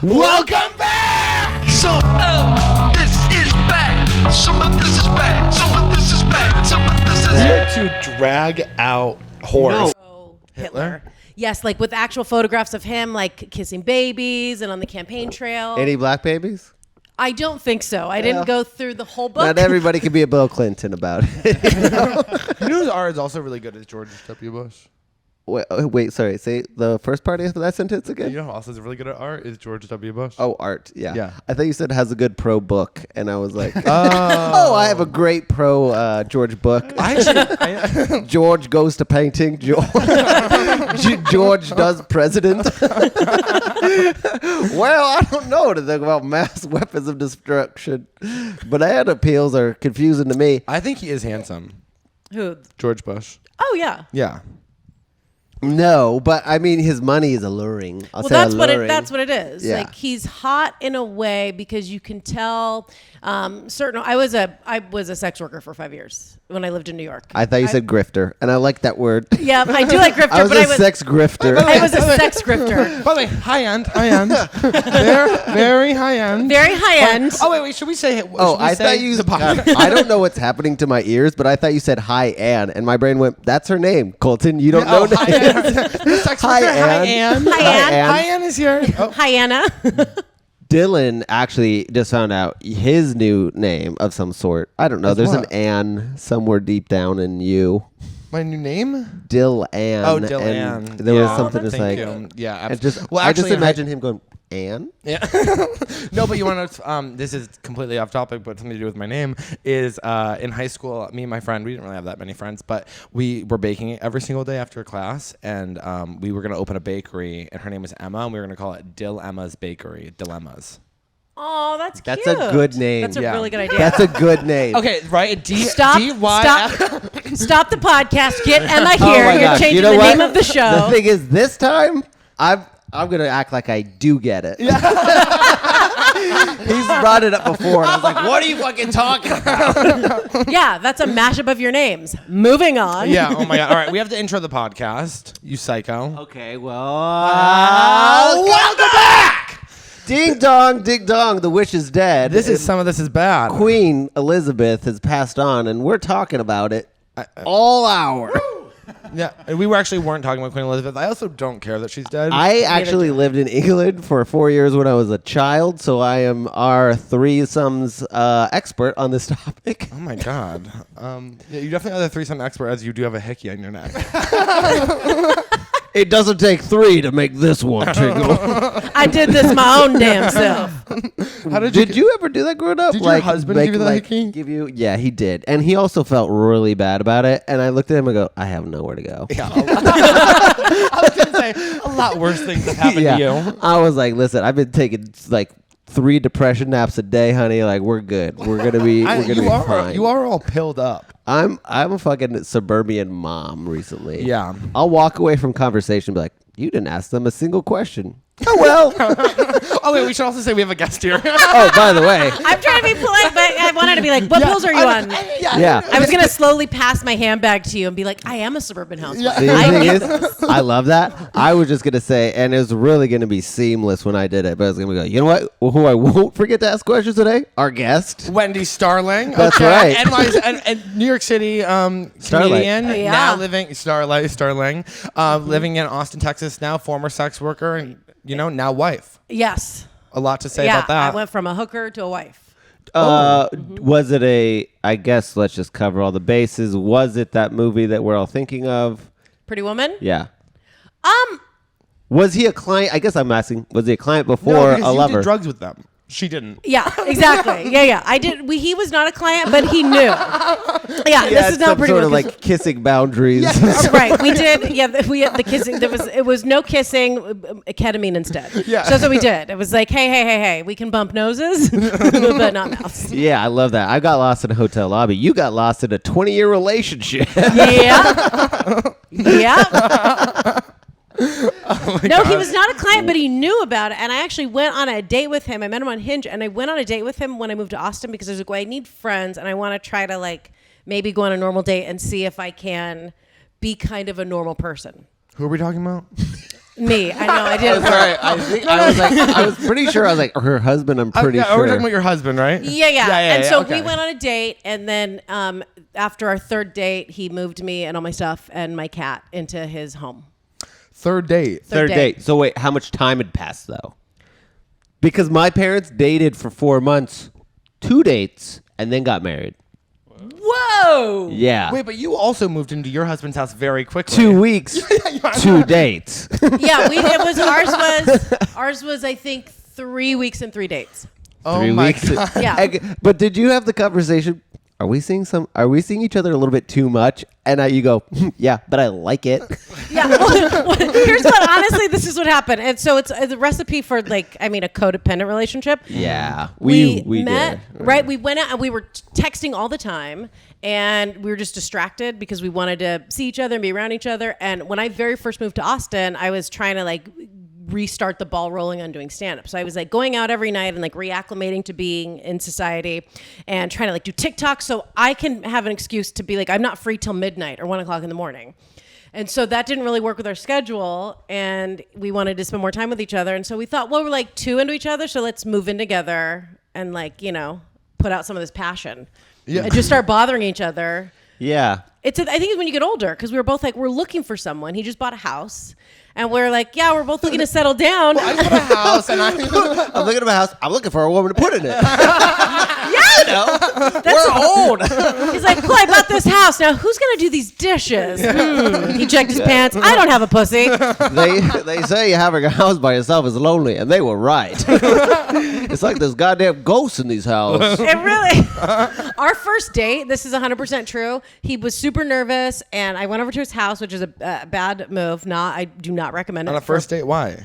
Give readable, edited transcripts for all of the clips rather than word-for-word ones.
Welcome back! Some of this is bad. Some of this is bad. Some of this is bad. Some of this is Here to drag out horse. Oh, Hitler. Yes, like with actual photographs of him, like kissing babies and on the campaign trail. Any black babies? I don't think so. I didn't go through the whole book. Not everybody can be a Bill Clinton about it. You know whose art is also really good is George W. Bush. Wait, sorry. Say the first part of that sentence again. You know who else is really good at art is George W. Bush. Oh, art. Yeah. Yeah. I thought you said has a good pro book, and I was like, oh, I have a great pro George book. I George goes to painting. George does president. Well, I don't know to think about mass weapons of destruction. Banana peels are confusing to me. I think he is handsome. Who? George Bush. Oh, yeah. Yeah. No, but I mean, his money is alluring. That's what it is. Yeah. Like he's hot in a way because you can tell certain. I was a sex worker for 5 years when I lived in New York. I thought you said grifter, and I like that word. Yeah, I do like grifter. I was but a sex grifter. I was a sex grifter. By the way, high end. Very high end. Very high end. Oh wait, should we say? I thought you. I don't know what's happening to my ears, but I thought you said hi Ann, and my brain went, "That's her name, Colton. You don't know." Hi Ann. Hi Ann is here. Oh. Hi Anna. Dylan actually just found out his new name of some sort. I don't know. There's what? an Ann somewhere deep down in you. My new name? Dill Ann. Oh, Dill and Ann. There was something just like. Yeah, Absolutely. well, I just actually, imagine him going, Ann? Yeah. No, but you want to, this is completely off topic, but something to do with my name, is in high school, me and my friend, we didn't really have that many friends, but we were baking every single day after class, and we were going to open a bakery, and her name was Emma, and we were going to call it Dill Emma's Bakery, Dilemmas. Oh, that's cute. That's a good name. That's a really good idea. That's a good name. Okay, right? Stop the podcast. Get Emma Oh here. my You're gosh. changing You know the what? name of the show. The thing is, this time, I'm going to act like I do get it. Yeah. He's brought it up before, and I was like, what are you fucking talking about? Yeah, that's a mashup of your names. Moving on. Yeah, oh my God. All right, we have to intro the podcast, you psycho. Okay, well, welcome back! Ding dong, the witch is dead. Some of this is bad. Queen Elizabeth has passed on, and we're talking about it all hour. Yeah, and we weren't talking about Queen Elizabeth. I also don't care that she's dead. I actually lived in England for 4 years when I was a child, so I am our threesomes expert on this topic. Oh my God. Yeah, you definitely are the threesome expert, as you do have a hickey on your neck. It doesn't take three to make this one tingle. I did this my own damn self. How did you ever do that growing up? Did your husband give you the hickey? Yeah, he did. And he also felt really bad about it. And I looked at him and go, I have nowhere to go. Yeah, I was going to say, a lot worse things have happened to you. I was like, listen, I've been taking like 3 depression naps a day, honey. Like, we're good. We're gonna be fine. You are all pilled up. I'm a fucking suburban mom recently. Yeah. I'll walk away from conversation and be like, you didn't ask them a single question. Oh, well. Oh, wait, we should also say we have a guest here. Oh, by the way. I'm trying to be polite, but I wanted to be like, what pills are you on? Yeah. I was going to slowly pass my handbag to you and be like, I am a suburban housewife. See, the thing is, I love that. I was just going to say, and it was really going to be seamless when I did it, but I was going to go, you know what? Who I won't forget to ask questions today? Our guest. Wendi Starling. That's right. And New York City comedian, now living, Starling, living in Austin, Texas, now former sex worker, and, now wife. Yes. A lot to say about that. I went from a hooker to a wife. Was it I guess let's just cover all the bases. Was it that movie that we're all thinking of? Pretty Woman? Yeah. Was he a client? I guess I'm asking, was he a client before a lover? You did drugs with them. She didn't. Yeah, exactly. Yeah. I did. He was not a client, but he knew. Yeah, this is not pretty sort much of like kissing boundaries. Right. We did. Yeah, we had the kissing. It was no kissing, ketamine instead. Yeah. So that's what we did. It was like, hey, we can bump noses, but not mouths. Yeah, I love that. I got lost in a hotel lobby. You got lost in a 20-year relationship. Yeah. Yeah. No, he was not a client, but he knew about it. And I actually went on a date with him. I met him on Hinge, and I went on a date with him when I moved to Austin because I was like, well, I need friends, and I want to try to like maybe go on a normal date and see if I can be kind of a normal person. Who are we talking about? Me. I know. I did. Sorry, I was pretty sure. I was like, her husband. I'm pretty sure. We're talking about your husband, right? Yeah. And so okay. we went on a date, and then after our third date, he moved me and all my stuff and my cat into his home. Third date. Third date. So wait, how much time had passed though? Because my parents dated for 4 months, 2 dates, and then got married. Whoa! Yeah. Wait, but you also moved into your husband's house very quickly. 2 weeks, 2 dates. Yeah, ours was I think 3 weeks and 3 dates. Oh 3 my weeks. God. Yeah. But did you have the conversation? Are we seeing each other a little bit too much? And you go, yeah, but I like it. Yeah. Here's what, honestly, this is what happened. And so it's the recipe for a codependent relationship. Yeah. We we met, did. right? We went out and we were texting all the time, and we were just distracted because we wanted to see each other and be around each other. And when I very first moved to Austin, I was trying to restart the ball rolling on doing stand-up. So I was going out every night and reacclimating to being in society and trying to do TikTok so I can have an excuse to be I'm not free till midnight or 1 o'clock in the morning. And so that didn't really work with our schedule, and we wanted to spend more time with each other. And so we thought, well, we're 2 into each other, so let's move in together and put out some of this passion. Yeah. And just start bothering each other. Yeah. I think it's when you get older, because we were both we're looking for someone. He just bought a house. And we're yeah, we're both looking to settle down. I bought a house, and I'm looking at my house. I'm looking for a woman to put in it. We're old. He's cool, I bought this house. Now, who's going to do these dishes? He checked his pants. I don't have a pussy. They say having a house by yourself is lonely, and they were right. It's like there's goddamn ghosts in these houses. It really. Our first date, this is 100% true. He was super nervous, and I went over to his house, which is a bad move. I do not recommend it. on a first date, why?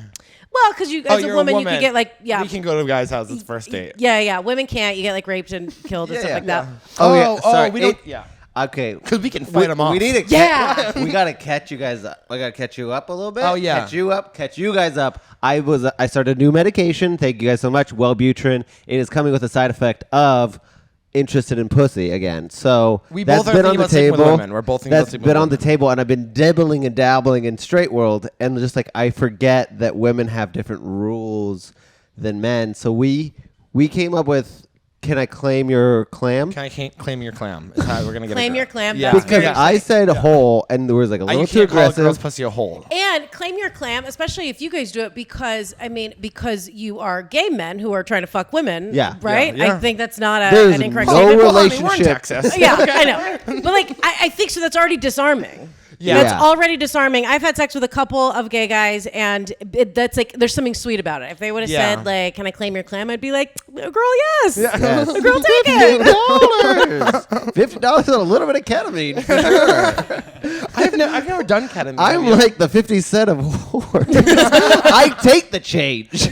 Well, because as a woman, you can get We can go to a guy's house. It's first date. Yeah. Women can't. You get raped and killed and stuff like that. Sorry. We don't. Yeah. Okay. Because we can fight them off. We need to we got to catch you guys up. I got to catch you up a little bit. Oh, yeah. Catch you guys up. I started a new medication. Thank you guys so much. Wellbutrin. It is coming with a side effect of interested in pussy again. So We that's both are been thinking on the about sleeping with table. women. We're both thinking about That's sleeping with been on the women. table, and I've been dibbling and dabbling in straight world, and just I forget that women have different rules than men. So we came up with, can I claim your clam? Can I claim your clam? Is how we're gonna get Claim your clam. Yeah. That's Because very I said hole, and there was a little You too can't call a girl's aggressive. pussy a hole. And claim your clam, especially if you guys do it, because you are gay men who are trying to fuck women. Yeah. Right? Yeah. I think that's not There's an incorrect no statement. Well, I mean, we're in relationship. Texas. Yeah, I know. But I think so. That's already disarming. Yeah. That's already disarming. I've had sex with a couple of gay guys, and that's there's something sweet about it. If they would have Yeah. said can I claim your clam? I'd be like, girl, yes. Yes. Girl, take it. $50 and a little bit of ketamine. For sure. I've never done ketamine. I'm like the 50 Cent of whores. I take the change.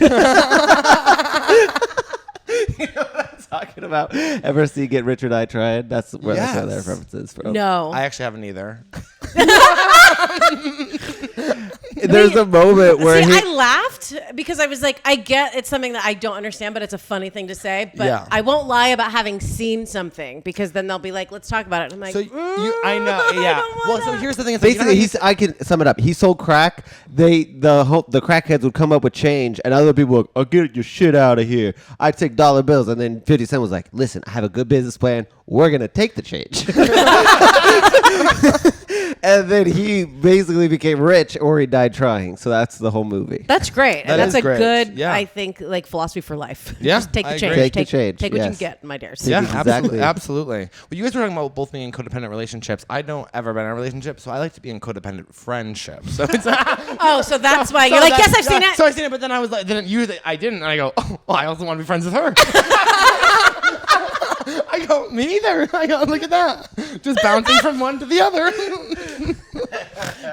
You know what I'm talking about? Ever see Get Rich or Die Trying? That's where Yes. that reference is from. No. I actually haven't either. There's a moment where See, he. I laughed because I was like, I get it's something that I don't understand, but it's a funny thing to say. But Yeah. I won't lie about having seen something because then they'll be like, let's talk about it. And I'm like, So I know. Yeah. Well, so here's the thing. It's Basically, I can sum it up. He sold crack. The crackheads would come up with change, and other people would, "Oh, get your shit out of here." I'd take dollar bills, and then 50 Cent was like, "Listen, I have a good business plan. We're gonna take the change." And then he basically became rich, or he died trying. So that's the whole movie. that's great. That That's is a great. good, Yeah. I think, philosophy for life. Yeah, Just take the I change. agree. Take the change, Take what you yes. can get, my dears. Yeah, Exactly. absolutely. Well, you guys were talking about both being in codependent relationships. I don't ever been in a relationship, so I like to be in codependent friendships. So it's Oh, so that's why you're like, yes, I've seen it. So I seen it, but then I was like, I didn't, and I go, oh, well, I also want to be friends with her. I go, me neither. I go, look at that, just bouncing from one to the other.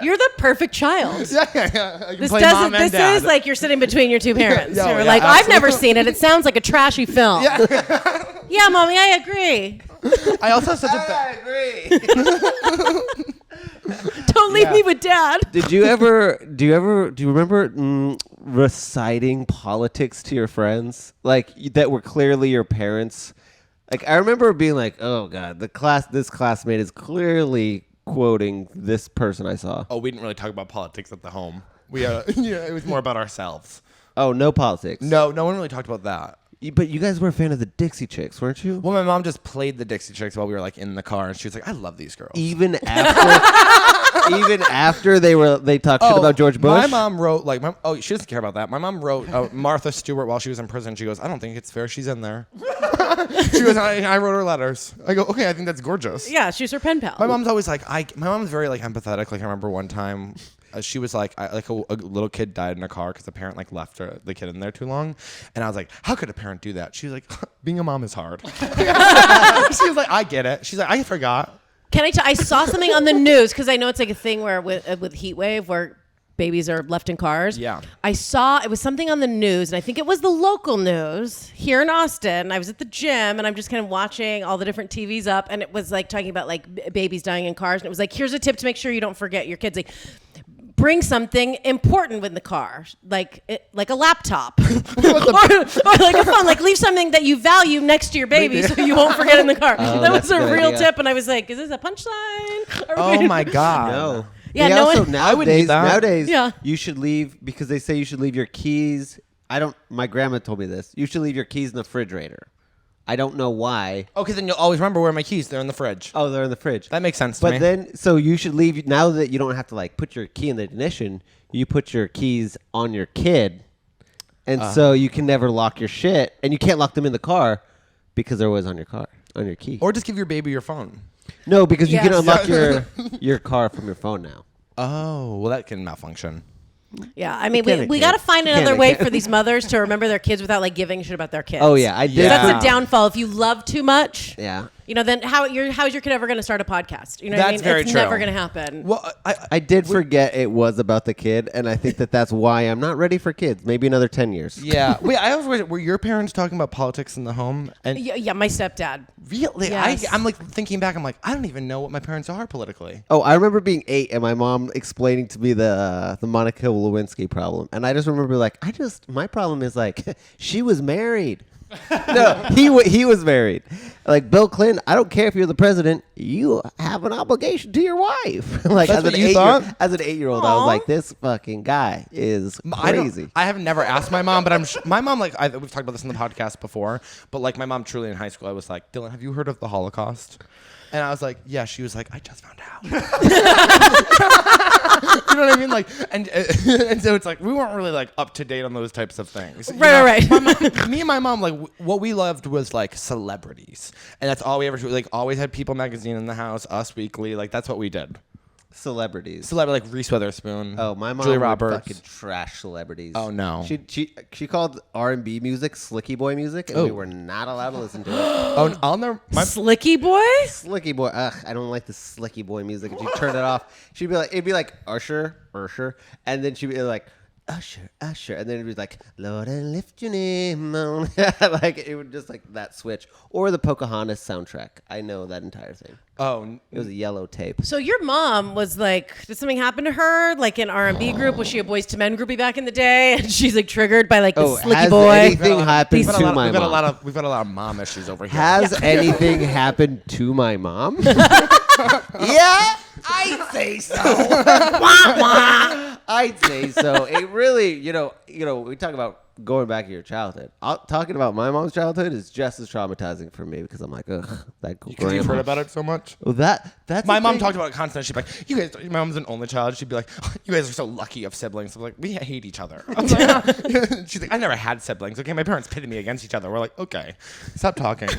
You're the perfect child. Yeah. I can This play doesn't. mom and This dad. is like you're sitting between your two parents. Yeah, You're yeah, like, I've never absolutely. seen it. It sounds like a trashy film. Yeah, mommy, I agree. I also have such a bad. agree. Don't leave Yeah. me with dad. Do you remember reciting politics to your friends? That were clearly your parents? I remember being like, oh God, this classmate is clearly quoting this person I saw. Oh, we didn't really talk about politics at the home. We it was more about ourselves. Oh, no politics. No one really talked about that. But you guys were a fan of the Dixie Chicks, weren't you? Well, my mom just played the Dixie Chicks while we were like in the car, and she was like, "I love these girls." Even after, even after they talked shit about George Bush. My mom wrote she doesn't care about that. My mom wrote Martha Stewart while she was in prison. She goes, "I don't think it's fair she's in there." She goes, I wrote her letters. I go, okay, I think that's gorgeous. Yeah, she's her pen pal. My mom's always like, my mom's very like empathetic. Like I remember one time, she was like, a little kid died in a car because the parent like left the kid in there too long, and I was like, how could a parent do that? She was like, being a mom is hard. She was like, I get it. She's like, I forgot. Can I saw something on the news because I know it's like a thing where with heat wave where babies are left in cars. Yeah. I saw it was something on the news, and I think it was the local news here in Austin. I was at the gym, and I'm just kind of watching all the different TVs up, and it was like talking about like babies dying in cars, and it was like, here's a tip to make sure you don't forget your kids. Like, bring something important with the car, like a laptop or like a phone. Like leave something that you value next to your baby so you won't forget in the car. That was a real tip, and I was like, is this a punchline? Oh my god. No. Yeah, They no also, one- I would need that. Nowadays, Yeah. you should leave because they say you should leave your keys. My grandma told me this. You should leave your keys in the refrigerator. I don't know why. Okay, then you'll always remember where my keys. They're in the fridge. Oh, they're in the fridge. That makes sense to me. But then, so you should leave now that you don't have to like put your key in the ignition. You put your keys on your kid, and so you can never lock your shit, and you can't lock them in the car because they're always on your key. Or just give your baby your phone. No, because you can Yes. unlock your car from your phone now. Oh, well, that can malfunction. Yeah, I mean, It we can. got to find It can, another it way can. for these mothers to remember their kids without like giving a shit about their kids. Oh yeah, I did. Yeah. That's a downfall. If you love too much, Yeah. then how is your kid ever going to start a podcast? You know what I That's mean? very it's true. never going to happen. Well, I did forget it was about the kid, and I think that's why I'm not ready for kids. Maybe another 10 years. yeah. Wait, I always were your parents talking about politics in the home? And Yeah, my stepdad. really, Yes. I'm like thinking back. I'm like, I don't even know what my parents are politically. Oh, I remember being 8 and my mom explaining to me the Monica Lewinsky problem, and I just remember like, my problem is like, she was married. No, he was married. Like Bill Clinton, I don't care if you're the president, you have an obligation to your wife. Like That's as what an you 8-year-old, thought? as an 8-year-old, I was like, this fucking guy is crazy. I have never asked my mom, but my mom like we've talked about this in the podcast before. But like my mom, truly in high school, I was like, Dylan, have you heard of the Holocaust? And I was like, yeah. She was like, I just found out. You know what I mean? Like, and so it's like we weren't really like up to date on those types of things. Right. Me and my mom, like, what we loved was like celebrities, and that's all we ever like. Always had People magazine in the house, Us Weekly, like that's what we did. Celebrities. Celebrity like Reese Witherspoon. Oh, my mom Julia would Roberts. fucking trash celebrities. Oh, no. She called R&B music Slicky Boy music, and we were not allowed to listen to it. Oh, I'll never. Slicky boy? Slicky Boy, I don't like the Slicky Boy music. And she'd turn it off. She'd be like, it'd be like Usher, and then she'd be like Usher, and then it'd be like Lord and lift your name on. Like it would just like that switch, or the Pocahontas soundtrack. I know that entire thing. Oh, It was a yellow tape. So your mom was like, did something happen to her? Like an R&B group? Was she a Boys to Men groupie back in the day? And she's like triggered by like the Slicky has boy. anything happened we've to got, my we've got a mom? lot of we've got a lot of mom issues over here. Has anything happened to my mom? Yeah, I'd say so. I'd say so. It really, we talk about going back to your childhood. Talking about my mom's childhood is just as traumatizing for me because I'm like, ugh, that Because you've grandma. heard about it so much. Well, that's My the mom thing. talked about it constantly. She'd be like, "You guys, my mom's an only child." She'd be like, "You guys are so lucky of siblings." I'm like, "We hate each other." I was like, she's like, "I never had siblings." Okay, my parents pitted me against each other. We're like, "Okay, stop talking."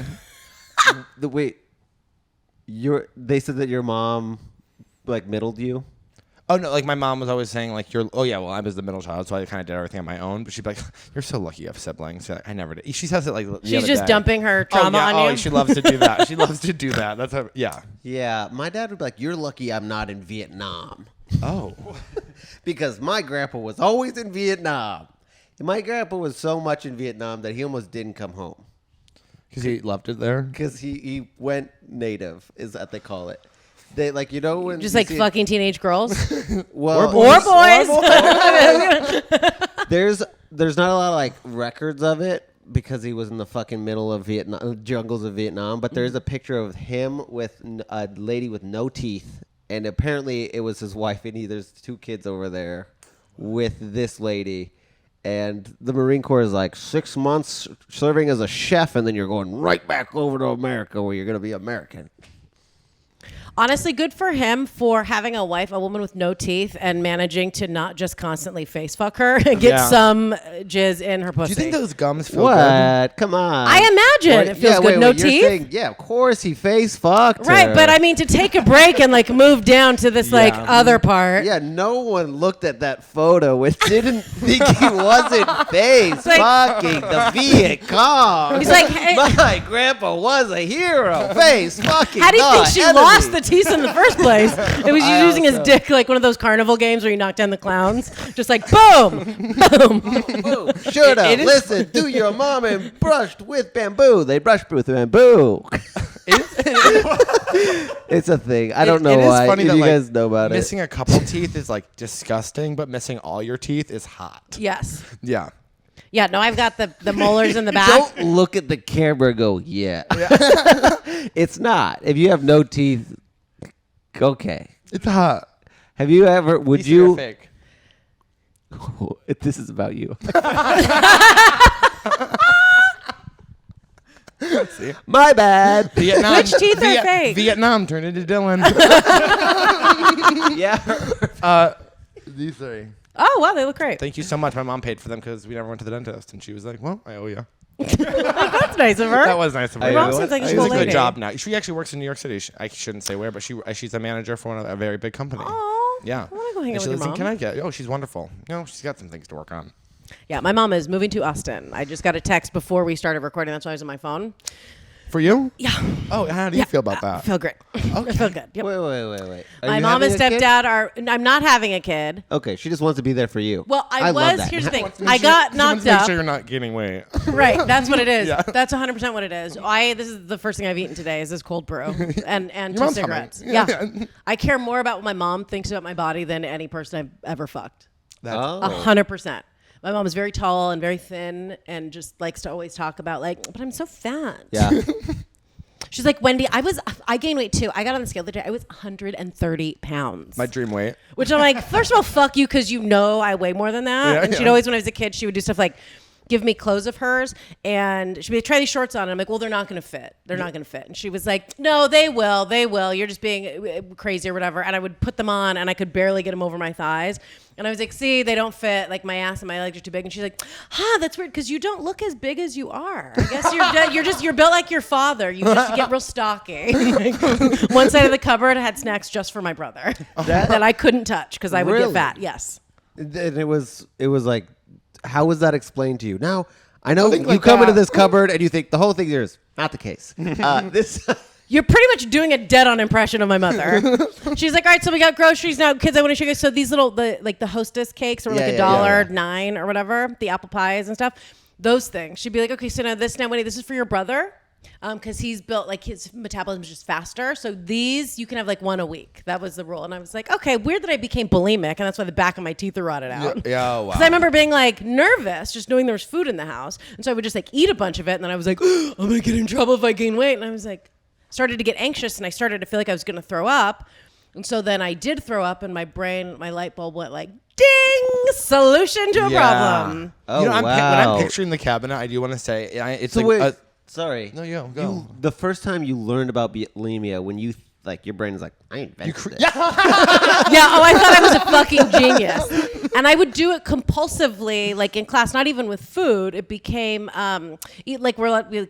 They said that your mom like middled you. Oh no, like my mom was always saying like you're. Oh yeah, well I was the middle child, so I kind of did everything on my own. But she'd be like, "You're so lucky you have siblings." She's like, I never did. She says it like the She's other just day. dumping her trauma oh, yeah. on Oh, you. she loves to do that. She loves to do that. That's how. Yeah. Yeah, my dad would be like, "You're lucky I'm not in Vietnam." Oh. Because my grandpa was always in Vietnam. And my grandpa was so much in Vietnam that he almost didn't come home. Because he loved it there. Because he went native, is what they call it. They when Just you like see- fucking teenage girls. well, Or boys. There's not a lot of like records of it because he was in the fucking middle of Vietnam jungles of Vietnam. But there's a picture of him with a lady with no teeth, and apparently it was his wife. And there's 2 kids over there with this lady. And the Marine Corps is like 6 months serving as a chef, and then you're going right back over to America where you're going to be American. Honestly, good for him for having a wife, a woman with no teeth, and managing to not just constantly face fuck her and get some jizz in her Do pussy. you think those gums feel What? good? Come on. I imagine it feels good. No you're teeth? saying, yeah, of course he face fucked Right, her. but I mean to take a break and like move down to this like other part. Yeah, no one looked at that photo and didn't think he wasn't face like- fucking the Viet Cong. He's like, hey- my grandpa was a hero. Face fucking. How do you think she enemy. lost the teeth in the first place? It was I using his also- dick like one of those carnival games where you knock down the clowns. Just like boom, boom. Should have It is- listened to your mom and brushed with bamboo. They brushed with bamboo. It's a thing. I don't know It is why. funny If that, you like, guys know about missing a couple teeth is like disgusting, but missing all your teeth is hot. Yes. Yeah. Yeah, no, I've got the molars in the it. back. Don't look at the camera and go, yeah. It's not. If you have no teeth, okay. It's hot. Have you ever? Would These are you? fake. This is about you. See? My bad. Vietnam. Which teeth are fake? Vietnam turned into Dylan. Yeah. These three. Oh, wow, they look great. Thank you so much. My mom paid for them because we never went to the dentist, and she was like, "Well, I owe you." That's nice of her. That was nice of her. Your mom seems like a She's cool a good lady. job now. She actually works in New York City. I shouldn't say where, but she's a manager for a very big company. Aw, Yeah. I wanna go hang And out she with lives your in mom. Connecticut. Oh, she's wonderful. She's got some things to work on. Yeah, my mom is moving to Austin. I just got a text before we started recording. That's why I was on my phone. For you? Yeah. Oh, how do you feel about that? I feel great. I feel good. Yep. Wait. Are My you mom and having a kid? stepdad are. I'm not having a kid. Okay, she just wants to be there for you. Well, I love was. that. Here's the thing. She I got wants knocked to make up. sure you're not gaining weight. Right. That's what it is. Yeah. That's 100% what it is. This is the first thing I've eaten today is this cold brew and Your two mom's cigarettes. coming. Yeah. I care more about what my mom thinks about my body than any person I've ever fucked. That's 100%. My mom is very tall and very thin and just likes to always talk about like, but I'm so fat. Yeah. She's like, Wendy, I gained weight too. I got on the scale the other day. I was 130 pounds. my dream weight. Which I'm like, first of all, fuck you, because you know I weigh more than that. Yeah, And she'd yeah. always, when I was a kid, she would do stuff like give me clothes of hers, and she'd be like, try these shorts on. And I'm like, well, they're not going to fit. They're not going to fit. And she was like, no, they will. They will. You're just being crazy or whatever. And I would put them on, and I could barely get them over my thighs. And I was like, see, they don't fit. Like, my ass and my legs are too big. And she's like, that's weird, because you don't look as big as you are. I guess you're built like your father. You get real stocky. Like, one side of the cupboard had snacks just for my brother that I couldn't touch because I would Really? get fat. Yes. And it was like, how was that explained to you? Now, I know think you like come into that. this cupboard and you think the whole thing there is not the case. This. You're pretty much doing a dead-on impression of my mother. She's like, all right, so we got groceries now. Kids, I want to show you guys. So these little, the Hostess cakes are like $1.09 or whatever, the apple pies and stuff. Those things. She'd be like, okay, so now Wendy, this is for your brother. Because he's built, like, his metabolism is just faster. So these, you can have like one a week. That was the rule. And I was like, okay, weird that I became bulimic. And that's why the back of my teeth are rotted out. Yeah, wow. Because I remember being like nervous, just knowing there was food in the house. And so I would just like eat a bunch of it. And then I was like, I'm going to get in trouble if I gain weight. And I was like, started to get anxious, and I started to feel like I was going to throw up. And so then I did throw up, and my light bulb went like, ding, solution to a problem. Oh, when wow. I'm picturing the cabinet, I do want to say it's So like wait, sorry. No, go. The first time you learned about bulimia, when you like your brain is like, I invented it. Yeah, I thought I was a fucking genius. And I would do it compulsively, like in class, not even with food. It became,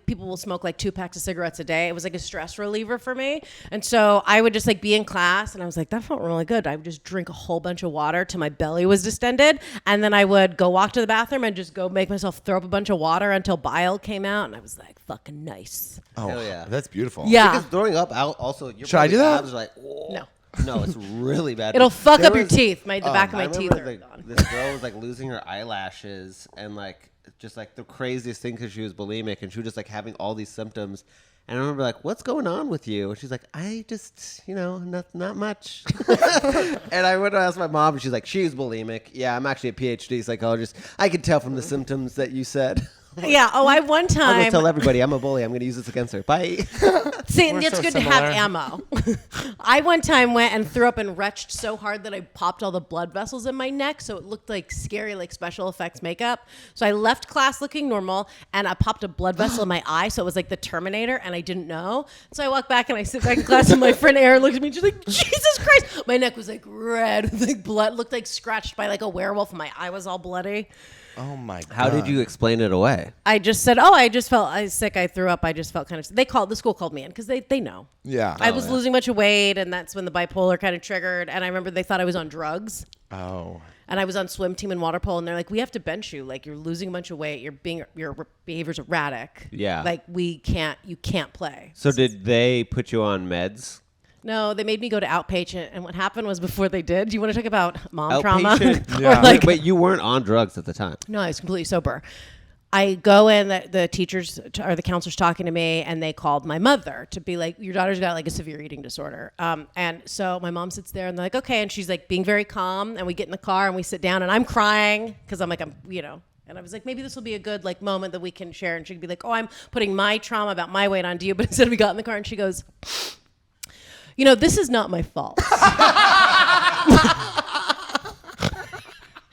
people will smoke like 2 packs of cigarettes a day. It was like a stress reliever for me. And so I would just like be in class, and I was like, that felt really good. I would just drink a whole bunch of water till my belly was distended. And then I would go walk to the bathroom and just go make myself throw up a bunch of water until bile came out. And I was like, fucking nice. Oh, Hell yeah. that's beautiful. Yeah. Because throwing up out also. Your Should I do that? abs are like, whoa. No. No, it's really bad. It'll fuck There up your was- teeth. The back of my I teeth remember are gone. this girl was like losing her eyelashes and like just like the craziest thing because she was bulimic and she was just like having all these symptoms. And I remember like, what's going on with you? And she's like, I just, not much. And I went to ask my mom, and she's like, she's bulimic. Yeah, I'm actually a PhD psychologist. I can tell from the symptoms that you said. Yeah. Oh, I one I'm going time. to tell everybody I'm a bully. I'm going to use this against her. Bye. See, We're it's so good to have similar. ammo. I one time went and threw up and retched so hard that I popped all the blood vessels in my neck, so it looked like scary, like special effects makeup. So I left class looking normal, and I popped a blood vessel in my eye, so it was like the Terminator, and I didn't know. So I walk back and I sit back in class, and my friend Erin looked at me, and she's like, Jesus Christ! My neck was like red, with like blood, looked like scratched by like a werewolf, and my eye was all bloody. Oh my god. How did you explain it away? I just said, I just felt I was sick. I threw up. I just felt kind of. The school called me in because they know. Yeah. I was losing a bunch of weight, and that's when the bipolar kind of triggered. And I remember they thought I was on drugs. Oh. And I was on swim team and water polo, and they're like, "We have to bench you. Like you're losing a bunch of weight. Your behavior's erratic. Yeah. Like you can't play." So did they put you on meds? No, they made me go to outpatient. And what happened was before they did, do you want to talk about mom trauma? Outpatient? Yeah. Or like, But you weren't on drugs at the time. no, I was completely sober. I go in, the teachers or the counselors talking to me, and they called my mother to be like, your daughter's got like a severe eating disorder. And so my mom sits there and they're like, okay. And she's like being very calm. And we get in the car and we sit down and I'm crying because I'm like, and I was like, maybe this will be a good like moment that we can share. And she'd be like, oh, I'm putting my trauma about my weight onto you. But instead we got in the car and she goes, this is not my fault.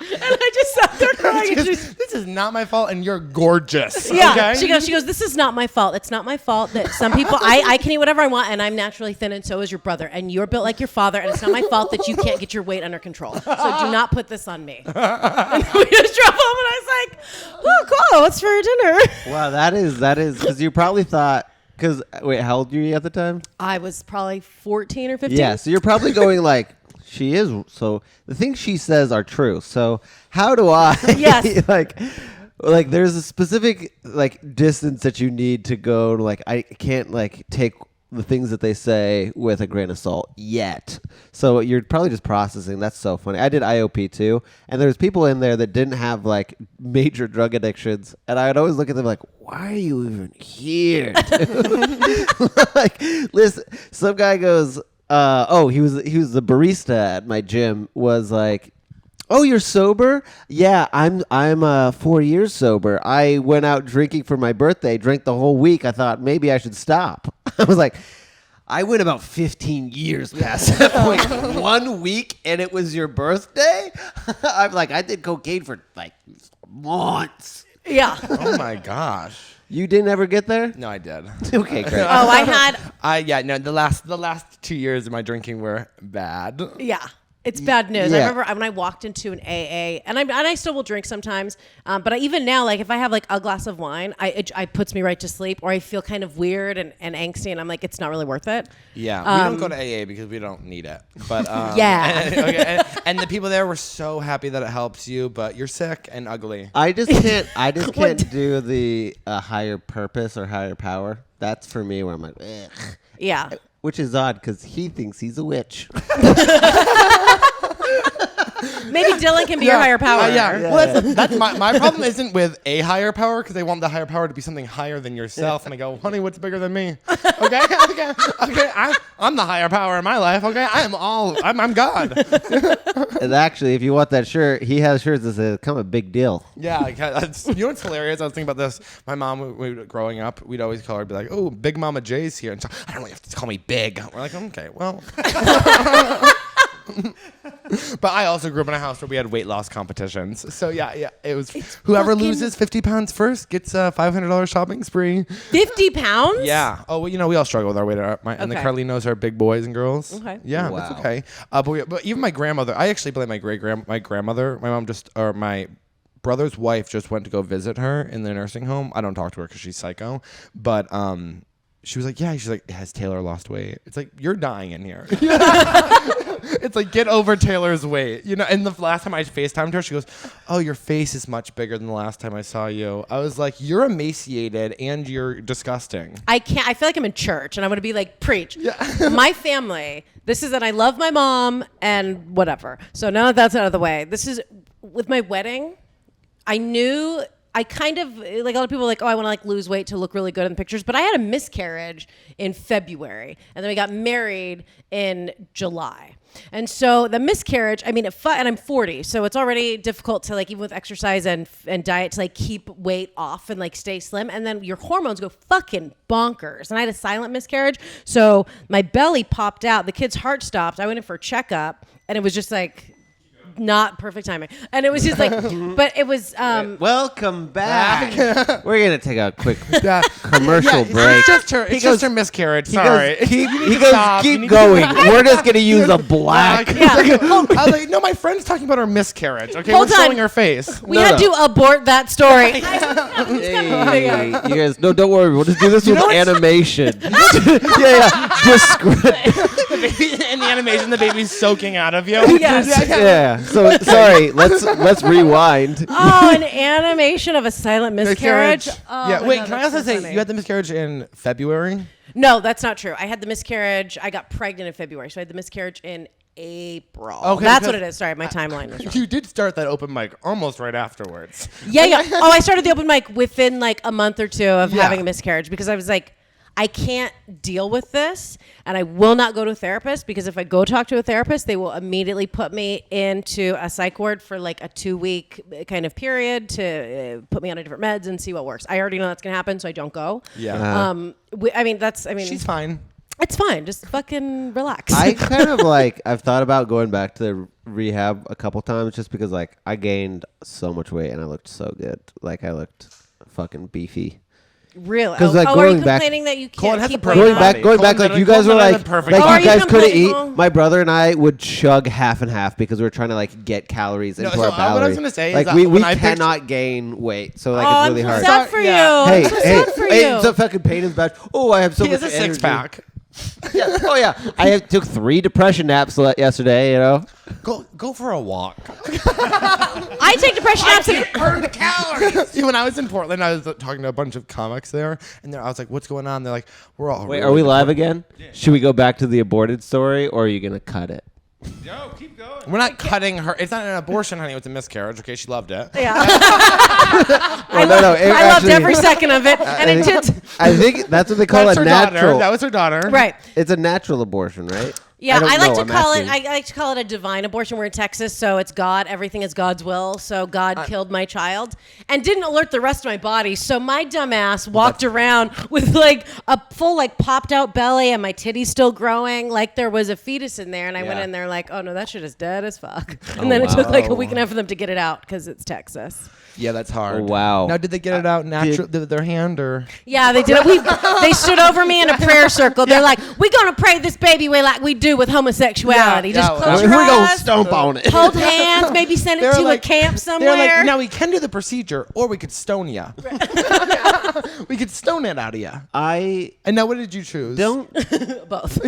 And I just sat there crying. And This is not my fault, and you're gorgeous. yeah, Okay? she goes, this is not my fault. It's not my fault that some people, I can eat whatever I want, and I'm naturally thin, and so is your brother, and you're built like your father, and it's not my fault that you can't get your weight under control. So do not put this on me. And we just drove home, and I was like, oh, cool, what's for dinner? Wow, that is because you probably thought. Because wait, how old were you at the time? I was probably 14 or 15. Yeah, so you're probably going like, she is. So the things she says are true. So how do I? Yes. like there's a specific like distance that you need to go. Like I can't like take the things that they say with a grain of salt yet. So you're probably just processing. That's so funny. I did IOP too, and there's people in there that didn't have like major drug addictions, and I would always look at them like, why are you even here? Like, listen, some guy goes, he was the barista at my gym, was like, oh, you're sober? Yeah, I'm 4 years sober. I went out drinking for my birthday, drank the whole week. I thought maybe I should stop. I was like, I went about 15 years past that point. 1 week, and it was your birthday? I'm like, I did cocaine for like months. Yeah. Oh my gosh. You didn't ever get there? No, I did. Okay, great. Oh, I had, The last 2 years of my drinking were bad. yeah. It's bad news. Yeah. I remember when I walked into an AA, and I still will drink sometimes, but even now, like if I have like a glass of wine, it puts me right to sleep, or I feel kind of weird and angsty, and I'm like, it's not really worth it. Yeah, we don't go to AA because we don't need it. But Yeah. and the people there were so happy that it helps you, but you're sick and ugly. I just can't do the higher purpose or higher power. That's for me where I'm like, ugh. Yeah. Which is odd because he thinks he's a witch. Maybe Dylan can be your higher power. Well, that's my problem isn't with a higher power because they want the higher power to be something higher than yourself. And I go, honey, what's bigger than me? Okay. I'm the higher power in my life. Okay. I'm God. And actually, if you want that shirt, he has shirts that say, "Come a big deal." Yeah. You know what's hilarious? I was thinking about this. My mom, growing up, we'd always call her, be like, oh, Big Mama Jay's here. And so, I don't really have to call me big. We're like, okay, well. But I also grew up in a house where we had weight loss competitions. So yeah, it was whoever loses 50 pounds first gets a $500 shopping spree. 50 pounds? Yeah. Oh, well, we all struggle with our weight. And the Carlinos are big boys and girls. Okay. Yeah, Wow. that's okay. But even my grandmother, I actually blame my grandmother. My mom my brother's wife just went to go visit her in the nursing home. I don't talk to her because she's psycho. But she was like, yeah. She's like, has Taylor lost weight? It's like, you're dying in here. It's like, get over Taylor's weight. And the last time I FaceTimed her, she goes, oh, your face is much bigger than the last time I saw you. I was like, you're emaciated and you're disgusting. I feel like I'm in church and I'm going to be like, preach. Yeah. My family, this is that I love my mom and whatever. So now that that's out of the way, this is with my wedding. I knew I kind of like a lot of people are like, oh, I want to like lose weight to look really good in the pictures, but I had a miscarriage in February, and then we got married in July. And so the miscarriage, I mean, and I'm 40, so it's already difficult to like, even with exercise and diet, to like keep weight off and like stay slim. And then your hormones go fucking bonkers. And I had a silent miscarriage, so my belly popped out. The kid's heart stopped. I went in for a checkup, and it was just like not perfect timing. And it was just like, but it was. Welcome back. We're gonna take a quick commercial break. It's just her miscarriage. Sorry. Keep going. We're just gonna use a black. Yeah. I was like, no, my friend's talking about her miscarriage. Okay, Hold we're on. showing her face. We had to abort that story. Hey, you guys, no, don't worry. We'll just do this with animation. yeah. Just In the animation, the baby's soaking out of you. Yes. So sorry. Let's rewind. Oh, an animation of a silent miscarriage. Oh, Yeah. my Wait, God, can I that's also so say funny. you had the miscarriage in February? No, that's not true. I had the miscarriage. I got pregnant in February, so I had the miscarriage in April. Okay, That's because- what it is. Sorry, my timeline was wrong. You did start that open mic almost right afterwards. Yeah. Oh, I started the open mic within like a month or two of Yeah. having a miscarriage because I was like, I can't deal with this, and I will not go to a therapist because if I go talk to a therapist, they will immediately put me into a psych ward for like a 2-week kind of period to put me on a different meds and see what works. I already know that's gonna happen, so I don't go. Yeah. She's fine. It's fine. Just fucking relax. I kind of like. I've thought about going back to the rehab a couple times just because like I gained so much weight and I looked so good. Like I looked fucking beefy. Really? 'Cause, like, are you going back- complaining that you Colton can't has keep a weight perfect off? body. Going back, Colton like you guys were Colton has like, a perfect like body. you Are you guys couldn't eat. complaining? My brother and I would chug half and half because we were trying to like get calories into so our what I calorie. was gonna say is like that we when I pictured- cannot gain weight, so like Oh, it's really I'm hard. so sad for Yeah. you. Hey, I'm so hey, sad for hey, you. it's a fucking pain in the back. Oh, I have so He much has a energy. 6-pack. Yeah. Oh yeah, took 3 depression naps yesterday. You know. Go for a walk. I take depression naps. Burn the calories. See, when I was in Portland, I was talking to a bunch of comics there, and I was like, "What's going on?" They're like, "We're all." Wait, really are we live depressed." again? Should we go back to the aborted story, or are you gonna cut it? No, keep going. We're not cutting her. It's not an abortion, honey. It was a miscarriage. Okay, she loved it. Yeah. Well, I loved every second of it, and it did. I think that's what they call That's a her natural. daughter. That was her daughter. Right. It's a natural abortion, right? Yeah, don't I like know, to I'm call asking. it. I like to call it a divine abortion. We're in Texas, so it's God. Everything is God's will. So God killed my child and didn't alert the rest of my body. So my dumb ass walked around with like a full like popped out belly and my titties still growing, like there was a fetus in there. And I went Yeah. in there like, oh no, that shit is dead as fuck. And Oh, then it took like a wow. week and a half for them to get it out because it's Texas. Yeah, that's hard. Oh, wow. Now, did they get it out natural? Did their hand or? Yeah, they did it. They stood over me in a prayer circle. They're like, "We're gonna pray this baby away like we do with homosexuality. Yeah, Just yeah. close We're your gonna eyes, stomp on it. hold hands, maybe send it They're to like- a camp They're somewhere." like, now we can do the procedure, or we could stone you. We could stone it out of you. I And now, what did you choose? don't. Both.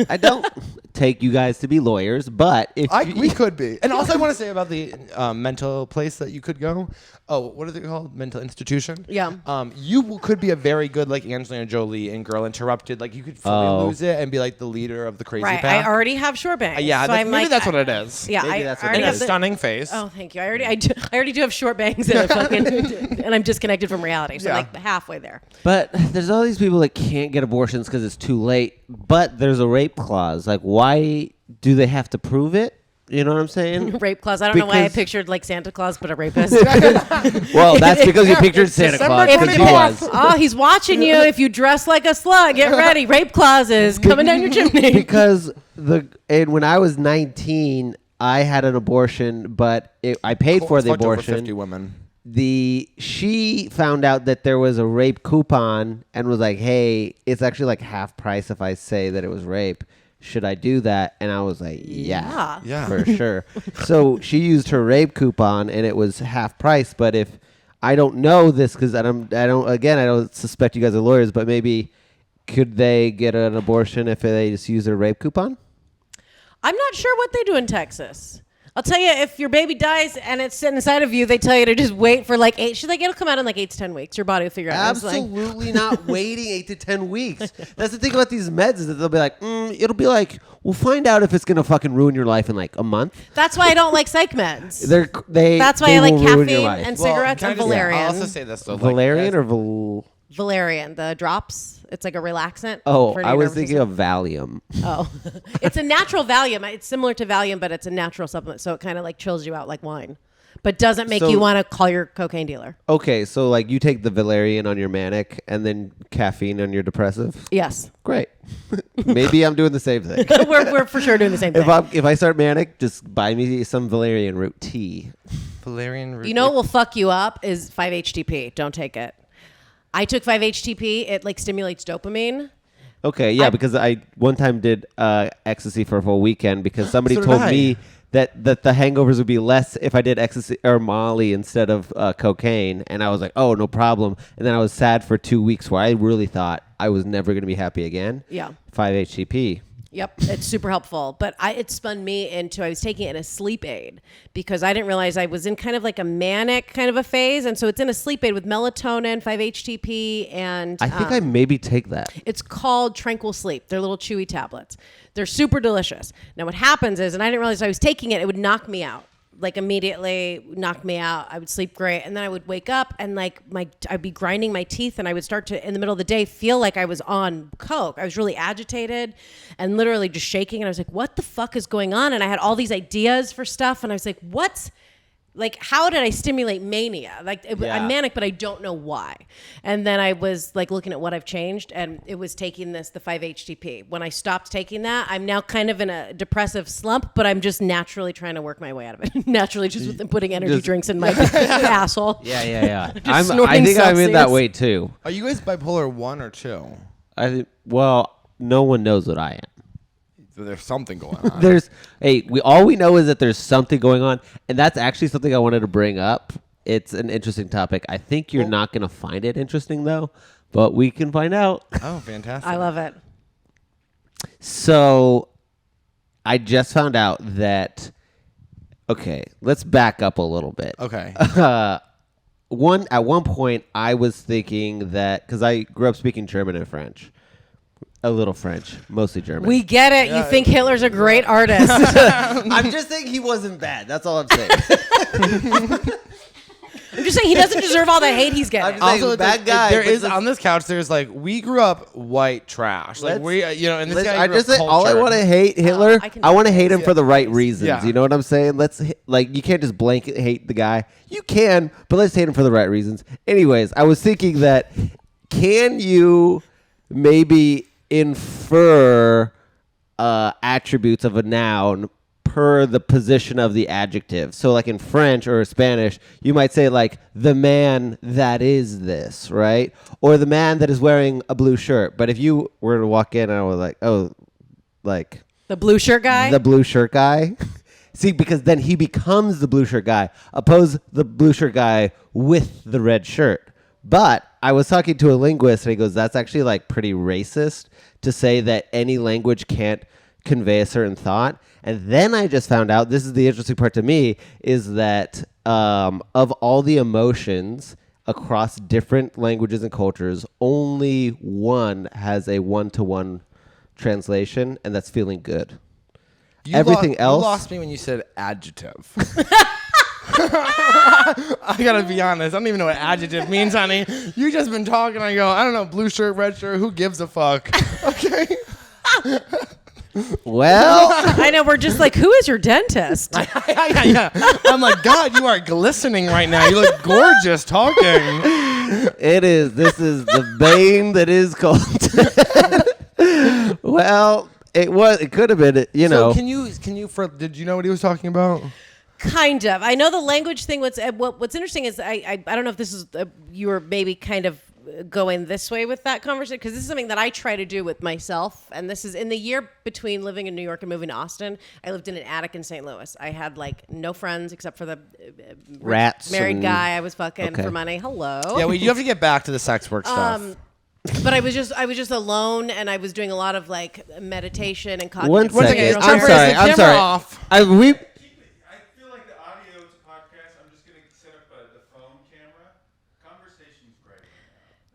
I don't take you guys to be lawyers, but if We could be. And also, I want to say about the mental place that you could go. Oh, what is it called? Mental institution. Yeah. You could be a very good like Angelina Jolie in Girl Interrupted. Like you could fully lose it and be like the leader of the crazy Right. pack. I already have short bangs. Yeah, so I'm maybe like, that's what it is. Yeah, Maybe I that's what already And it have a is. the- stunning face. Oh, thank you. I already do have short bangs and a fucking, and I'm disconnected from reality. So Yeah. like halfway there. But there's all these people that can't get abortions because it's too late. But there's a rape clause. Like, why do they have to prove it? You know what I'm saying? Rape clause. I don't know why I Because- pictured like Santa Claus, but a rapist. Well, that's because you pictured Santa December Claus because he 24th. was. Oh, he's watching you. If you dress like a slut, get ready. Rape clauses coming down your chimney. Because when I was 19, I had an abortion, but I paid for the Fucked over 50 abortion. women. She found out that there was a rape coupon and was like, "Hey, it's actually like half price if I say that it was rape. Should I do that?" And I was like, "Yeah, Yeah. for sure." So she used her rape coupon and it was half price. But if I don't know this because I don't suspect you guys are lawyers, but maybe could they get an abortion if they just use their rape coupon? I'm not sure what they do in Texas. I'll tell you, if your baby dies and it's sitting inside of you, they tell you to just wait for like 8. She's like, it'll come out in like 8 to 10 weeks. Your body will figure it out. Absolutely not waiting 8 to 10 weeks. That's the thing about these meds is that they'll be like, it'll be like, we'll find out if it's going to fucking ruin your life in like a month. That's why I don't like psych meds. That's why I like caffeine and cigarettes and valerian. I'll also say this though. Valerian or Valerian, the drops. It's like a relaxant. Oh, I was thinking of Valium. Oh, it's a natural Valium. It's similar to Valium, but it's a natural supplement. So it kind of like chills you out like wine, but doesn't make you want to call your cocaine dealer. Okay, so like you take the Valerian on your manic and then caffeine on your depressive? Yes. Great. Maybe I'm doing the same thing. we're for sure doing the same thing. If I start manic, just buy me some Valerian root tea. Valerian root. You know what will fuck you up is 5-HTP. Don't take it. I took 5-HTP. It like stimulates dopamine. Okay, yeah, because I one time did ecstasy for a full weekend because somebody told me that the hangovers would be less if I did ecstasy or Molly instead of cocaine, and I was like, oh, no problem. And then I was sad for 2 weeks where I really thought I was never going to be happy again. Yeah. 5-HTP. Yep, it's super helpful. But it spun me into, I was taking it in a sleep aid because I didn't realize I was in kind of like a manic kind of a phase. And so it's in a sleep aid with melatonin, 5-HTP, and... I think I maybe take that. It's called Tranquil Sleep. They're little chewy tablets. They're super delicious. Now what happens is, and I didn't realize I was taking it, it would knock me out. Like immediately knock me out. I would sleep great. And then I would wake up and like I'd be grinding my teeth and I would start to, in the middle of the day, feel like I was on coke. I was really agitated and literally just shaking. And I was like, what the fuck is going on? And I had all these ideas for stuff. And I was like, how did I stimulate mania? I'm manic, but I don't know why. And then I was like looking at what I've changed, and it was taking the 5-HTP. When I stopped taking that, I'm now kind of in a depressive slump, but I'm just naturally trying to work my way out of it. Naturally, just with putting energy drinks in my asshole. Yeah. Just I think I'm in that Celsius. way too. Are you guys bipolar 1 or 2? Well, no one knows what I am. There's something going on. All we know is that there's something going on, and that's actually something I wanted to bring up. It's an interesting topic. I think you're not going to find it interesting though, but we can find out. Oh, fantastic! I love it. So, I just found out that. Okay, let's back up a little bit. Okay. At one point, I was thinking that because I grew up speaking German and French. A little French, mostly German. We get it. You think Hitler's a great artist. I'm just saying he wasn't bad. That's all I'm saying. I'm just saying he doesn't deserve all the hate he's getting. Also, bad guy. There is on this couch. There's like we grew up white trash. Like and this guy. I just say all I want to hate Hitler. I want to hate him for the right reasons. Yeah. You know what I'm saying? You can't just blanket hate the guy. You can, but let's hate him for the right reasons. Anyways, I was thinking that can you maybe infer attributes of a noun per the position of the adjective. So like in French or Spanish, you might say like the man that is this, right? Or the man that is wearing a blue shirt. But if you were to walk in and I was like, oh, like the blue shirt guy? The blue shirt guy. See, because then he becomes the blue shirt guy. Oppose the blue shirt guy with the red shirt. But I was talking to a linguist and he goes, that's actually like pretty racist to say that any language can't convey a certain thought. And then I just found out, this is the interesting part to me, is that of all the emotions across different languages and cultures, only one has a one-to-one translation, and that's feeling good. Everything else... You lost me when you said adjective. I gotta be honest. I don't even know what adjective means, honey. You just been talking. I go, I don't know, blue shirt, red shirt. Who gives a fuck? Okay. Well, I know. We're just like, who is your dentist? Yeah. I'm like, God, you are glistening right now. You look gorgeous talking. It is. This is the bane that is Colton. Well, it could have been. So can you? Did you know what he was talking about? Kind of. I know the language thing. What's interesting is I don't know if this is you were maybe kind of going this way with that conversation, because this is something that I try to do with myself. And this is in the year between living in New York and moving to Austin. I lived in an attic in St. Louis. I had like no friends except for the rats married guy I was fucking for money. Hello. Yeah, you have to get back to the sex work stuff. But I was just alone, and I was doing a lot of like meditation and cognitive. One second. I'm sorry. Off.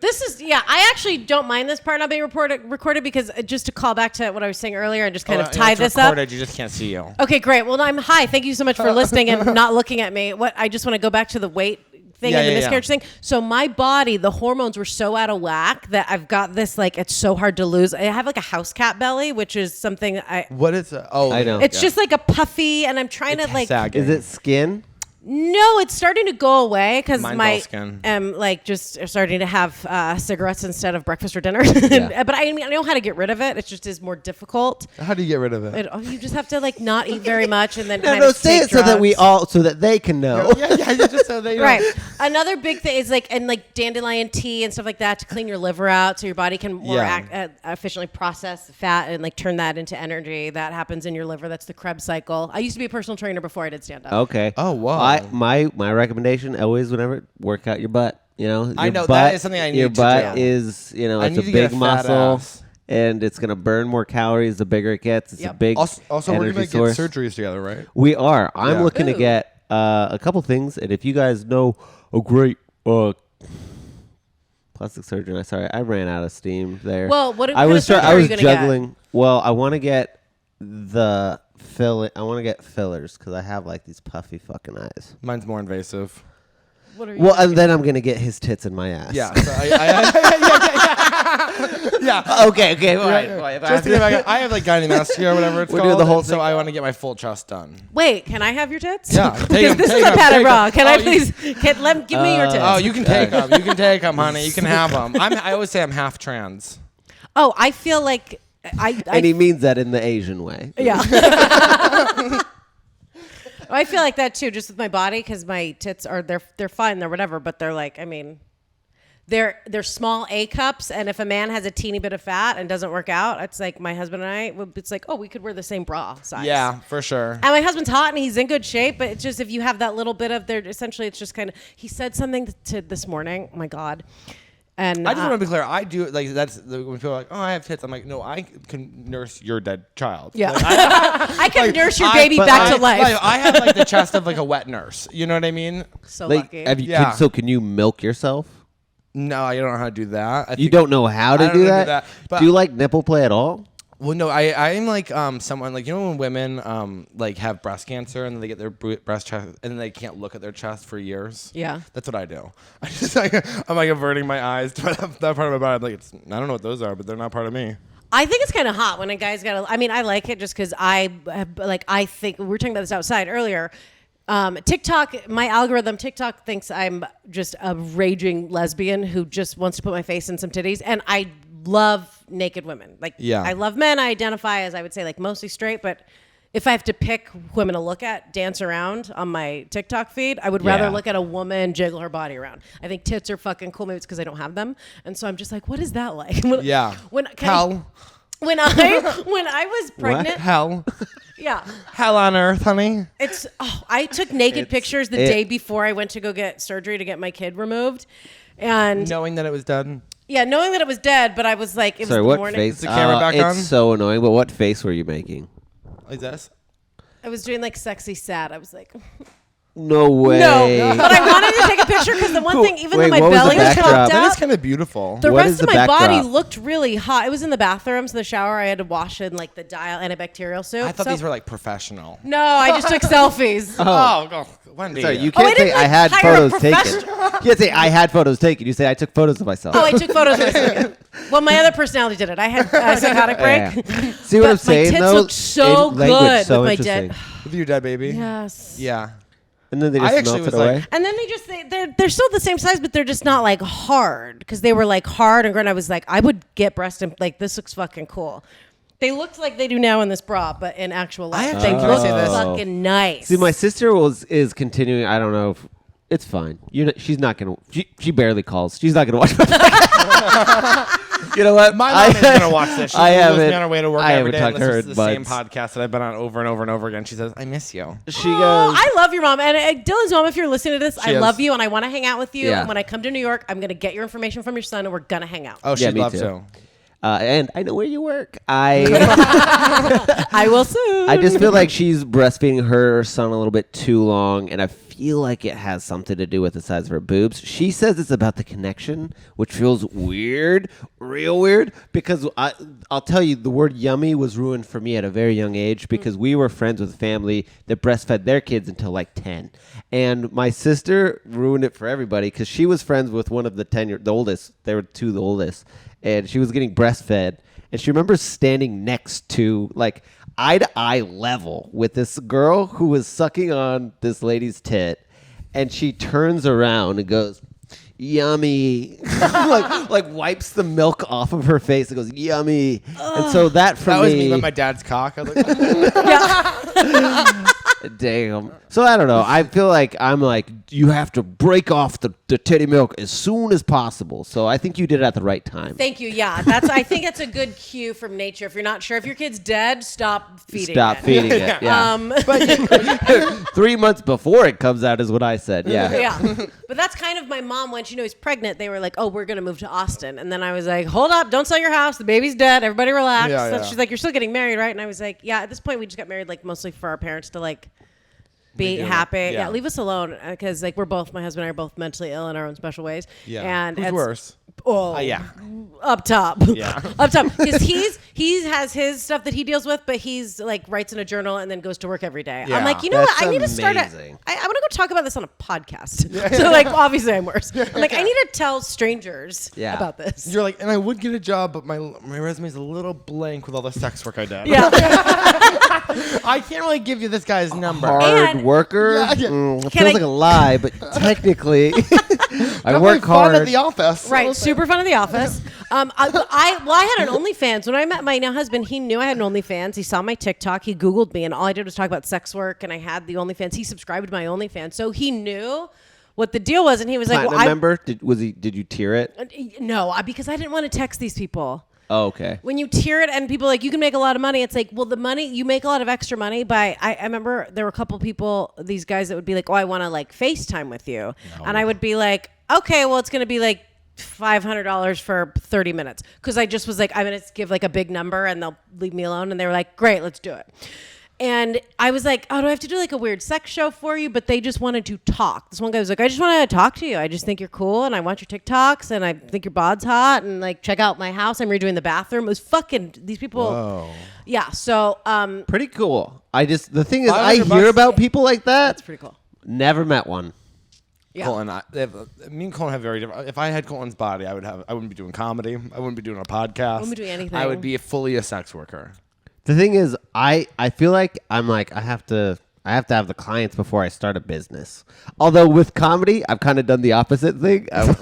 This is, I actually don't mind this part not being recorded because just to call back to what I was saying earlier and just kind of tie this up. You just can't see you. Okay, great. Well, hi. Thank you so much for listening and not looking at me. I just want to go back to the weight thing and the miscarriage thing. So my body, the hormones were so out of whack that I've got this, like, it's so hard to lose. I have like a house cat belly, which is something What is it? Oh, I know. It's just like a puffy, and I'm trying to like. Sagging. Is it skin? No, it's starting to go away because Mine's my all skin. like just starting to have cigarettes instead of breakfast or dinner. Yeah. But I mean, I know how to get rid of it. It just is more difficult. How do you get rid of it? You just have to like not eat very much and then Say it so that so that they can know. yeah, just so they know. Right. Another big thing is like dandelion tea and stuff like that to clean your liver out so your body can more efficiently process fat and like turn that into energy that happens in your liver. That's the Krebs cycle. I used to be a personal trainer before I did stand up. Okay. Oh, wow. My recommendation always, whenever, work out your butt. You know, I know, butt, that is something I need your to butt do. is, you know, I it's need a to get big a fat muscle, ass. and it's gonna burn more calories the bigger it gets. It's a big Also, we're energy gonna get source. surgeries together, right? We are. I'm Yeah. looking to get a couple things, and if you guys know a great plastic surgeon, I ran out of steam there. Well, what I kind of was surgery are you gonna juggling. Well, I want to get the filling. I want to get fillers because I have like these puffy fucking eyes. Mine's more invasive. What are you Well, and then I'm gonna get his tits in my ass. Yeah. So yeah. Okay. Just to get I have like gynecomastia or whatever it's We're called. doing the whole and so thing. I want to get my full chest done. Wait, can I have your tits? Yeah, take 'em, this take is a 'em, pattern take bra. 'em. Can Oh, I you- please give me your tits? Oh, you can take them. You can take them, honey. You can have them. I always say I'm half trans. Oh, I feel like And he means that in the Asian way. yeah. I feel like that too, just with my body, because my tits are they're fine, they're whatever, but they're like, I mean, they're small A cups, and if a man has a teeny bit of fat and doesn't work out, it's like my husband and I, it's like, oh, we could wear the same bra size. Yeah, for sure. And my husband's hot and he's in good shape, but it's just if you have that little bit of there, essentially, it's just kind of. He said something to this morning. Oh my God. And I just want to be clear. I do like when people are like, "Oh, I have tits." I'm like, "No, I can nurse your dead child." Yeah, Like, I can nurse your baby back to life. Like, I have like the chest of like a wet nurse. You know what I mean? So Like, lucky. have you? Yeah. So can you milk yourself? No, I don't know how to do that. You don't know how to I don't do know how to that? do that, but- Do you like nipple play at all? Well, no, I'm like someone like, you know, when women like have breast cancer and then they get their breast chest and then they can't look at their chest for years. Yeah. That's what I do. I just like I'm like averting my eyes to that part of my body. I'm like, I don't know what those are, but they're not part of me. I think it's kind of hot when a guy's got I mean, I like it just because I think we were talking about this outside earlier. TikTok thinks I'm just a raging lesbian who just wants to put my face in some titties, and I love naked women. Like, Yeah. I love men. I identify as, I would say, like mostly straight, but if I have to pick women to look at, dance around on my TikTok feed, I would rather Yeah. look at a woman jiggle her body around. I think tits are fucking cool. Maybe it's because I don't have them, and so I'm just like, what is that like? Yeah. Hell. When I was pregnant, Hell. yeah. Hell on earth, honey. I took naked pictures the day before I went to go get surgery to get my kid removed. And Knowing that it was done. yeah, knowing that it was dead, but I was like, it Sorry, was the what morning. face? Is the camera back on? It's so annoying, but what face were you making? Like this. I was doing like sexy sad. I was like, No way. no. But I wanted to take a picture because the one thing, even Wait, though my what was the belly was backdrop? pumped That is up, kind of beautiful. the What rest is of the my body backdrop? looked really hot. It was in the bathrooms, in the shower. I had to wash in like the dial antibacterial soap. I thought So- these were like professional. No, I just took selfies. Oh, Wendy. Sorry, you Oh, I can't say didn't, I like, had hire a photos taken. You can't say I had photos taken. You say I took photos of myself. Oh, I took photos of myself. Well, my other personality did it. I had a psychotic break. Yeah. See what But I'm saying? my tits though? look so In language, good so with my interesting. dead. With your dead baby. Yes. Yeah. And then they I just actually melt it was like- away. And then they're still the same size, but they're just not like hard because they were like hard and I was like, I would get breast like this looks fucking cool. They looked like they do now in this bra, but in actual life, actually they can look say this. fucking nice. See, my sister is continuing. I don't know if it's fine. She's not gonna. She barely calls. She's not gonna watch. You know what? My mom is gonna watch this. She I follows haven't. me on her way to work I every haven't day. talked And to her listens in to the same months. podcast that I've been on over and over and over again. She says, "I miss you." She Oh, goes. I love your mom. And Dylan's mom, if you're listening to this, I is. love you and I want to hang out with you. Yeah. And when I come to New York, I'm going to get your information from your son and we're going to hang out. Oh, Yeah, she'd me love too. to. And I know where you work. I I will soon. I just feel like she's breastfeeding her son a little bit too long, and I feel like it has something to do with the size of her boobs. She says it's about the connection, which feels weird, real weird, because I'll tell you, the word yummy was ruined for me at a very young age because we were friends with a family that breastfed their kids until like 10. And my sister ruined it for everybody because she was friends with one of the oldest. They were two of the oldest. And she was getting breastfed. And she remembers standing next to, like, eye-to-eye level with this girl who was sucking on this lady's tit. And she turns around and goes, yummy. like wipes the milk off of her face and goes, yummy. And so that for That me... was me with my dad's cock. I was like, Damn. So I don't know. I feel like I'm like, you have to break off the titty milk as soon as possible. So I think you did it at the right time. Thank you. Yeah, I think that's a good cue from nature. If you're not sure if your kid's dead, stop feeding Stop it. feeding it. Yeah. But 3 months before it comes out is what I said. Yeah. yeah, but that's kind of my mom. When she knew I was pregnant, they were like, "Oh, we're gonna move to Austin," and then I was like, "Hold up, don't sell your house. The baby's dead. Everybody relax." Yeah, yeah. She's like, "You're still getting married, right?" And I was like, "Yeah." At this point, we just got married, like mostly for our parents to like be happy. Yeah, leave us alone because like my husband and I are both mentally ill in our own special ways. yeah. And Who's it's- worse? Oh, Yeah. up top. Yeah. Up top. Because he has his stuff that he deals with, but he's like writes in a journal and then goes to work every day. Yeah. I'm like, you know That's what? I need to start amazing. I want to go talk about this on a podcast. So like, obviously I'm worse. I'm like, I need to tell strangers about this. You're like, and I would get a job, but my resume's a little blank with all the sex work I did. Yeah. I can't really give you this guy's number. Hard And- worker. Yeah, yeah. It Can feels I- like a lie, but technically, I Definitely work fun hard. at the office. Right, super fun at the office. I had an OnlyFans when I met my now husband. He knew I had an OnlyFans. He saw my TikTok. He Googled me, and all I did was talk about sex work. And I had the OnlyFans. He subscribed to my OnlyFans, so he knew what the deal was. And he was like, Platinum "Well, member? Did you tier it? no, because I didn't want to text these people." Oh, okay. When you tier it and people are like, you can make a lot of money, it's like, well, the money, you make a lot of extra money by, I remember there were a couple people, these guys that would be like, oh, I want to like FaceTime with you. And I would be like, okay, well, it's going to be like $500 for 30 minutes. Cause I just was like, I'm going to give like a big number and they'll leave me alone. And they were like, great, let's do it. And I was like, oh, do I have to do like a weird sex show for you? But they just wanted to talk. This one guy was like, I just want to talk to you. I just think you're cool. And I want your TikToks. And I think your bod's hot. And like, check out my house. I'm redoing the bathroom. It was fucking, these people. Whoa. Yeah. So, Pretty cool. The thing is, I $500 hear about people like that. that's pretty cool. Never met one. Yeah. Colton, me and Colton have very different. If I had Colton's body, I wouldn't be doing comedy. I wouldn't be doing a podcast. I wouldn't be doing anything. I would be fully a sex worker. The thing is, I feel like I have to have the clients before I start a business. Although with comedy, I've kind of done the opposite thing. I'm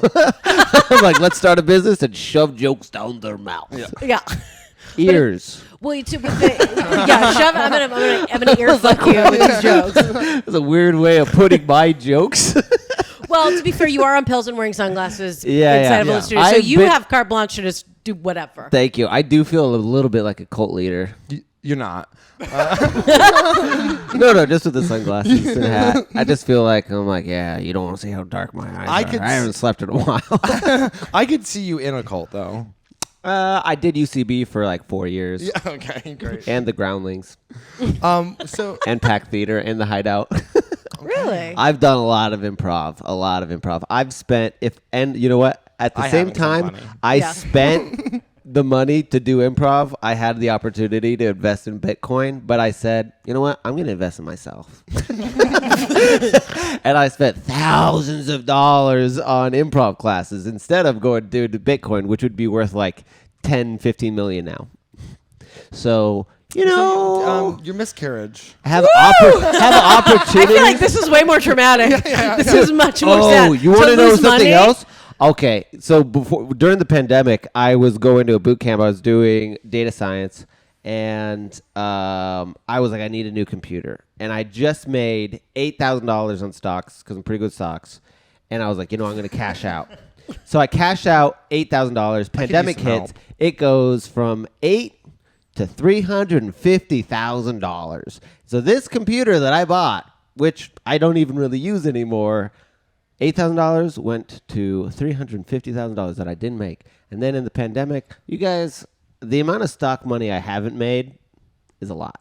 like, let's start a business and shove jokes down their mouth. Yeah. Ears. Well, yeah, shove. I'm gonna ear fuck you with these jokes. That's a weird way of putting my jokes. Well, to be fair, you are on pills and wearing sunglasses Yeah, inside of yeah. a studio, so I've you been- have carte blanche to just do whatever. Thank you. I do feel a little bit like a cult leader. You're not. No, just with the sunglasses and hat. I just feel like I'm like, yeah, you don't want to see how dark my eyes are. I haven't slept in a while. I could see you in a cult though. I did UCB for like 4 years. Yeah. Okay. Great. And the Groundlings. So And Pack Theater and the Hideout. Really? I've done a lot of improv. I've spent you know what? At the I same haven't, 'cause I'm time, funny. I spent the money to do improv. I had the opportunity to invest in Bitcoin, but I said, you know what? I'm going to invest in myself. And I spent thousands of dollars on improv classes instead of going to do Bitcoin, which would be worth like 10, 15 million now. So, you know, your miscarriage. have opportunity. I feel like this is way more traumatic. This is much more sad. Oh, you want to know lose something money? else? Okay, so during the pandemic, I was going to a boot camp. I was doing data science, and I was like, I need a new computer, and I just made $8,000 on stocks because I'm pretty good at stocks, and I was like, you know, I'm going to cash out. So I cash out $8,000. Pandemic use some hits. help. It goes from $8,000 to $350,000. So this computer that I bought, which I don't even really use anymore, $8,000 went to $350,000 that I didn't make. And then in the pandemic, you guys, the amount of stock money I haven't made is a lot.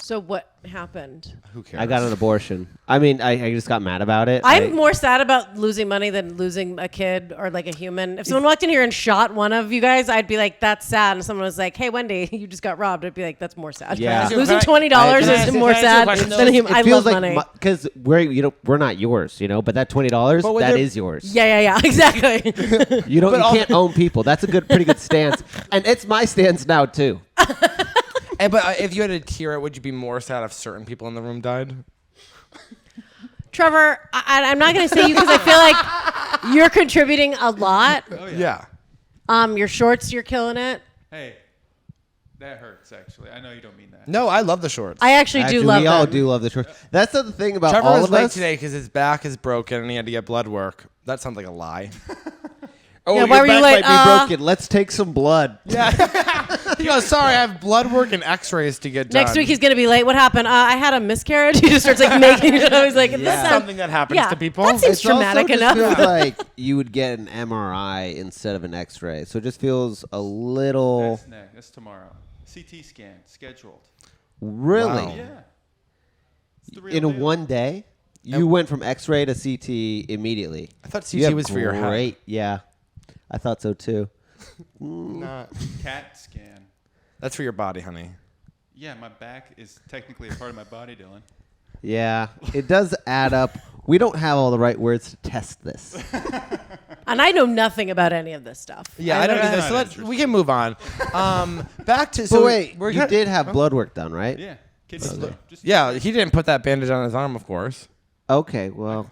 So what happened? Who cares? I got an abortion. I mean, I just got mad about it. I'm more sad about losing money than losing a kid or like a human. If someone walked in here and shot one of you guys, I'd be like, that's sad. And someone was like, hey, Wendy, you just got robbed. I'd be like, that's more sad. Yeah. Losing $20 I- is more can I ask you a sad question, than a human. I love money. because we're not yours, but that $20 But that there- is yours. Yeah, exactly. You can't own people. That's a pretty good stance, and it's my stance now too. But if you had to tier it, would you be more sad if certain people in the room died? Trevor, I'm not going to say you because I feel like you're contributing a lot. Oh, Yeah. Your shorts, you're killing it. Hey, that hurts, actually. I know you don't mean that. No, I love the shorts. I actually do love we them. all do love the short. That's the thing about Trevor all was of late us. today because his back is broken and he had to get blood work. That sounds like a lie. Oh, Yeah, why were you late? might be broken. Let's take some blood. He goes, sorry, I have blood work and x-rays to get done. Next week he's going to be late. What happened? I had a miscarriage. He just starts like making it. I was like, Yeah. this That's sounds something that happens yeah, to people. That seems It's also traumatic just enough. feels like you would get an MRI instead of an X-ray, so it just feels a little That's next. That's tomorrow. CT scan scheduled. really Wow. Yeah. It's the real in a deal. one day. You went from X-ray to CT immediately. I thought You CT have was for your head. great, yeah. I thought so too. Not. CAT scan. That's for your body, honey. Yeah, my back is technically a part of my body, Dylan. Yeah, it does add up. We don't have all the right words to test this. And I know nothing about any of this stuff. Yeah, I don't That's either. not So interesting. we can move on. Back to. So So wait, we're you gonna- did have blood work done, right? Yeah. Kidney stone. Just Yeah, he didn't put that bandage on his arm, of course. Okay, well,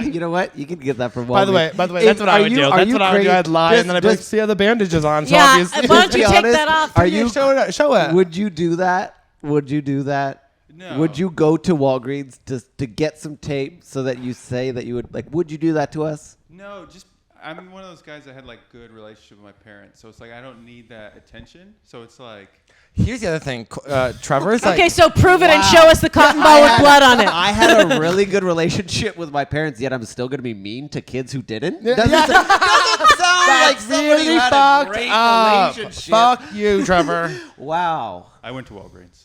you know what? You can get that from Walgreens. By the way, that's what I would do. That's what I would do. I'd lie and then I'd be like, see how the bandage is on. So Yeah, obviously, why don't you be take honest, that off? Are Yeah, you? show it? Would you do that? Would you do that? No. Would you go to Walgreens to get some tape so that you say that you would like? Would you do that to us? No, just I'm one of those guys that had like good relationship with my parents, so it's like I don't need that attention. So it's like Here's the other thing. Trevor's like. Okay, so prove it and Wow. show us the cotton ball with blood on it. I had a really good relationship with my parents, yet I'm still going to be mean to kids who didn't. Doesn't sound like somebody really who had a fucked great up. relationship. Fuck you, Trevor. Wow. I went to Walgreens.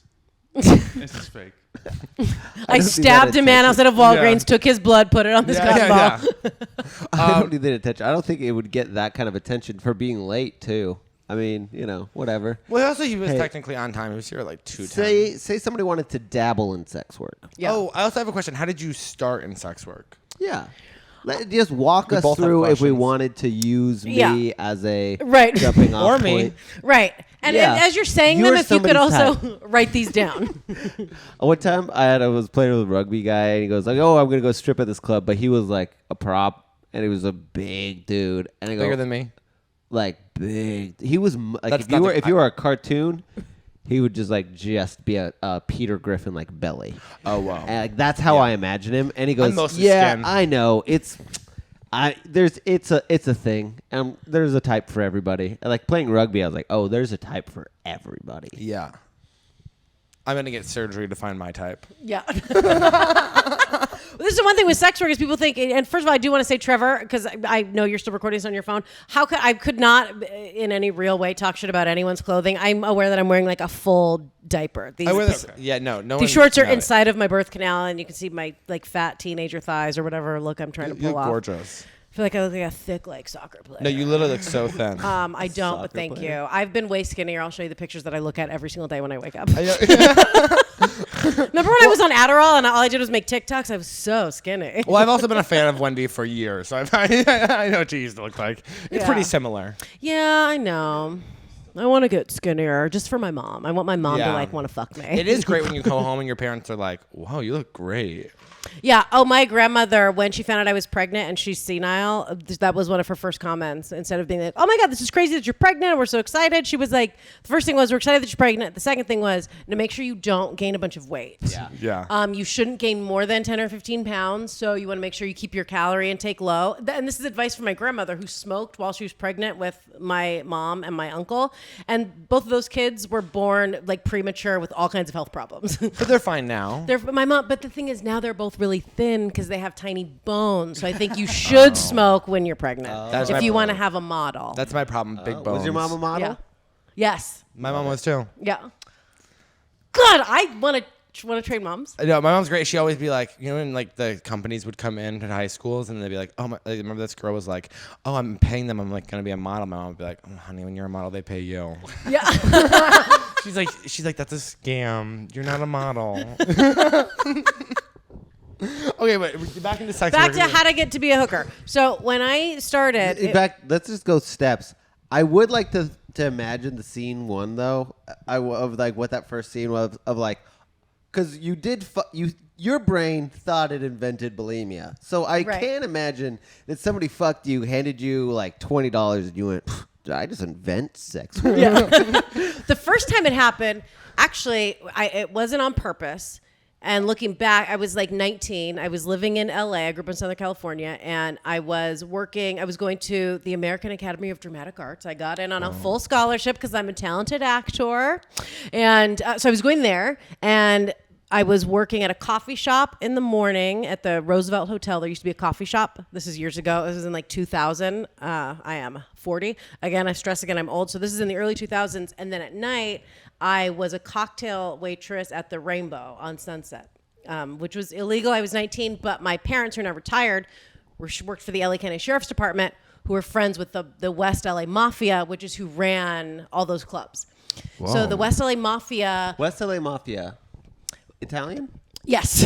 This is fake. I don't need stabbed that a man outside of Walgreens, Yeah. took his blood, put it on this cotton ball. I don't need that attention. I don't think it would get that kind of attention for being late, too. I mean, whatever. Well, also he was Hey. technically on time. He was here at like 2:10. Say somebody wanted to dabble in sex work. Yeah. Oh, I also have a question. How did you start in sex work? Yeah. Just walk We us both have through if we questions. wanted to use me Yeah. as a Right. jumping off Or me. point. Right. And Yeah. as you're saying You them, are if you could somebody's also write these down. One time I was playing with a rugby guy and he goes like, "Oh, I'm gonna go strip at this club," but he was like a prop and he was a big dude. And I go, Bigger than me. like big. He was like That's if you were a cartoon, he would just be a Peter Griffin like belly. Oh wow. And like that's how I imagine him. And he goes, mostly "Yeah, skin. I know. It's a thing. There's a type for everybody. And like playing rugby, I was like, oh, there's a type for everybody. Yeah. I'm gonna get surgery to find my type. Yeah. This is the one thing with sex work is people think, and first of all, I do want to say, Trevor, because I know you're still recording this on your phone. I could not in any real way talk shit about anyone's clothing. I'm aware that I'm wearing like a full diaper. I wear this. Yeah, no. These shorts are inside of my birth canal, and you can see my like fat teenager thighs or whatever look I'm trying to You pull look off. gorgeous. I feel like I look like a thick like soccer player. No, you literally look so thin. I don't, but Soccer thank player. you. I've been way skinnier. I'll show you the pictures that I look at every single day when I wake up. Remember when I was on Adderall and all I did was make TikToks? I was so skinny. Well, I've also been a fan of Wendy for years, so I know what she used to look like. It's Yeah. pretty similar. Yeah, I know. I want to get skinnier just for my mom. I want my mom to Yeah. like want to fuck me. It is great when you go home and your parents are like, "Wow, you look great." Yeah. Oh, my grandmother, when she found out I was pregnant and she's senile, that was one of her first comments. Instead of being like, "Oh my God, this is crazy that you're pregnant. We're so excited." She was like, the first thing was, "We're excited that you're pregnant." The second thing was, to make sure you don't gain a bunch of weight. Yeah. You shouldn't gain more than 10 or 15 pounds. So you want to make sure you keep your calorie intake low. And this is advice from my grandmother who smoked while she was pregnant with my mom and my uncle. And both of those kids were born like premature with all kinds of health problems. But they're fine now. But the thing is now they're both really thin because they have tiny bones. So I think you should smoke when you're pregnant That's if my you want to problem. have a model. That's my problem. Big bones. Was your mom a model? yeah. Yes. My mom was too. Yeah. God, I want to train moms. No, my mom's great. She always be like, you know, when like the companies would come in to high schools and they'd be like, oh, my, like, remember this girl was like, oh, I'm paying them. I'm like gonna be a model. My mom would be like, oh, honey, when you're a model, they pay you. Yeah. she's like, that's a scam. You're not a model. Okay, but back into sex. Back to work. how to get to be a hooker. So when I started, Let's just go steps. I would like to imagine the scene one though. Of like what that first scene was of like, because you did your brain thought it invented bulimia. So I can't imagine that somebody fucked you, handed you like $20, and you went, did I just invent sex? Yeah. The first time it happened, actually, it wasn't on purpose. And looking back, I was like 19. I was living in LA. I grew up in Southern California. And I was going to the American Academy of Dramatic Arts. I got in on a full scholarship because I'm a talented actor. And so I was going there. And I was working at a coffee shop in the morning at the Roosevelt Hotel. There used to be a coffee shop. This is years ago. This was in like 2000. I am 40. Again, I stress again, I'm old. So this is in the early 2000s. And then at night, I was a cocktail waitress at the Rainbow on Sunset, which was illegal. I was 19, but my parents, who are now retired, worked for the LA County Sheriff's Department, who were friends with the West LA Mafia, which is who ran all those clubs. Whoa. So the West LA Mafia... West LA Mafia. Italian? Yes.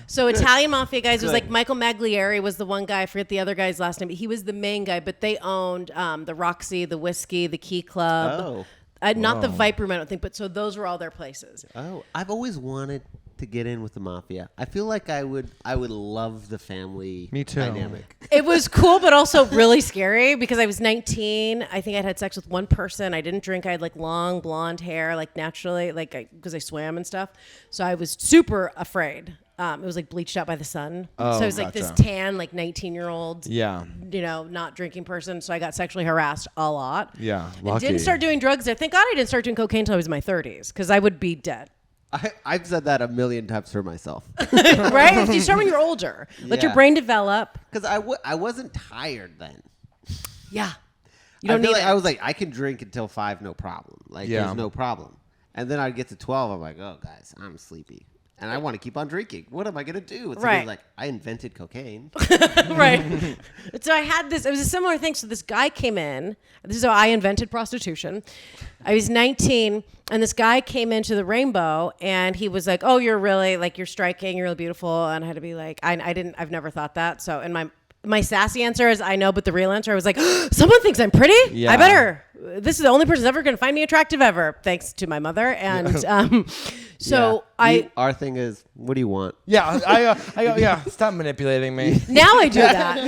So Good. Italian Mafia guys, Good. was like Michael Maglieri was the one guy. I forget the other guy's last name. But he was the main guy, but they owned the Roxy, the Whiskey, the Key Club. Oh. Not the Viper Room, I don't think, but so those were all their places. Oh, I've always wanted to get in with the mafia. I feel like I would love the family Me too. dynamic. It was cool, but also really scary because I was 19. I think I'd had sex with one person. I didn't drink. I had like long blonde hair, like naturally, like because I swam and stuff. So I was super afraid. It was like bleached out by the sun. Oh, so I was like this gotcha. tan, like 19-year-old, Yeah. Not drinking person. So I got sexually harassed a lot. Yeah. I Lucky. didn't start doing drugs. Thank God I didn't start doing cocaine until I was in my 30s because I would be dead. I've said that a million times for myself. Right? You start when you're older. Let your Yeah. brain develop. Because I wasn't tired then. Yeah. You don't need like it. I was like, I can drink until 5, no problem. Like, Yeah. there's no problem. And then I'd get to 12, I'm like, oh, guys, I'm sleepy. And I want to keep on drinking. What am I going to do? And Right. like, I invented cocaine. Right. So I had this, it was a similar thing. So this guy came in. This is how I invented prostitution. I was 19 and this guy came into the Rainbow and he was like, oh, you're really like, you're striking. You're really beautiful. And I had to be like, I've never thought that. So in my sassy answer is I know, but the real answer I was like, someone thinks I'm pretty. Yeah. I better. This is the only person ever going to find me attractive ever, thanks to my mother. And so Yeah. Our thing is, what do you want? Yeah. I go, yeah. Stop manipulating me. now I do that.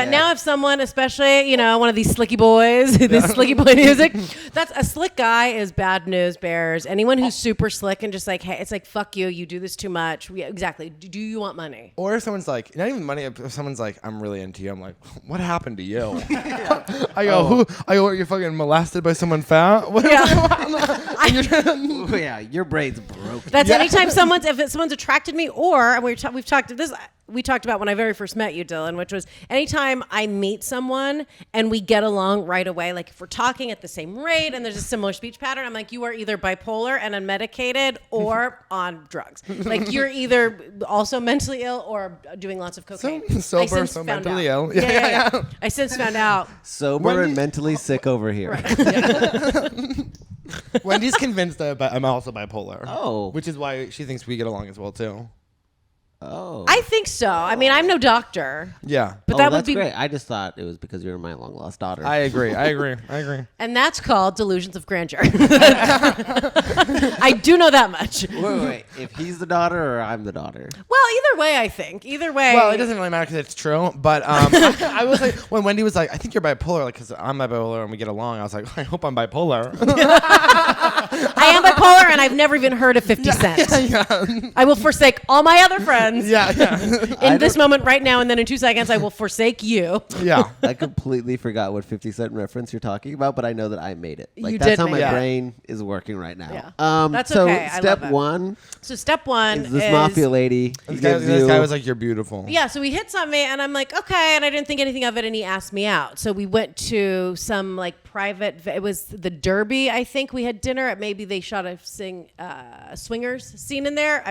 Now if someone, especially, one of these slicky boys, this slicky boy music, that's a slick guy is bad news bears. Anyone who's super slick and just like, hey, it's like, fuck you, you do this too much. Yeah, exactly. Do you want money? Or if someone's like, not even money, if someone's like, I'm really into you, I'm like, what happened to you? I go, you're fucking molested by someone fat? What? Oh, yeah, your brain's broken. That's anytime someone's attracted me, or and we've talked this. We talked about when I very first met you, Dylan, which was anytime I meet someone and we get along right away, like if we're talking at the same rate and there's a similar speech pattern, I'm like, you are either bipolar and unmedicated or on drugs. Like you're either also mentally ill or doing lots of cocaine. So I sober, since so found mentally out. ill. Yeah. I since found out. Sober and mentally sick over here. Wendy's convinced that I'm also bipolar. Oh. Which is why she thinks we get along as well, too. Oh. I think so. I mean, I'm no doctor, Yeah. but that would that's be great. I just thought it was because you were my long lost daughter. I agree. and that's called delusions of grandeur. I do know that much. Wait. If he's the daughter or I'm the daughter? Well, either way, I think. Either way. Well, it doesn't really matter because it's true. But I was like, when Wendy was like, I think you're bipolar, like, because I'm bipolar and we get along. I was like, I hope I'm bipolar. I am bipolar, and I've never even heard of 50 Cent. Yeah. I will forsake all my other friends friends. Yeah. In this moment right now, and then in 2 seconds, I will forsake you. Yeah. I completely forgot what 50 Cent reference you're talking about, but I know that I made it. Like You that's did how make my it. brain is working right now. Yeah. That's so okay. I step love it. one So step one is this is mafia lady. This guy was like, "You're beautiful." Yeah, so he hits on me, and I'm like, okay, and I didn't think anything of it, and he asked me out. So we went to some like private. It was the Derby, I think. We had dinner at maybe they shot a swingers scene in there.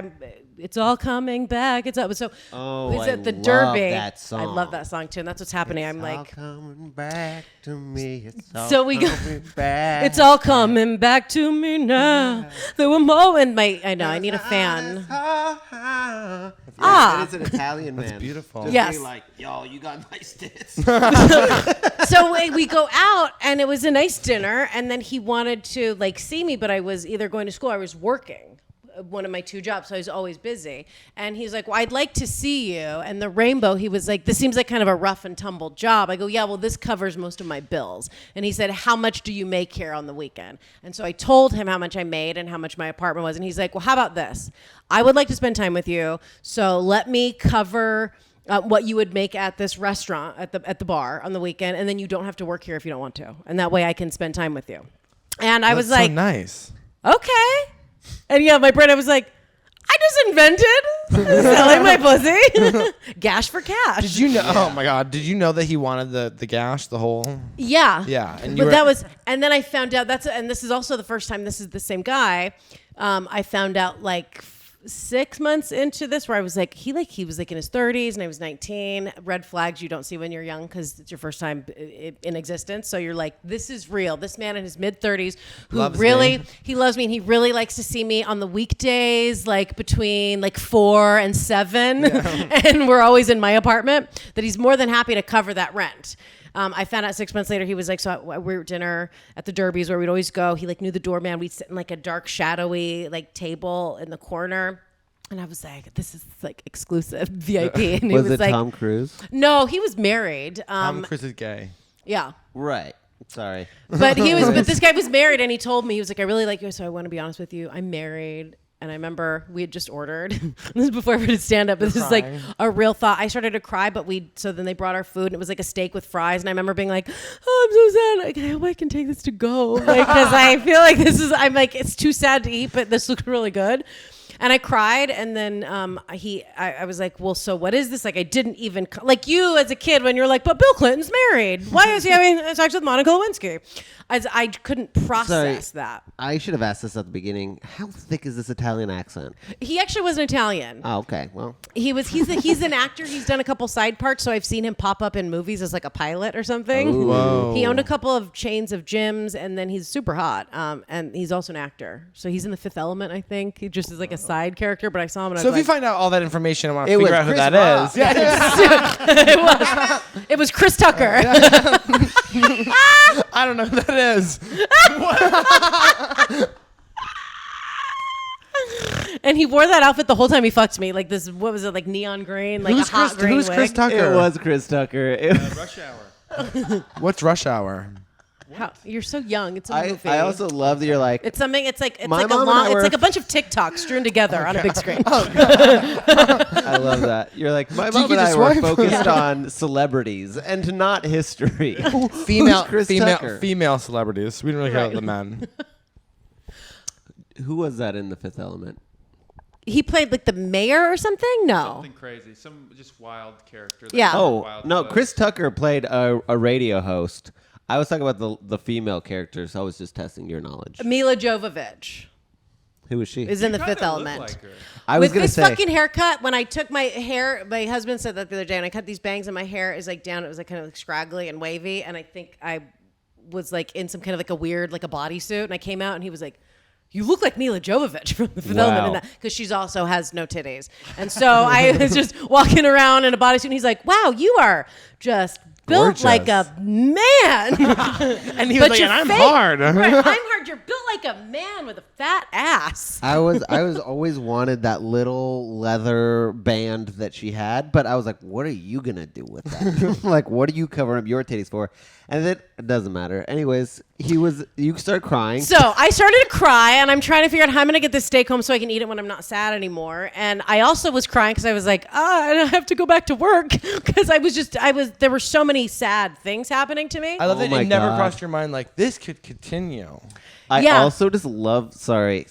It's all coming back. It's up. So Oh, it's I at the love Derby. that song. I love that song too, and that's what's happening. I'm all like, coming back to me. It's all So we go- coming back. it's all coming back to me now. There were moments. I know. I need a fan. Yeah, it is an Italian man. That's beautiful. Just Yes. being like, yo, you got nice tits. So we go out, and it was a nice dinner, and then he wanted to like see me, but I was either going to school or I was working one of my 2 jobs, so I was always busy. And he's like, well, I'd like to see you. And the Rainbow, he was like, this seems like kind of a rough and tumble job. I go, yeah, well, this covers most of my bills. And he said, how much do you make here on the weekend? And so I told him how much I made and how much my apartment was. And he's like, well, how about this? I would like to spend time with you, so let me cover what you would make at this restaurant at the bar on the weekend, and then you don't have to work here if you don't want to, and that way I can spend time with you. And I was That's like, so nice. okay. And yeah, my brain, I was like, I just invented selling my pussy. Gash for cash. Did you know? Oh my God! Did you know that he wanted the gash, the hole? Yeah. Yeah, and But that was, and then I found out and this is also the first time this is the same guy. I found out like 6 months into this where I was like, he was like in his 30s and I was 19. Red flags you don't see when you're young because it's your first time in existence. So you're like, this is real. This man in his mid 30s who Loves really, me. he loves me, and he really likes to see me on the weekdays, like between like 4 and 7. And we're always in my apartment, that he's more than happy to cover that rent. I found out 6 months later, he was like, so we were at dinner at the Derbies where we'd always go. He like knew the doorman. We'd sit in like a dark, shadowy like table in the corner. And I was like, this is like exclusive VIP. And he Was was it like, Tom Cruise? no, he was married. Tom Cruise is gay. Yeah. Right. Sorry. But but this guy was married, and he told me, he was like, I really like you, so I want to be honest with you. I'm married. And I remember we had just ordered. This is before we did stand up. This is like a real thought. I started to cry, but so then they brought our food, and it was like a steak with fries. And I remember being like, oh, I'm so sad. Like, I hope I can take this to go. Like, because I feel like I'm like, it's too sad to eat, but this looks really good. And I cried, and then I was like, well, so what is this? Like, I didn't even, like you as a kid when you're like, but Bill Clinton's married. Why is he having sex with Monica Lewinsky? I couldn't process that. I should have asked this at the beginning. How thick is this Italian accent? He actually wasn't Italian. Oh, okay. Well, He's an actor. He's done a couple side parts, so I've seen him pop up in movies as like a pilot or something. Whoa. He owned a couple of chains of gyms, and then he's super hot. And he's also an actor. So he's in The Fifth Element, I think. He just is like a side character, but I saw him and I So was if you like, find out all that information and want to It figure was out who Chris that Rock. is, yeah, it was Chris Tucker. I don't know who that is. And he wore that outfit the whole time he fucked me. Like this, what was it, like neon green, like Who's a hot green Who's wig. Chris Tucker? it was Chris Tucker. Rush Hour. What's Rush Hour? You're so young. It's a movie. I also love that you're like, It's something. It's like My a mom and long. I It's were- like a bunch of TikToks strewn together on a big screen. I love that. You're like, my mom you and I just were swipe? focused on celebrities and not history. Female, Chris Tucker? female celebrities. We don't really care about the men. Who was that in The Fifth Element? He played like the mayor or something. No. Something crazy. Some just wild character. that Yeah. was Oh, wild no, was. Chris Tucker played a radio host. I was talking about the female characters. I was just testing your knowledge. Mila Jovovich Who was she? is in The Kinda Fifth look Element. like her. I was With going to this say. fucking haircut, when I took my hair, my husband said that the other day, and I cut these bangs, and my hair is like down. It was like kind of like scraggly and wavy, and I think I was like in some kind of like a weird like a bodysuit, and I came out, and he was like, you look like Mila Jovovich from The Fifth Element in that, because she's also has no titties. And so I was just walking around in a bodysuit, and he's like, wow, you are just built Gorgeous. like a man. And he was But like, you're and I'm fake. hard. Right, I'm hard. You're built like a man with a fat ass. I was always wanted that little leather band that she had, but I was like, what are you gonna do with that? Like, what are you covering up your titties for? And then it doesn't matter. Anyways, you start crying. So I started to cry, and I'm trying to figure out how I'm going to get this steak home so I can eat it when I'm not sad anymore. And I also was crying because I was like, I have to go back to work because there were so many sad things happening to me. I love that my it never God. crossed your mind like this could continue. I Yeah. also just love. Sorry,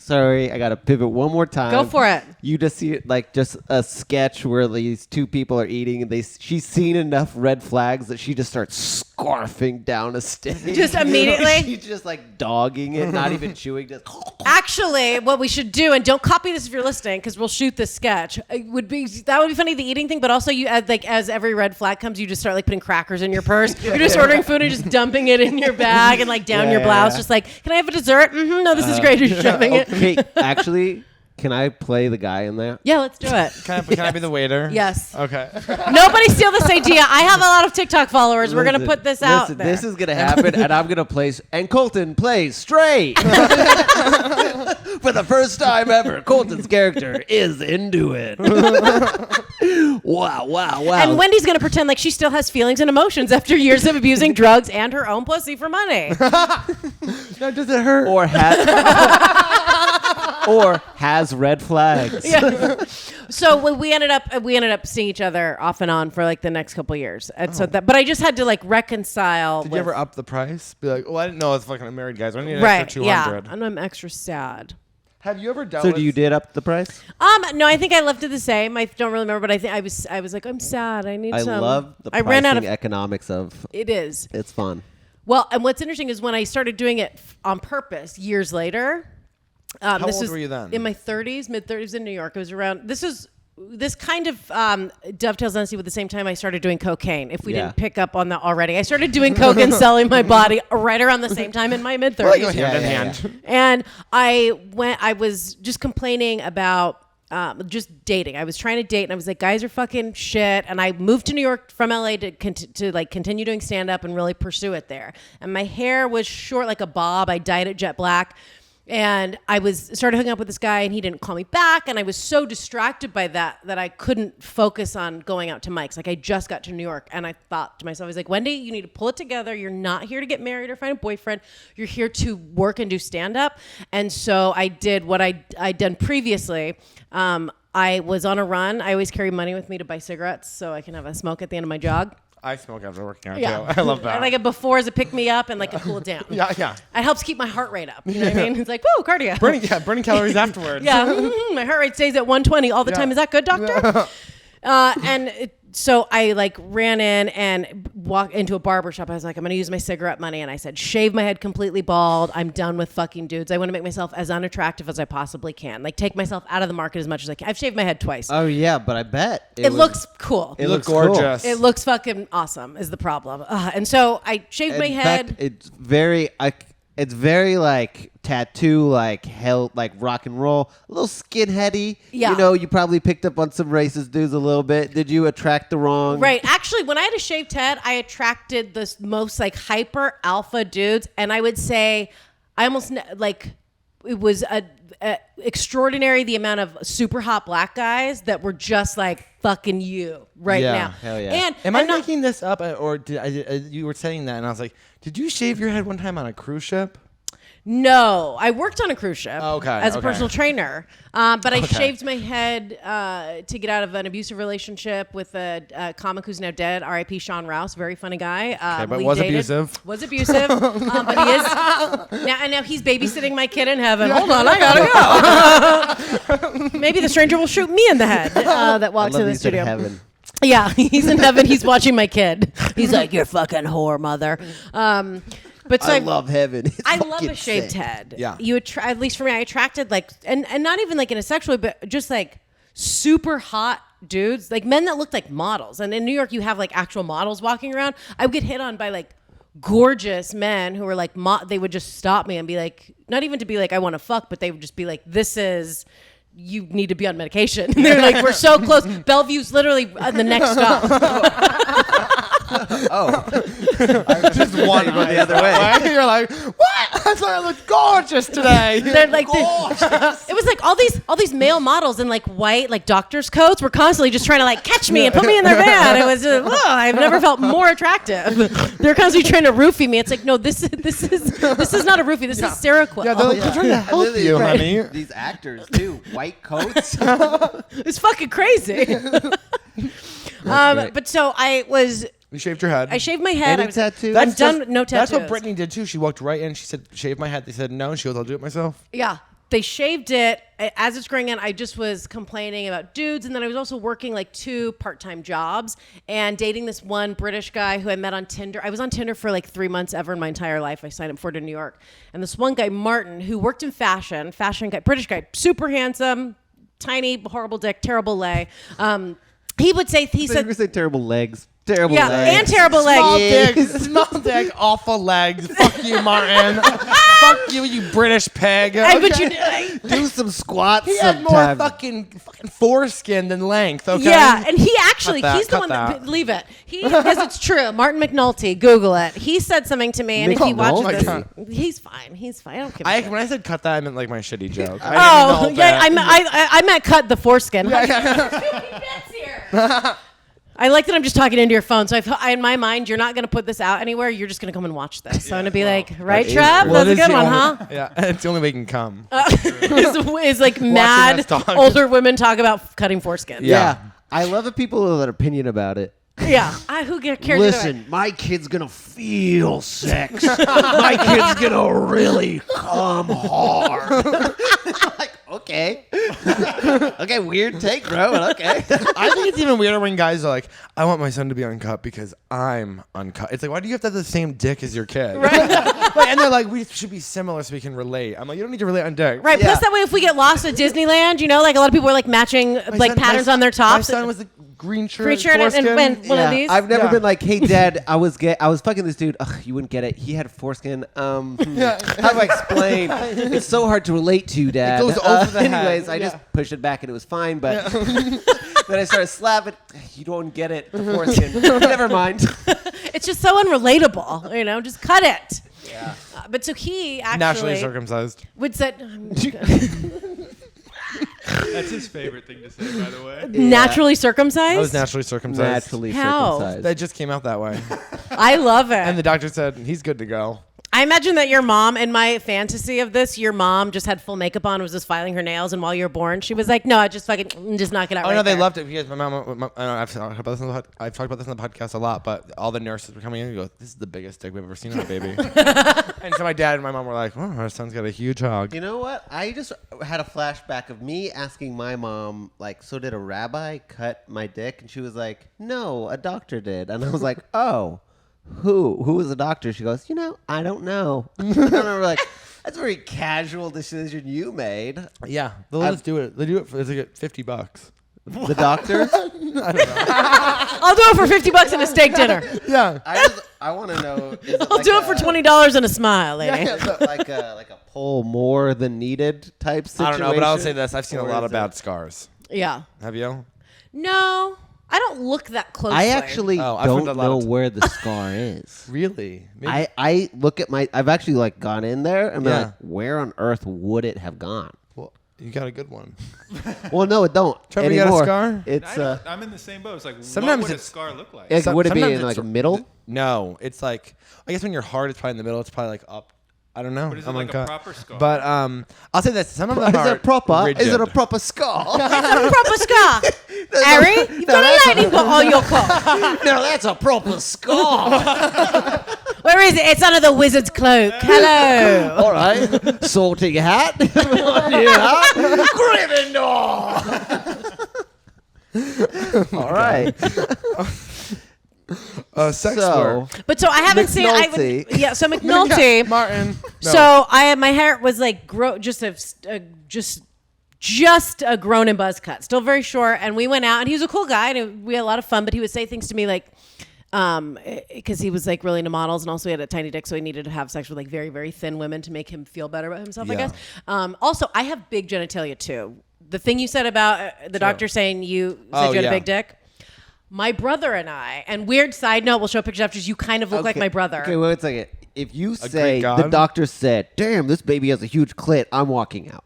I gotta pivot one more time. Go for it. You just see it like just a sketch where these two people are eating, and she's seen enough red flags that she just starts scarfing down a steak. Just immediately? She's just like dogging it, not even chewing. Just Actually, what we should do, and don't copy this if you're listening, because we'll shoot this sketch. That would be funny, the eating thing. But also, you add, like, as every red flag comes, you just start like putting crackers in your purse. You're just ordering food and just dumping it in your bag and like down your blouse, just like, can I have a dessert? No, this is great. You're shoving it. okay, actually, can I play the guy in there? Yeah, let's do it. Can I be the waiter? Yes. Okay. Nobody steal this idea. I have a lot of TikTok followers. We're gonna put this out there. This is gonna happen, and I'm gonna play. And Colton plays straight for the first time ever. Colton's character is into it. Wow! And Wendy's gonna pretend like she still has feelings and emotions after years of abusing drugs and her own pussy for money. Now, does it hurt? or has red flags. Yeah. So we ended up seeing each other off and on for like the next couple of years, and but I just had to like reconcile. Did you ever up the price? Be like, I didn't know it's fucking married guys. I need an right? extra Yeah, 200. and I'm extra sad. Have you ever dealt So with... you did up the price? No, I think I left it the same. I don't really remember, but I think I was like, I'm sad. I need I some. love the I pricing ran out of. economics of. It is. It's fun. Well, and what's interesting is when I started doing it on purpose years later. How this old was were you then? In my 30s, mid-30s in New York. It was around. This kind of dovetails honestly with the same time I started doing cocaine. If we didn't pick up on that already, I started doing coke and selling my body right around the same time in my mid-30s. Hand in hand. And I was just complaining about just dating. I was trying to date, and I was like, guys are fucking shit. And I moved to New York from LA to like continue doing stand-up and really pursue it there. And my hair was short like a bob. I dyed it jet black. And I started hooking up with this guy, and he didn't call me back. And I was so distracted by that I couldn't focus on going out to mics. Like, I just got to New York, and I thought to myself, I was like, Wendy, you need to pull it together. You're not here to get married or find a boyfriend. You're here to work and do stand-up. And so I did what I'd done previously. I was on a run. I always carry money with me to buy cigarettes so I can have a smoke at the end of my jog. I smoke after working out, Yeah. too. I love that. I like it before as a pick-me-up and like a cool down. Yeah. It helps keep my heart rate up. You know what I mean? It's like, woo, cardio. Burning calories afterwards. Yeah, my heart rate stays at 120 all the time. Is that good, doctor? So I like ran in and walked into a barber shop. I was like, I'm going to use my cigarette money. And I said, shave my head completely bald. I'm done with fucking dudes. I want to make myself as unattractive as I possibly can. Like, take myself out of the market as much as I can. I've shaved my head twice. Oh yeah, but I bet it looks cool. It looks looks gorgeous. It looks fucking awesome is the problem. And so I shaved my In head. fact, it's very like tattoo, like hell, like rock and roll, a little skinheady. Yeah. You know, you probably picked up on some racist dudes a little bit. Did you attract the wrong? Right. Actually, when I had a shaved head, I attracted the most like hyper alpha dudes. And I would say I almost like it was a extraordinary the amount of super hot black guys that were just like fucking you right now. Hell yeah. And Am I not- making this up, or did you were saying that, and I was like, did you shave your head one time on a cruise ship? No, I worked on a cruise ship as a okay. personal trainer, but I shaved my head to get out of an abusive relationship with a comic who's now dead, R.I.P. Sean Rouse, very funny guy. but we was dated. abusive. Was abusive, but he is now he's babysitting my kid in heaven. Hold on, I gotta go. Maybe the stranger will shoot me in the head that walks in the studio. Heaven. Yeah, he's in heaven. He's watching my kid. He's like, "You're fucking whore, mother." But so I love heaven. It's I love fucking a shaved sick. head. Yeah. At least for me, I attracted like, and not even like in a sexual way, but just like super hot dudes, like men that looked like models. And in New York, you have like actual models walking around. I would get hit on by like gorgeous men who were like, they would just stop me and be like, not even to be like, I want to fuck, but they would just be like, you need to be on medication. And they're like, we're so close. Bellevue's literally the next stop. Oh, Just one go the other way. You're like, what? I thought I looked gorgeous today. They're like, it was like all these male models in like white like doctor's coats were constantly just trying to like catch me and put me in their van. It was I've never felt more attractive. They're constantly trying to roofie me. It's like, no, this is not a roofie. This is Seroquel. Yeah, they're trying to help you, honey. These actors too, white coats. It's fucking crazy. But so You shaved your head. I shaved my head. Any tattoos? I'm done with no tattoos. That's what Brittany did too. She walked right in. She said, "Shave my head." They said no. And she goes, "I'll do it myself." Yeah. They shaved it. As it's growing in, I just was complaining about dudes. And then I was also working like 2 part-time jobs and dating this one British guy who I met on Tinder. I was on Tinder for like 3 months ever in my entire life. I signed up for it in New York. And this one guy, Martin, who worked in fashion guy, British guy, super handsome, tiny, horrible dick, terrible lay. He would say, You were saying terrible legs. Terrible yeah, legs. and terrible Small legs. dick, small dick, awful legs. Fuck you, Martin. Fuck you, you British pig. But you, Do some squats He had more sometime. fucking foreskin than length. Okay. yeah, and he actually, Cut that, he's the cut one that, that. leave it. Because it's true. Martin McNulty, Google it. He said something to me, and if he watches McNulty? this, he's fine. He's fine. I don't give a shit. When I said cut that, I meant like my shitty joke. Oh, yeah, I meant cut the foreskin. I like that I'm just talking into your phone. So in my mind, you're not going to put this out anywhere. You're just going to come and watch this. So I'm going to be like, right, Trev? That's a good one, huh? Yeah, it's the only way you can come. Is like mad us talk. older women talk about cutting foreskin. Yeah. I love the people with an opinion about it. Yeah. Who cares? either way? Listen, my kid's gonna feel sex. My kid's gonna really come hard. Like, okay. Okay, weird take, bro, but okay. I think it's even weirder when guys are like, I want my son to be uncut because I'm uncut. It's like, why do you have to have the same dick as your kid? Right. And they're like, we should be similar so we can relate. I'm like, you don't need to relate on dick. Right. Yeah. Plus, that way, if we get lost at Disneyland, like a lot of people were like matching like patterns on their tops. My son was the green shirt, Green shirt and foreskin. one of these. I've never Yeah. been like, hey, Dad, I was fucking this dude. Ugh, you wouldn't get it. He had foreskin. How do I explain? It's so hard to relate to, Dad. It goes over the head. Anyways, I just pushed it back and it was fine, but then I started slapping. You don't get it. The foreskin. Never mind. It's just so unrelatable. Just cut it. Yeah. But so he actually Naturally circumcised. would say That's his favorite thing to say, by the way. naturally circumcised. I was naturally circumcised. Naturally How? circumcised. That just came out that way. I love it. And the doctor said, he's good to go. I imagine that your mom, in my fantasy of this, your mom just had full makeup on, was just filing her nails, and while you were born, she was like, "No, I just fucking just knock it out." Oh right no, they there. loved it because my mom. I know, I've talked about this in the podcast a lot, but all the nurses were coming in and go, "This is the biggest dick we've ever seen on a baby." And so my dad and my mom were like, "Oh, our son's got a huge hog." You know what? I just had a flashback of me asking my mom, like, so did a rabbi cut my dick? And she was like, no, a doctor did. And I was like, oh, who was the doctor? She goes, I don't know. I remember like, that's a very casual decision you made. Yeah, they'll just do it. They do it for it's like $50. The doctor? I'll do it for $50 and a steak dinner. Yeah. I want to know. Is it I'll like do it for $20 and a smile, lady. like a pull more than needed type situation? I don't know, but I'll say this: I've seen a Or lot is of bad it- scars. Yeah. Have you? No, I don't look that closely. I actually Oh, I've don't heard a lot know of where the scar is. Really? Maybe. I look at I've actually like gone in there and been Yeah. like, where on earth would it have gone? Well, you got a good one. Well, no, it don't Trevor, you anymore. got a scar? It's I'm in the same boat. It's like, Sometimes what would a it's- scar look like? like, would it be Sometimes in like it's a middle? No, it's like I guess when your heart is probably in the middle, it's probably like up. I don't know. But is it I'm like a uncut. proper scar? But I'll say this: some of them Is are it proper? rigid. Is it a proper scar? proper scar. Harry, you've got a lightning bolt on your coat. No, that's a proper scar. Where is it? It's under the wizard's cloak. Hello. All right, sorting hat. Yeah. Gryffindor. All right. sex So, work. But so I haven't seen. McNulty. So McNulty. Martin. No. So my hair was like just a grown and buzz cut, still very short. And we went out, and he was a cool guy, and we had a lot of fun. But he would say things to me like, because he was like really into models, and also he had a tiny dick, so he needed to have sex with like very, very thin women to make him feel better about himself, I Yeah. guess. Also, I have big genitalia too. The thing you said about the doctor saying you said you had a big dick. My brother and I, and weird side note, we'll show pictures after, you kind of look like my brother. Okay, wait a second. if you say Greek the god? doctor said, "Damn, this baby has a huge clit," I'm walking out.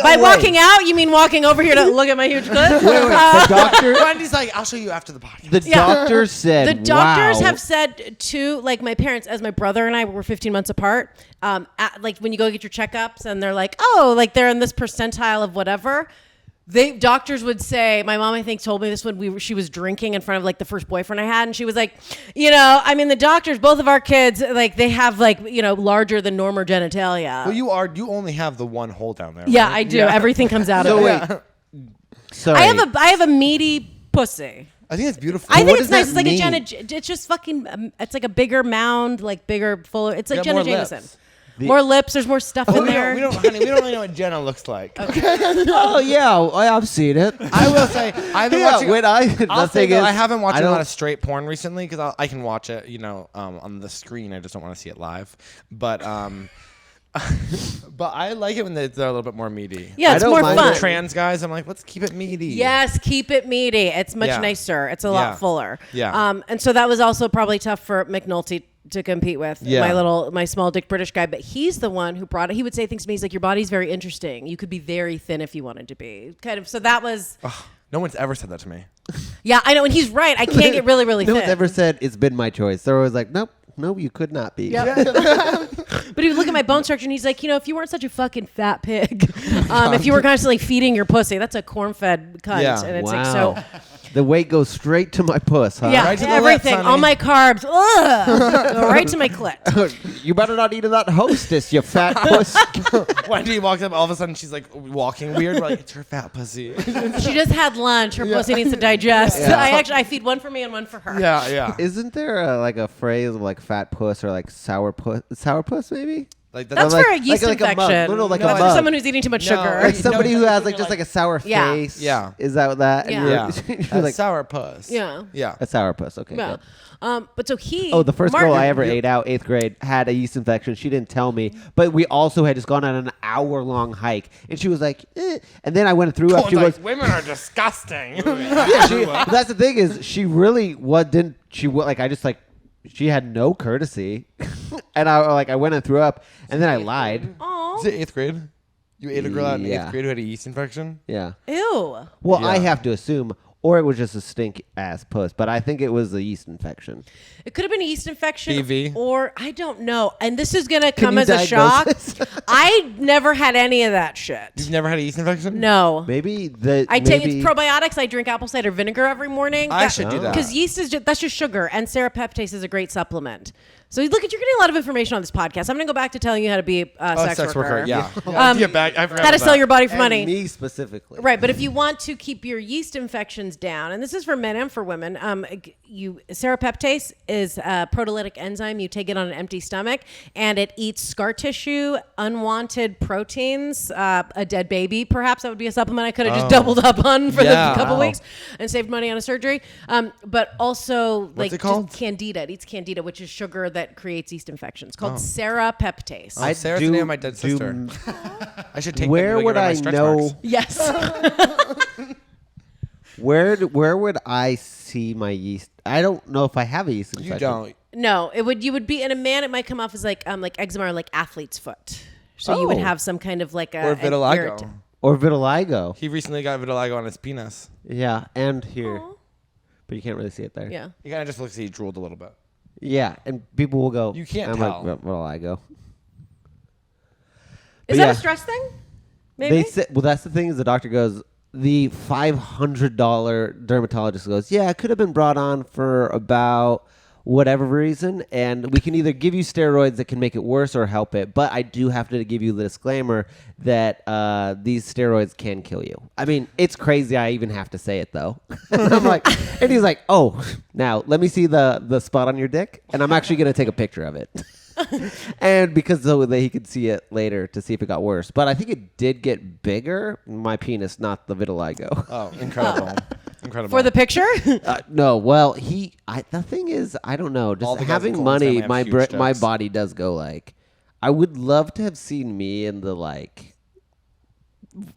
By walking out, you mean walking over here to look at my huge clit? The doctor. Wendy's like, I'll show you after the podcast. The doctor said, The doctors wow. have said to, like, my parents, as my brother and I were 15 months apart, like when you go get your checkups and they're like, oh, like they're in this percentile of whatever. Doctors would say, my mom, I think, told me this when she was drinking in front of like the first boyfriend I had. And she was like, I mean, the doctors, both of our kids, like they have like, larger than normal genitalia. Well, you only have the one hole down there. Yeah, right? I do. Everything comes out of it. wait. Sorry. I have a meaty pussy. I think it's beautiful. I think what it's does nice. that It's like mean? it's just fucking, it's like a bigger mound, like bigger, fuller. It's like Got Jenna more Jameson. lips. More lips. There's more stuff in there. Honey, we don't really know what Jenna looks like. Oh yeah, I've seen it. I will say, I've been watching. The thing is, I haven't watched I a lot don't- of straight porn recently because I can watch it, on the screen. I just don't want to see it live. But but I like it when they're a little bit more meaty. Yeah, I it's don't more mind fun. it. Trans guys, I'm like, let's keep it meaty. Yes, keep it meaty. It's much Yeah. nicer. It's a Yeah. lot fuller. Yeah. And so that was also probably tough for McNulty to compete with. Yeah. My small dick British guy. But he's the one who brought it. He would say things to me. He's like, your body's very interesting. You could be very thin if you wanted to be. Kind of. So that was. No one's ever said that to me. Yeah, I know. And he's right. I can't get really, really No thin. one's ever said it's been my choice. They're always like, nope, no, you could not be. But he would look at my bone structure and he's like, if you weren't such a fucking fat pig, if you were constantly feeding your pussy, that's a corn-fed cunt. Yeah. And it's Wow. like, so, The weight goes straight to my puss, huh? yeah, Right to the everything, lips, all honey. my carbs, go right to my clit. You better not eat that Hostess, you fat puss. Wendy walks up, all of a sudden she's like walking weird. We're like, it's her fat pussy. She just had lunch. Her pussy needs to digest. Yeah. I feed one for me and one for her. yeah. Isn't there a phrase of like fat puss or like sour puss? Sour puss, maybe? Like That's like- for a yeast like a mug. infection. No, like a That's for mug. someone who's eating too much No, sugar. Like somebody who has you're like just like a sour Yeah. face. Yeah. Is that that? And Yeah. you're That's like sour puss. Yeah. Yeah. a sour puss. Okay. Yeah. Good. But so he. Oh, the first Martin, girl I ever ate out, 8th grade, had a yeast infection. She didn't tell me, but we also had just gone on an hour-long hike, and she was like, eh. And then I went and threw up. She was, women are disgusting. yeah, but that's the thing is, she really didn't. I just like, she had no courtesy, and I went and threw up, and then I lied. Aw. Is it 8th grade? You ate a girl out in Yeah. 8th grade who had a yeast infection? Yeah. Ew. Well, I Yeah. have to assume, or it was just a stink ass puss, but I think it was a yeast infection. It could have been a yeast infection, BV? or I don't know. And this is gonna Can come you as a diagnose shock. this? I never had any of that shit. You've never had a yeast infection? No. Maybe Take it's probiotics. I drink apple cider vinegar every morning. I should do that. Because yeast is that's just sugar, and serapeptase is a great supplement. So look, you're getting a lot of information on this podcast. I'm going to go back to telling you how to be a sex worker. Yeah. Um, back. I forgot How to about sell that. your body for and money. me specifically. Right, but if you want to keep your yeast infections down, and this is for men and for women, serapeptase is a proteolytic enzyme. You take it on an empty stomach, and it eats scar tissue, unwanted proteins, a dead baby. Perhaps that would be a supplement I could have just doubled up on for the couple weeks and saved money on a surgery. But also, What's it called? just candida. It eats candida, which is sugar that creates yeast infections. Called serapeptase. Oh, Sarah's the name of my dead sister. I should take Where them to would get rid of my I stretch know? marks. Yes. Where would I see my yeast? I don't know if I have a yeast infection. You don't. No, it would. You would be in a man. It might come off as like eczema or like athlete's foot. So you would Oh. have some kind of like a Or vitiligo. Or vitiligo. He recently got vitiligo on his penis. Yeah, and here. But you can't really see it there. Yeah. He kind of just looks like he drooled a little bit. Yeah, and people will go. You can't I'm tell. Like, vitiligo. Is But that yeah. a stress thing? Maybe. They said, well, that's the thing is the doctor goes, the $500 dermatologist goes, yeah, it could have been brought on for about whatever reason, and we can either give you steroids that can make it worse or help it, but I do have to give you the disclaimer that these steroids can kill you. I mean, it's crazy I even have to say it, though. And I'm like, and he's like, oh, now let me see the spot on your dick, and I'm actually going to take a picture of it. And because so that he could see it later to see if it got worse. But I think it did get bigger, my penis, not the vitiligo. Oh, incredible. Incredible. For the picture? No, well, the thing is, I don't know. All Just the guys in having Colton's money, family have my huge my dicks. body does go like. I would love to have seen me in the like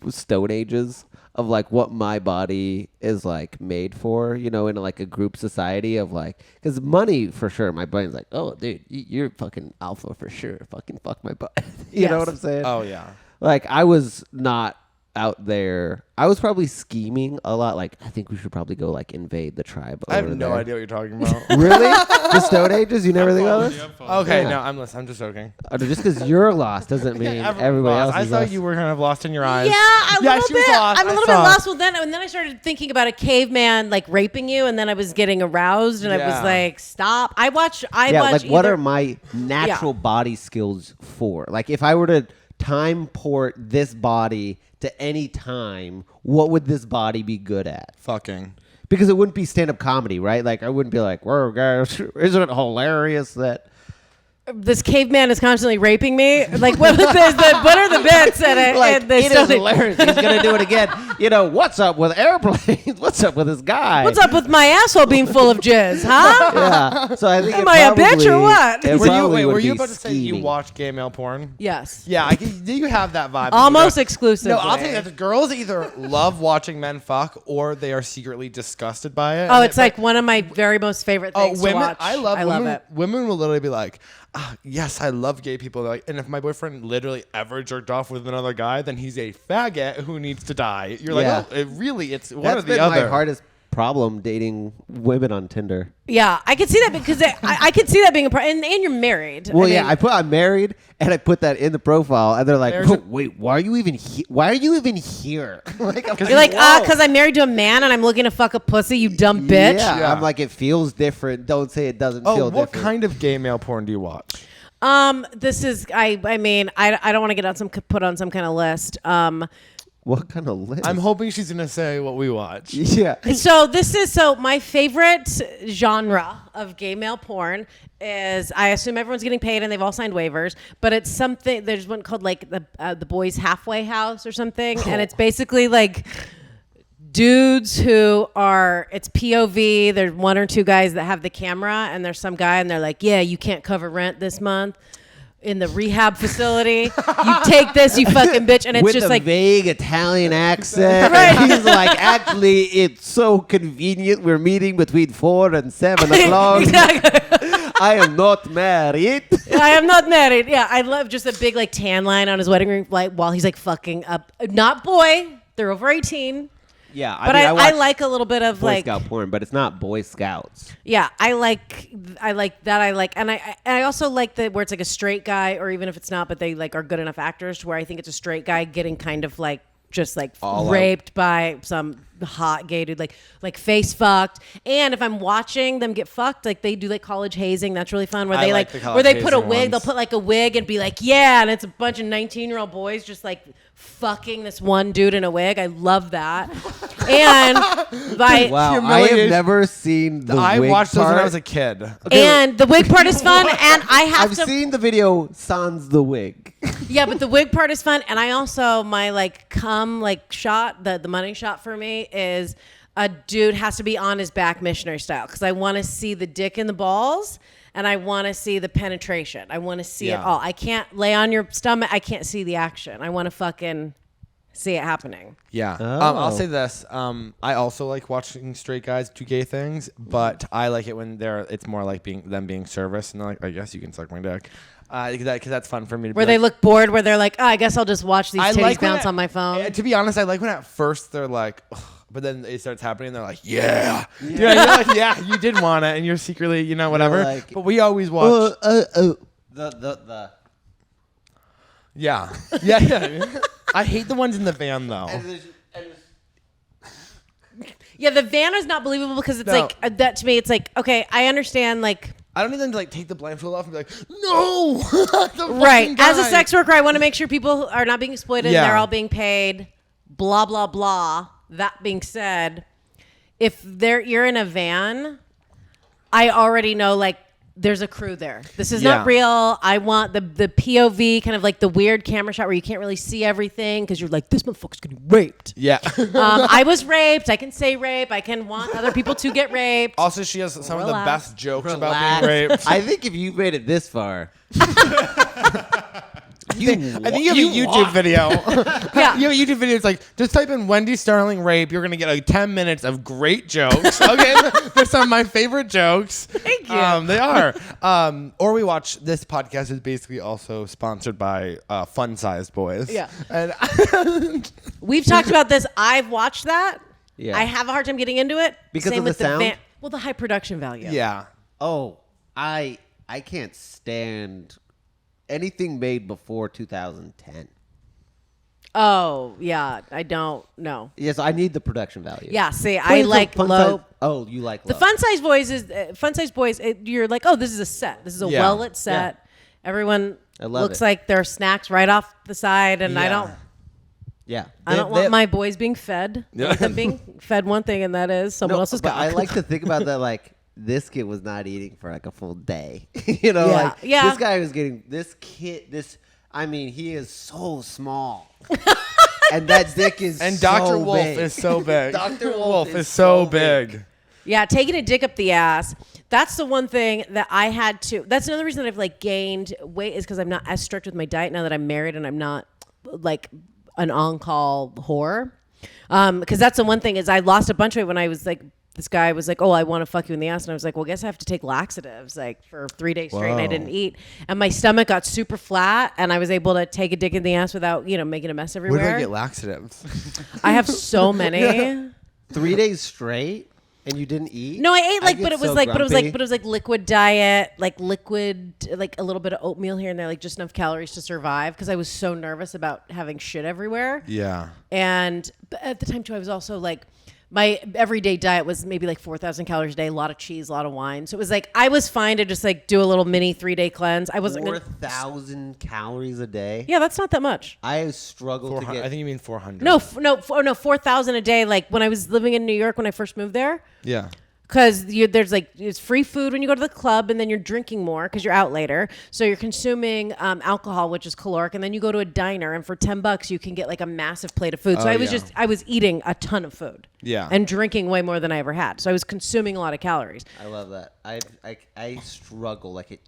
stone ages of like what my body is like made for, in like a group society of like, because money for sure. My brain's like, oh, dude, you're fucking alpha for sure. Fucking fuck my butt. You know what I'm saying? Oh yeah. Like I was not out there. I was probably scheming a lot. Like I think we should probably go like invade the tribe. I have over no there. idea what you're talking about. Really? The Stone Ages? You never think about this? Okay, Yeah. no, I'm listening. I'm just joking. Just because you're lost doesn't mean everybody else I is thought lost. you were kind of lost in your eyes. Yeah, a little she was bit. lost. I'm a I little bit saw. lost. Well, then I started thinking about a caveman like raping you, and then I was getting aroused, and I was Yeah. like, "Stop!" I watch. like what either- are my natural body skills for? Like if I were to time port this body to any time, what would this body be good at? Fucking. Because it wouldn't be stand-up comedy, right? Like I wouldn't be like, "Whoa, guys, isn't it hilarious that?" this caveman is constantly raping me? Like, what are the bits in it? Like, and they it still is hilarious. He's gonna do it again. What's up with airplanes? What's up with this guy? What's up with my asshole being full of jizz, huh? Yeah. So I think Am I a bitch or what? Were you about to say you watch gay male porn? Yes. Yeah, do you have that vibe? Almost exclusively. No, I'll tell you that the girls either love watching men fuck or they are secretly disgusted by it. Oh, And it's like one of my very most favorite things women. to watch. I love women. it. Women will literally be like, yes, I love gay people. Like, and if my boyfriend literally ever jerked off with another guy, then he's a faggot who needs to die. You're Yeah. like, oh, it's one That's or the been other. my hardest problem dating women on Tinder. Yeah, I could see that because I could see that being a problem. And you're married. Well, I yeah, mean, I'm married, and I put that in the profile, and they're like, There's a- "Wait, why are you even here? Why are you even here?" Like, I'm You're like, Whoa. because I'm married to a man and I'm looking to fuck a pussy, you dumb bitch. Yeah. Yeah. I'm like, it feels different. Don't say it doesn't Oh, feel what different. kind of gay male porn do you watch? This is I mean I don't want to get on put on some kind of list. What kind of list? I'm hoping she's gonna say what we watch. Yeah. So my favorite genre of gay male porn is, I assume everyone's getting paid and they've all signed waivers, but it's something, there's one called like the Boys Halfway House or something, and it's basically like dudes who are, it's POV, there's one or two guys that have the camera, and there's some guy and they're like, yeah, you can't cover rent this month in the rehab facility. You take this, you fucking bitch. And it's With just a like, vague Italian accent. Right. And he's like, actually, it's so convenient. We're meeting between 4 and 7 o'clock. exactly. I am not married. I am not married. Yeah, I love just a big like tan line on his wedding ring while he's like fucking up. Not boy, they're over 18. Yeah, But I I watch like a little bit of Boy like, Scout porn, but it's not Boy Scouts. yeah, I like that. And I also like the where it's like a straight guy, or even if it's not, but they like are good enough actors to where I think it's a straight guy getting kind of like just like raped by some hot gay dude, like face fucked. And if I'm watching them get fucked, like they do like college hazing, that's really fun. Where I they like like the college where they put a hazing wig, ones. they'll put like a wig and be like, yeah, and it's a bunch of 19-year-old boys just like fucking this one dude in a wig. I love that. And Wow, I Humiliation. have never seen the I wig watched those when I part. was a kid. and the wig part is fun, and I have I've to. seen the video Sans the Wig. Yeah, but the wig part is fun, and I also my like cum like shot, the money shot for me is a dude has to be on his back missionary style, because I want to see the dick and the balls, and I want to see the penetration. I want to see it Yeah. all. I can't lay on your stomach. I can't see the action. I want to fucking see it happening. Yeah. Oh. I'll say this. I also like watching straight guys do gay things, but I like it when it's more like them being service, and they're like, I guess you can suck my dick. Because that's fun for me to Where be they like, look bored, where they're like, oh, I guess I'll just watch these titties when bounce on my phone. To be honest, I like when at first they're like, ugh, but then it starts happening. And they're like, yeah. You're like, yeah, you did want it, and you're secretly, whatever. like- but we always watch. The Yeah. I hate the ones in the van though. Yeah, the van is not believable because it's No. like that to me. It's like, okay, I understand, like. I don't need them to like take the blindfold off and be like, no. The Right. fucking As a guy. sex worker, I want to make sure people are not being exploited. Yeah. They're all being paid. Blah blah blah. That being said, if you're in a van, I already know like there's a crew there. This is Yeah. not real. I want the POV, kind of like the weird camera shot where you can't really see everything because you're like, this motherfucker's getting raped. Yeah. I was raped. I can say rape. I can want other people to get raped. Also, she has some of the Relax. best jokes Relax. about being raped. I think if you made it this far, I think you have a YouTube video. Yeah. You have a YouTube video. It's like, just type in Wendi Starling rape. You're going to get like 10 minutes of great jokes. Okay. They're some of my favorite jokes. Thank you. They are. Or we watch, this podcast is basically also sponsored by Fun Sized Boys. Yeah. And We've talked about this. I've watched that. Yeah. I have a hard time getting into it. Because Same of the with sound? well, the high production value. yeah. Oh, I can't stand anything made before 2010. Oh, yeah. I don't know. Yes, I need the production value. Yeah, see, I Wait, so like Fun low. Size- oh, you like The low. Fun Size Boys is Fun Size Boys. You're like, oh, this is a set. This is a Yeah. well lit set. Everyone I love looks it. like their snacks right off the side, and I don't. Yeah. I don't want my boys being fed. I want them being fed one thing, and that is someone else's but cock. I like to think about that like this kid was not eating for like a full day. You know, Yeah. like Yeah. this guy was getting I mean, he is so small. And that dick is And so Dr. Wolf big. is so big. Dr. Wolf is so big. Yeah, taking a dick up the ass. That's the one thing that I had to. That's another reason that I've like gained weight is because I'm not as strict with my diet now that I'm married and I'm not like an on-call whore. Because that's the one thing is I lost a bunch of weight when I was like, this guy was like, oh, I want to fuck you in the ass. And I was like, well, I guess I have to take laxatives like for 3 days straight and I Whoa. didn't eat. And my stomach got super flat and I was able to take a dick in the ass without, making a mess Where everywhere. do I get laxatives? I have so many. 3 days straight and you didn't eat? No, I ate like, get but it was so like, but it was like, grumpy. but it was like liquid diet, like liquid, like a little bit of oatmeal here and there, like just enough calories to survive. Because I was so nervous about having shit everywhere. Yeah. And at the time too, I was also like, my everyday diet was maybe like 4,000 calories a day, a lot of cheese, a lot of wine. So it was like I was fine to just like do a little mini 3-day cleanse. I wasn't gonna. 4,000 calories a day? Yeah, that's not that much. I struggle to get... I think you mean 400. No, 4,000 a day. Like when I was living in New York when I first moved there. Yeah. Because there's like it's free food when you go to the club, and then you're drinking more because you're out later. So you're consuming alcohol, which is caloric, and then you go to a diner, and for $10 you can get like a massive plate of food. So Oh, I was eating a ton of food, Yeah. and drinking way more than I ever had. So I was consuming a lot of calories. I love that. I struggle like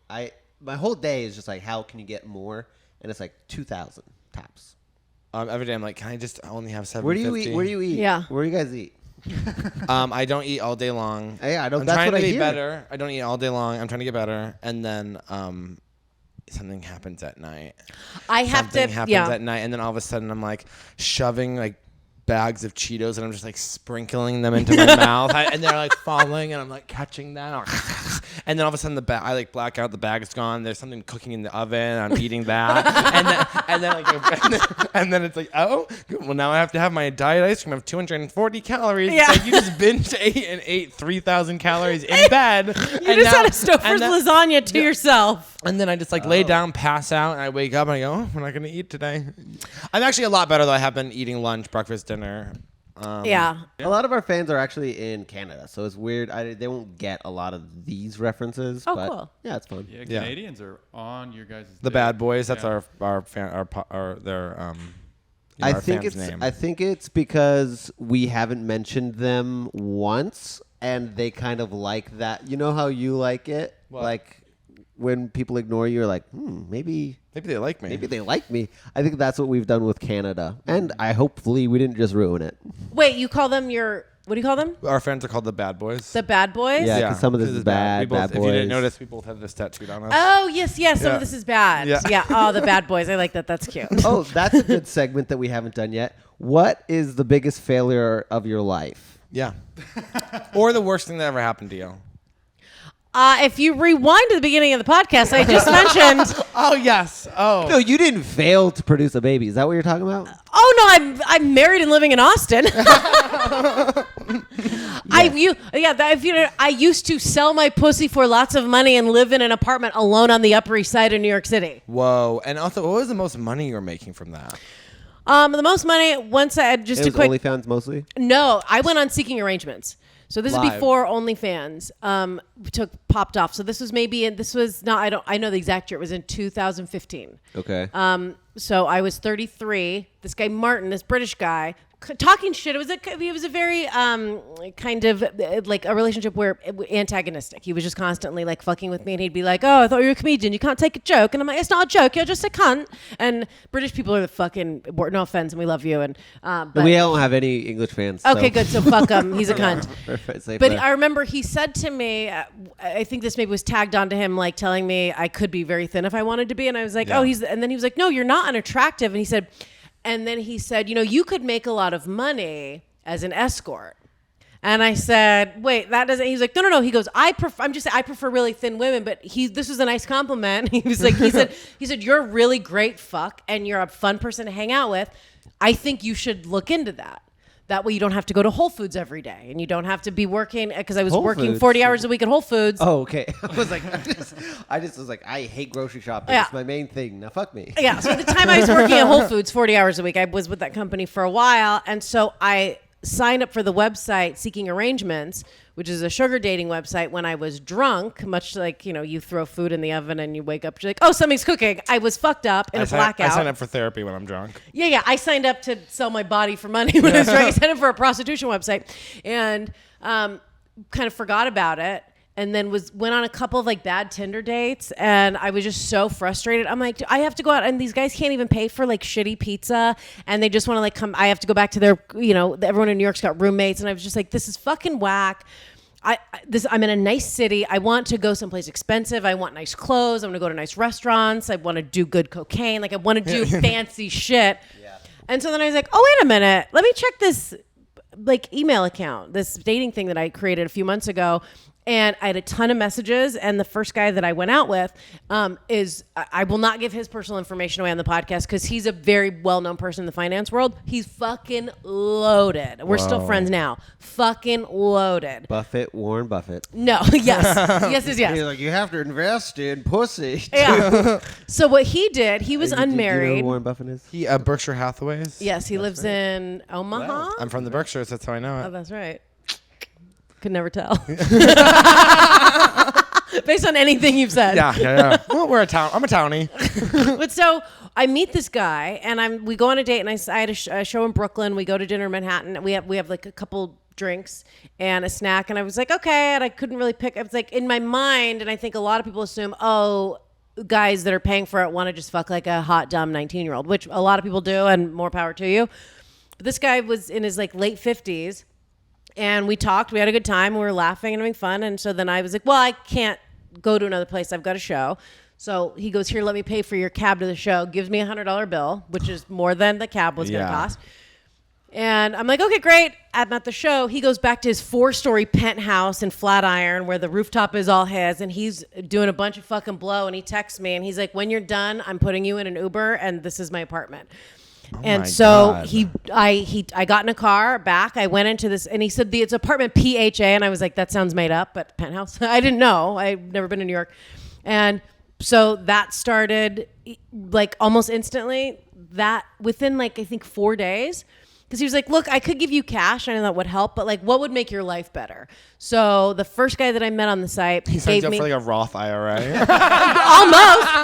my whole day is just like how can you get more, and it's like 2,000 tops. Every day I'm like, can I just only have 750? Where do you eat? Yeah. Where do you guys eat? I don't eat all day long. Yeah, I don't. I'm That's trying what to I be hear. better. I don't eat all day long. I'm trying to get better, and then something happens at night. I have Something to, happens at night, and then all of a sudden I'm like shoving like bags of Cheetos, and I'm just like sprinkling them into my mouth, and they're like falling, and I'm like catching them, and then all of a sudden I like black out. The bag is gone. There's something cooking in the oven. I'm eating that, and then it's like, oh, well now I have to have my diet ice cream of 240 calories. Yeah. It's like you just binge ate 3,000 calories in bed. You just had a Stouffer's lasagna to yourself. And then I just like lay down, pass out, and I wake up and I go, oh, we're not going to eat today. I'm actually a lot better though. I have been eating lunch, breakfast, dinner. Yeah. A lot of our fans are actually in Canada, so it's weird. They won't get a lot of these references. Oh, but cool. Yeah, it's fun. Yeah, Yeah. Canadians are on your guys' The dick. Bad Boys. That's Yeah. our fan, their I our think fan's it's name. I think it's because we haven't mentioned them once, and they kind of like that. You know how you like it, What? like when people ignore you, you're like, maybe Maybe they like me. maybe they like me. I think that's what we've done with Canada, and I hopefully we didn't just ruin it. Wait, you call them what do you call them? Our fans are called the Bad Boys. The Bad Boys? Yeah, 'cause some of this 'cause is it's bad, We both, Bad If you didn't Boys. notice, we both have this tattooed on us. Oh, yes. Some Yeah. of this is bad. Yeah. Oh, the Bad Boys. I like that. That's cute. Oh, that's a good segment that we haven't done yet. What is the biggest failure of your life? Yeah. Or the worst thing that ever happened to you. If you rewind to the beginning of the podcast, I just mentioned. Oh, yes. Oh. No, you didn't fail to produce a baby. Is that what you're talking about? Oh no, I'm married and living in Austin. I used to sell my pussy for lots of money and live in an apartment alone on the Upper East Side of New York City. Whoa. And also, what was the most money you were making from that? The most money once I had just It a was quick. OnlyFans mostly. No, I went on Seeking Arrangements. So this is Live. before OnlyFans popped off. So this was I know the exact year. It was in 2015. Okay. So I was 33. This guy Martin, this British guy, talking shit. It was a very kind of like a relationship where antagonistic. He was just constantly like fucking with me, and he'd be like, "Oh, I thought you were a comedian. You can't take a joke." And I'm like, "It's not a joke. You're just a cunt." And British people are the fucking no offense, and we love you. And but we don't have any English fans. Okay, good. So fuck him. He's a cunt. Perfect. But I remember he said to me, I think this maybe was tagged onto him, like telling me I could be very thin if I wanted to be, and I was like, "Oh, he's." And then he was like, "No, you're not unattractive." And he said. And then he said, you could make a lot of money as an escort. And I said, wait, that doesn't, he's like, no. He goes, I prefer really thin women, but this was a nice compliment. He was like, he said, you're a really great fuck and you're a fun person to hang out with. I think you should look into that. That way you don't have to go to Whole Foods every day and you don't have to be working because I was working 40 hours a week at Whole Foods. Oh, okay. I was like, I just was like, I hate grocery shopping. Yeah. It's my main thing. Now fuck me. Yeah. So at the time I was working at Whole Foods 40 hours a week, I was with that company for a while. And so I signed up for the website Seeking Arrangements, which is a sugar dating website when I was drunk, much like, you throw food in the oven and you wake up, you're like, oh, something's cooking. I was fucked up in a blackout. I sign up for therapy when I'm drunk. Yeah. I signed up to sell my body for money when I was drunk. I signed up for a prostitution website and kind of forgot about it. And then went on a couple of like bad Tinder dates, and I was just so frustrated. I'm like, I have to go out, and these guys can't even pay for like shitty pizza, and they just want to like come. I have to go back to their, everyone in New York's got roommates, and I was just like, this is fucking whack. I'm in a nice city. I want to go someplace expensive. I want nice clothes. I want to go to nice restaurants. I want to do good cocaine. Like I want to do fancy shit. Yeah. And so then I was like, oh wait a minute, let me check this like email account, this dating thing that I created a few months ago. And I had a ton of messages, and the first guy that I went out with I will not give his personal information away on the podcast because he's a very well-known person in the finance world. He's fucking loaded. We're still friends now. Fucking loaded. Warren Buffett. No, yes. He's like, you have to invest in pussy. Yeah. So what he did, he was unmarried. Do you know who Warren Buffett is? He Berkshire Hathaway's. Yes, he lives in Omaha. Wow. I'm from the Berkshires, that's how I know it. Oh, that's right. Could never tell. Based on anything you've said. Yeah. Well, we're a town. I'm a townie. But so I meet this guy, and we go on a date, and I had a show in Brooklyn. We go to dinner in Manhattan. We have like a couple drinks and a snack, and I was like, okay, and I couldn't really pick. I was like, in my mind, and I think a lot of people assume, oh, guys that are paying for it want to just fuck like a hot, dumb 19-year-old, which a lot of people do, and more power to you. But this guy was in his like late 50s. And we talked, we had a good time, we were laughing and having fun. And so then I was like, well, I can't go to another place. I've got a show. So he goes, here, let me pay for your cab to the show. Gives me $100 bill, which is more than the cab was going to cost. And I'm like, okay, great. I'm at the show. He goes back to his 4-story penthouse in Flatiron where the rooftop is all his. And he's doing a bunch of fucking blow. And he texts me and he's like, when you're done, I'm putting you in an Uber and this is my apartment. Oh and so God. I got in a car back. I went into this and he said it's apartment PHA. And I was like, that sounds made up, but penthouse. I didn't know. I've never been to New York. And so that started like almost instantly, that within like, I think 4 days. Because he was like, look, I could give you cash. I know that would help, but like, what would make your life better? So the first guy that I met on the site, he signed up for like a Roth IRA.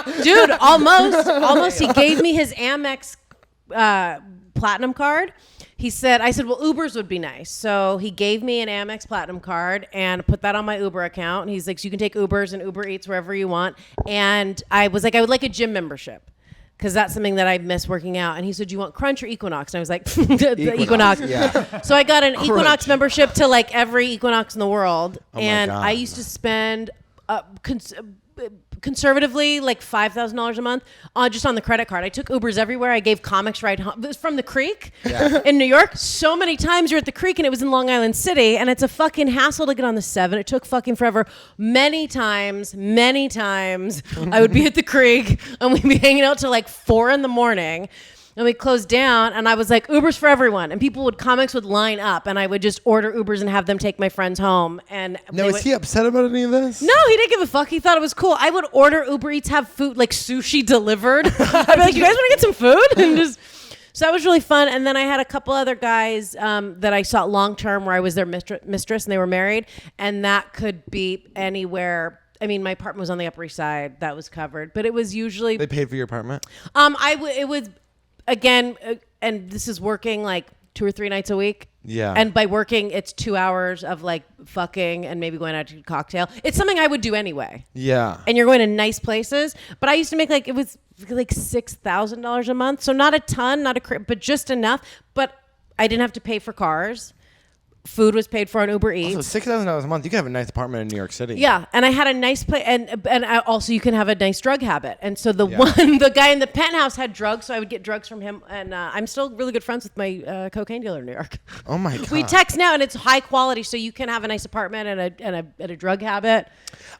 Almost, dude, almost. He gave me his Amex Platinum card. I said, well, Ubers would be nice. So he gave me an Amex Platinum card and put that on my Uber account. And he's like, so you can take Ubers and Uber Eats wherever you want. And I was like, I would like a gym membership. Because that's something that I miss working out. And he said, do you want Crunch or Equinox? And I was like, the Equinox. Yeah. So I got an Equinox membership to like every Equinox in the world. Oh and I used to spend conservatively like $5,000 a month just on the credit card. I took Ubers everywhere. I gave comics ride home. It was from the Creek in New York. So many times you're at the Creek and it was in Long Island City and it's a fucking hassle to get on the 7. It took fucking forever. Many times I would be at the Creek and we'd be hanging out till like 4 a.m. And we closed down and I was like, Ubers for everyone. And comics would line up and I would just order Ubers and have them take my friends home. And now, is he upset about any of this? No, he didn't give a fuck. He thought it was cool. I would order Uber Eats, have food, like sushi delivered. I'd be like, you guys want to get some food? And so that was really fun. And then I had a couple other guys that I saw long-term where I was their mistress and they were married. And that could be anywhere. I mean, my apartment was on the Upper East Side. That was covered. But it was usually... They paid for your apartment? It was... Again, and this is working like 2 or 3 nights a week. Yeah. And by working, it's 2 hours of like fucking and maybe going out to a cocktail. It's something I would do anyway. Yeah. And you're going to nice places. But I used to make like, it was like $6,000 a month. So not a ton, but just enough. But I didn't have to pay for cars. Food was paid for on Uber Eats. So $6,000 a month, you could have a nice apartment in New York City. Yeah, and I had a nice place, and also you can have a nice drug habit. And so the guy in the penthouse had drugs, so I would get drugs from him. And I'm still really good friends with my cocaine dealer in New York. Oh my God. We text now, and it's high quality, so you can have a nice apartment and a drug habit.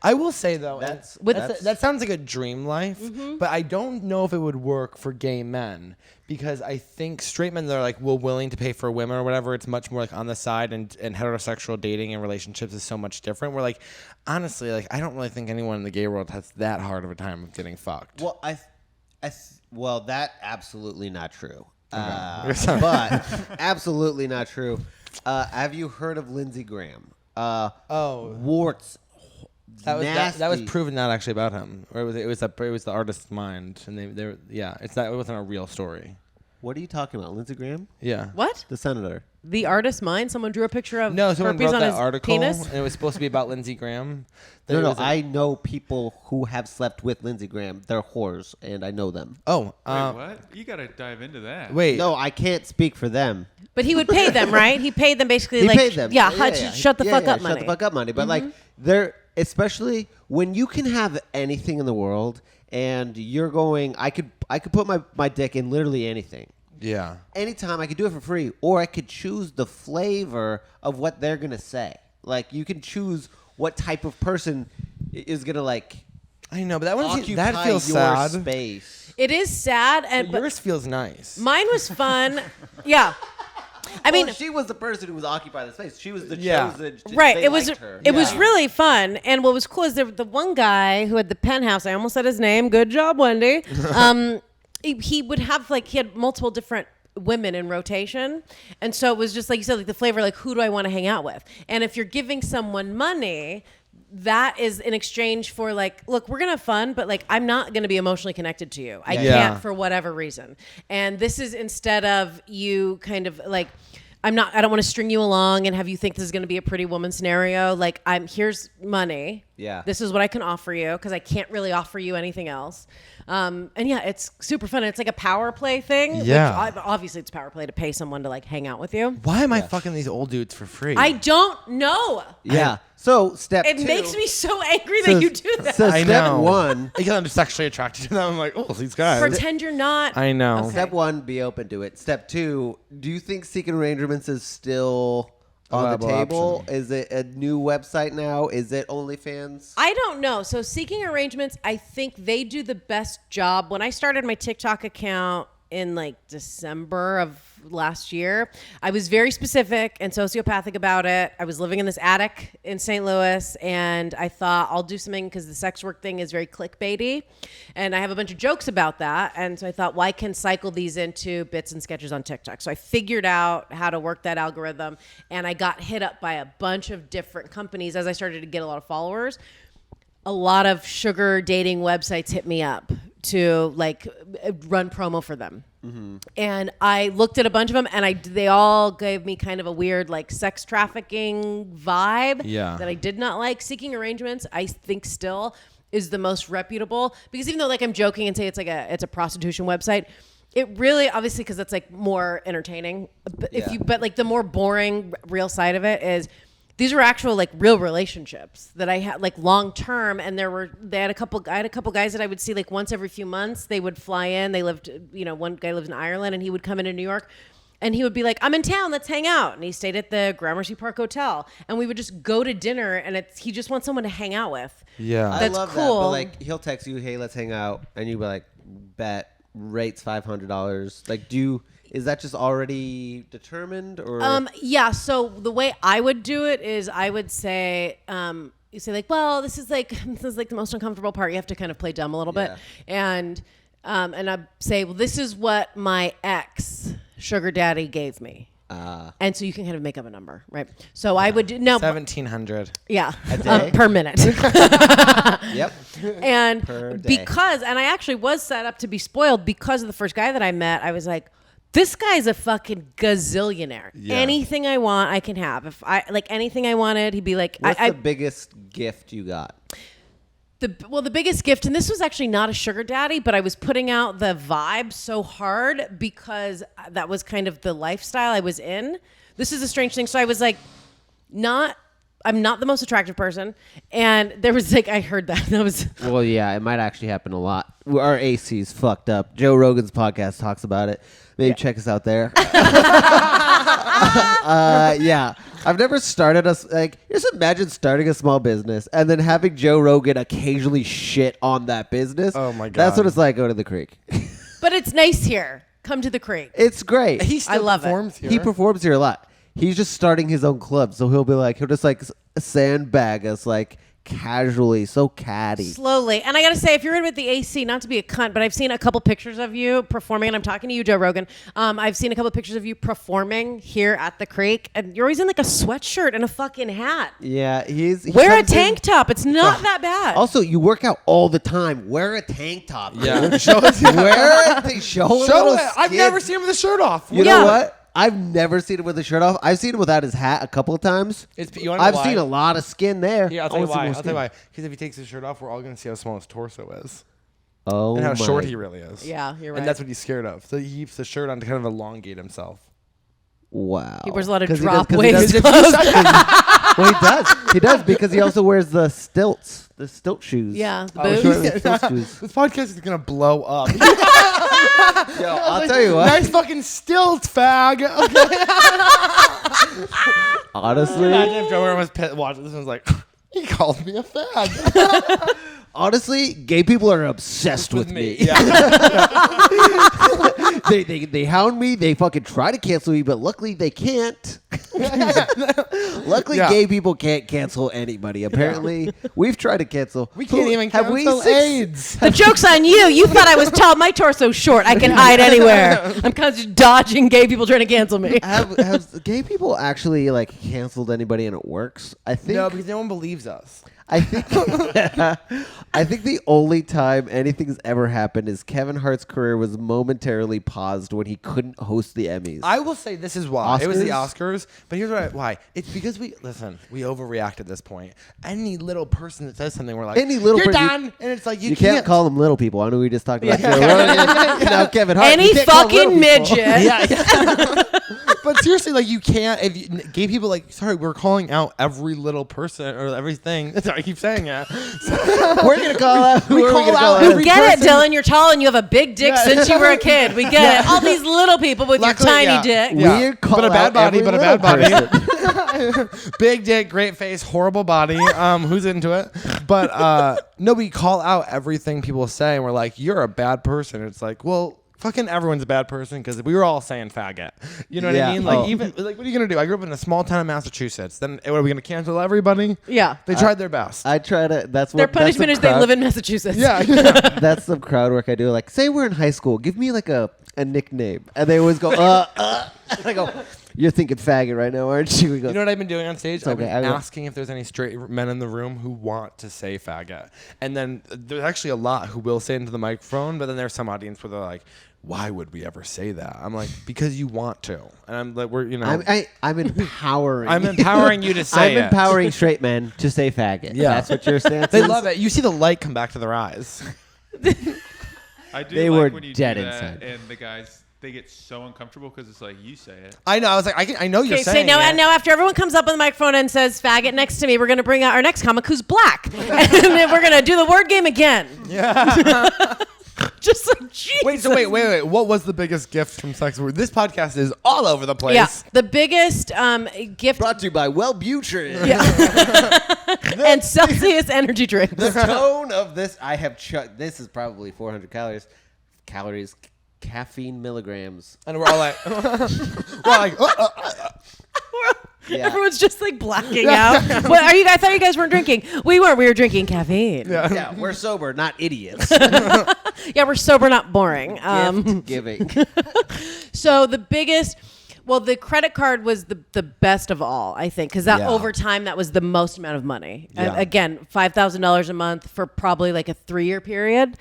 I will say though, that sounds like a dream life, but I don't know if it would work for gay men. Because I think straight men that are like willing to pay for women or whatever, it's much more like on the side, and heterosexual dating and relationships is so much different. We're like, honestly, like I don't really think anyone in the gay world has that hard of a time of getting fucked. Well, well, that absolutely not true. Okay. But absolutely not true. Have you heard of Lindsey Graham? Warts. That was proven not actually about him, or it was the artist's mind, and it wasn't a real story. What are you talking about, Lindsey Graham? Yeah. What? The senator. The artist's mind? Someone drew a picture of Someone herpes wrote on that his article, penis? and it was supposed to be about Lindsey Graham. I know people who have slept with Lindsey Graham. They're whores, and I know them. Oh, Wait, what? You got to dive into that. wait. No, I can't speak for them. But he would pay them, right? He paid them basically He like, paid them. shut the fuck up money. Shut the fuck up money. But like, they're especially when you can have anything in the world, and you're going. I could put my dick in literally anything. Yeah. Anytime I could do it for free, or I could choose the flavor of what they're gonna say. Like you can choose what type of person is gonna like. I know, but that that feels your sad. space. It is sad, But yours feels nice. mine was fun. Yeah. I mean, she was the person who was occupying the space. She was the Yeah. chosen. right. They It was liked her. it was really fun. And what was cool is the one guy who had the penthouse. I almost said his name. Good job, Wendy. He would have he had multiple different women in rotation, and so it was just like you said, like the flavor, like who do I want to hang out with? And if you're giving someone money, that is in exchange for like, look, we're gonna have fun, but like I'm not gonna be emotionally connected to you. I can't for whatever reason. And this is instead of you kind of like, I don't want to string you along and have you think this is going to be a pretty woman scenario. Like here's money. Yeah. This is what I can offer you because I can't really offer you anything else. And it's super fun. It's like a power play thing. Yeah. Which obviously it's power play to pay someone to like hang out with you. Why am I fucking these old dudes for free? I don't know. Yeah. So step It 2. makes me so angry that you do that. So I step know. 1. Because I'm sexually attracted to them. I'm like, oh, these guys. Pretend you're not. I know. Okay. Step 1, be open to it. Step 2, do you think seeking arrangements is still on the viable table? option. Is it a new website now? Is it OnlyFans? I don't know. So Seeking Arrangements, I think they do the best job. When I started my TikTok account in like December of last year, I was very specific and sociopathic about it. I was living in this attic in St. Louis, and I thought I'll do something because the sex work thing is very clickbaity, and I have a bunch of jokes about that. And so I thought, well, I can cycle these into bits and sketches on TikTok. So I figured out how to work that algorithm, and I got hit up by a bunch of different companies as I started to get a lot of followers. A lot of sugar dating websites hit me up to like run promo for them. Mm-hmm. And I looked at a bunch of them, and they all gave me kind of a weird like sex trafficking vibe that I did not like. Seeking Arrangements, I think still is the most reputable, because even though like I'm joking and say it's a prostitution website, it really, obviously, because it's like more entertaining. But like the more boring real side of it is, these were actual like real relationships that I had like long term, and I had a couple guys that I would see like once every few months. They would fly in. They lived, one guy lives in Ireland, and he would come into New York, and he would be like, "I'm in town, let's hang out." And he stayed at the Gramercy Park Hotel, and we would just go to dinner, and he just wants someone to hang out with. Yeah. I That's love cool. that, but like he'll text you, "Hey, let's hang out," and you be like, "Bet." Rates $500. Like, is that just already determined, or? Yeah. So the way I would do it is I would say, you say like, well, this is like the most uncomfortable part. You have to kind of play dumb a little bit, and I'd say, well, this is what my ex sugar daddy gave me. And so you can kind of make up a number, right? So I would do 1,700. Yeah, A day? per minute. Yep. And Per day. I actually was set up to be spoiled because of the first guy that I met. I was like, This guy's a fucking gazillionaire. Yeah. Anything I want, I can have. If I like anything I wanted, he'd be like, What's the biggest gift you got? the biggest gift, and this was actually not a sugar daddy, but I was putting out the vibe so hard because that was kind of the lifestyle I was in. This is a strange thing. So I was like, I'm not the most attractive person. And there was like, I heard that. That was. Well, yeah, it might actually happen a lot. Our AC's fucked up. Joe Rogan's podcast talks about it. Maybe check us out there. Yeah. I've never started just imagine starting a small business and then having Joe Rogan occasionally shit on that business. Oh my God. That's what it's like going to the creek. But it's nice here. Come to the creek. It's great. He still I love it. performs here. He performs here a lot. He's just starting his own club, so he'll just like sandbag us like casually, so catty. Slowly. And I got to say, if you're in with the AC, not to be a cunt, but I've seen a couple pictures of you performing, and I'm talking to you, Joe Rogan. I've seen a couple pictures of you performing here at the creek, and you're always in like a sweatshirt and a fucking hat. Yeah, he Wear a comes in- tank top. It's not that bad. Also, you work out all the time. Wear a tank top. Yeah. Show it. Wear it. Show a little it. I've skin. never seen him with a shirt off. You Yeah. know what? I've never seen him with a shirt off. I've seen him without his hat a couple of times. You wanna know I've why? seen a lot of skin there. Yeah, I'll I tell you wanna see why. more I'll tell you skin. why. Because if he takes his shirt off, we're all going to see how small his torso is. Oh, And how my. short he really is. Yeah, you're right. And that's what he's scared of. So he keeps the shirt on to kind of elongate himself. Wow. He wears a lot of 'Cause he drop does- 'cause he waist does- clothes. Well, he does. He does because he also wears the stilt shoes. Yeah, the Oh, boots. sure, the stilt shoes. This podcast is going to blow up. Yo, I'll tell you what. Nice fucking stilt, fag. Honestly, Imagine if Joe Rogan was watching this and was like, he called me a fag. honestly, gay people are obsessed with me. Yeah. They hound me. They fucking try to cancel me, but luckily they can't. Luckily, Yeah. gay people can't cancel anybody. Apparently, we've tried to cancel. We can't even Have we cancel AIDS. The joke's on you. You thought I was tall. My torso's short. I can hide anywhere. I'm constantly dodging gay people trying to cancel me. Have gay people actually like canceled anybody and it works? I think. No, because no one believes us. I think I think the only time anything's ever happened is Kevin Hart's career was momentarily paused when he couldn't host the Emmys. I will say this is why. It was the Oscars? Oscars, but here's why. It's because we overreact at this point. Any little person that says something, we're like, Any little you're person- done. And it's like, you can't call them little people. I know we just talked about Joe Rogan. Now Kevin Hart. Any you can't call them fucking little people. midget. Yeah. But seriously, like, you can't. If gay people, like, sorry, we're calling out every little person or everything. Sorry, I keep saying it. We're gonna call out. We who are call gonna out call every We get it, person- Dylan. You're tall and you have a big dick since you were a kid. We get it. All these little people with Luckily, your tiny yeah. dick. Yeah. We call But a bad out body, every but a bad little body. person. Big dick, great face, horrible body. Who's into it? But no, we call out everything people say, and we're like, "You're a bad person." It's like, well, fucking everyone's a bad person because we were all saying faggot. You know what Yeah. I mean? Like, Oh. even like, what are you gonna do? I grew up in a small town in Massachusetts. Then what, are we gonna cancel everybody? Yeah. They tried their best. I try to. That's what Their that's punishment some is they crowd- live in Massachusetts. yeah. That's some crowd work I do. Like, say we're in high school. Give me like a nickname, and they always go, And I go, you're thinking faggot right now, aren't you? We go, You know what I've been doing on stage? I've been okay, I will. asking if there's any straight men in the room who want to say faggot. And then there's actually a lot who will say it into the microphone, but then there's some audience where they're like, why would we ever say that? I'm like, because you want to. And I'm like, I'm empowering. I'm empowering you to say I'm it. empowering straight men to say faggot. Yeah. That's what your stance They is. love it. You see the light come back to their eyes. I do They like were when you dead do that inside. and the guys, they get so uncomfortable because it's like, you say it. I know. I was like, I know you're Okay, so saying now, it. and now after everyone comes up on the microphone and says faggot next to me, we're going to bring out our next comic who's black. And then we're going to do the word game again. Yeah. Just like, Jesus. Wait. What was the biggest gift from sex? This podcast is all over the place. Yeah, the biggest gift Brought to you by Wellbutrin. and Celsius energy drinks. The tone of this, I have this is probably 400 calories, caffeine milligrams. And we're all like, Yeah. Everyone's just like blacking out. What are you? I thought you guys weren't drinking. We weren't. We were drinking caffeine. Yeah, we're sober, not idiots. Yeah, we're sober, not boring. Gift giving. So the biggest, well, the credit card was the best of all, I think, because that Yeah. over time that was the most amount of money. Yeah. Again, $5,000 a month for probably like a 3-year period.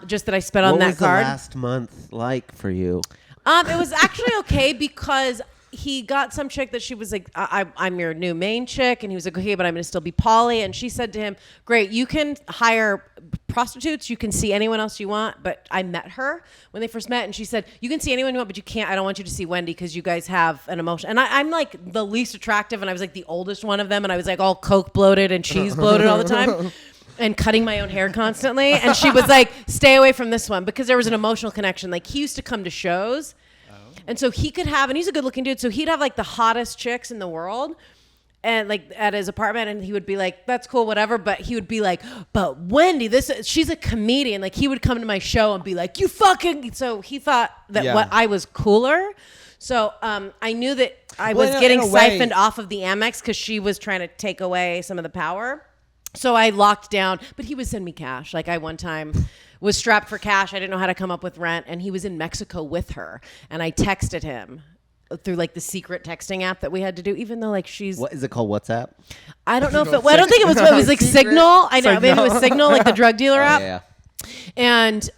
Just that I spent on What that was card. the last month like for you? It was actually okay because he got some chick that she was like, I'm your new main chick. And he was like, okay, but I'm going to still be poly. And she said to him, great, you can hire prostitutes. You can see anyone else you want. But I met her when they first met. And she said, you can see anyone you want, but you can't. I don't want you to see Wendy because you guys have an emotion. And I'm like the least attractive. And I was like the oldest one of them. And I was like all coke bloated and cheese bloated all the time. And cutting my own hair constantly. And she was like, stay away from this one because there was an emotional connection. Like he used to come to shows. And so he could have, and he's a good looking dude. So he'd have like the hottest chicks in the world and like at his apartment. And he would be like, that's cool, whatever. But he would be like, but Wendy, she's a comedian. Like he would come to my show and be like, you fucking. So he thought that what I was cooler. So I knew that I was getting siphoned off of the Amex because she was trying to take away some of the power. So I locked down, but he would send me cash. Like I one time was strapped for cash. I didn't know how to come up with rent. And he was in Mexico with her. And I texted him through like the secret texting app that we had to do, even though like she's... What is it called? WhatsApp? I don't know if it... Well, I don't think it was like Signal. I know. Maybe it was Signal, like the drug dealer app. Yeah. And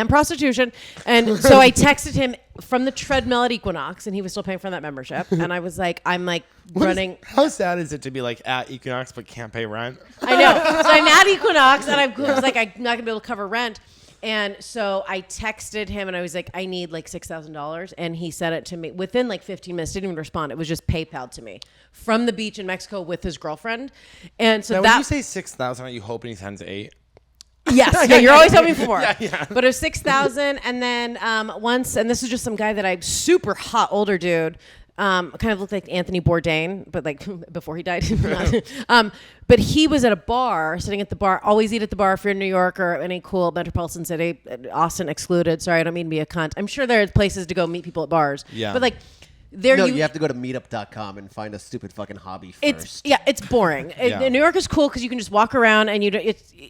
prostitution. And so I texted him from the treadmill at Equinox, and he was still paying for that membership. And I was like, I'm like running. How sad is it to be like at Equinox but can't pay rent? I know. So I'm at Equinox, and I was like, I'm not gonna be able to cover rent. And so I texted him, and I was like, I need like $6,000, and he sent it to me within like 15 minutes. Didn't even respond. It was just PayPal to me from the beach in Mexico with his girlfriend. And so now, that when you say 6,000, are you hoping he sends 8? Yes, yeah, you're always hoping for more. Yeah. But it was 6,000, and then once, and this is just some guy that I'm super hot older dude, kind of looked like Anthony Bourdain, but like before he died. But he was at a bar, sitting at the bar. Always eat at the bar if you're in New York or any cool metropolitan city. Austin excluded. Sorry, I don't mean to be a cunt. I'm sure there are places to go meet people at bars. Yeah. But like. There No, you have to go to meetup.com and find a stupid fucking hobby first. It's boring. Yeah. New York is cool because you can just walk around and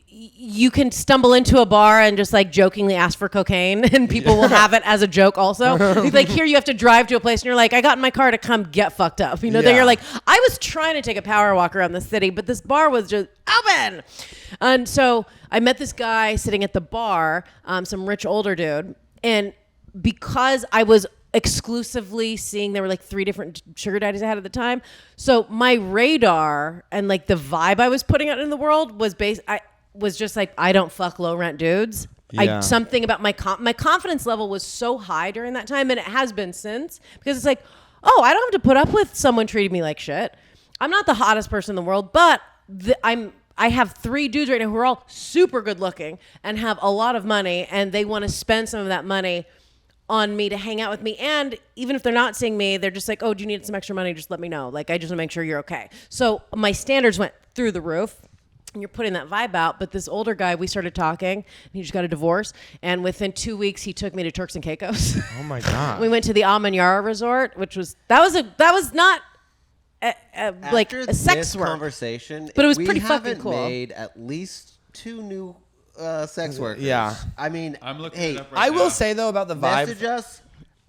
you can stumble into a bar and just like jokingly ask for cocaine and people will have it as a joke also. Like here you have to drive to a place and you're like, I got in my car to come get fucked up. You know, then Yeah. you're like, I was trying to take a power walk around the city, but this bar was just open. And so I met this guy sitting at the bar, some rich older dude, and because I was exclusively seeing, there were like 3 different sugar daddies I had at the time. So my radar and like the vibe I was putting out in the world was I was just like, I don't fuck low rent dudes. Yeah. Something about my confidence level was so high during that time, and it has been since, because it's like, oh, I don't have to put up with someone treating me like shit. I'm not the hottest person in the world, but I have 3 dudes right now who are all super good looking and have a lot of money, and they want to spend some of that money on me to hang out with me. And even if they're not seeing me, they're just like, oh, do you need some extra money? Just let me know. Like, I just want to make sure you're okay. So my standards went through the roof, and you're putting that vibe out. But this older guy, we started talking, and he just got a divorce. And within 2 weeks, he took me to Turks and Caicos. Oh my God. We went to the Almanyara resort, which was, that was not like a sex work conversation, but it was pretty fucking haven't cool. Made at least 2 new sex workers. Yeah. I mean, I'm looking hey, it up right I now. will say though about the vibe. message us.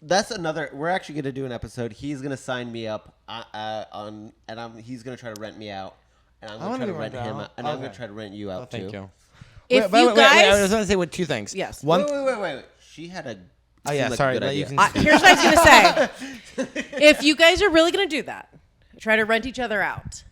That's another. We're actually going to do an episode. He's going to sign me up on, and he's going to try to rent me out, and I'm going to try to rent him, and I'm going to try to rent you out too. Thank you. If Wait, you I guys, was going to say with 2 things. Yes. One. Wait. She had a. Oh yeah. seemed like a Sorry. good But idea. you can here's what I was going to say. If you guys are really going to do that, try to rent each other out.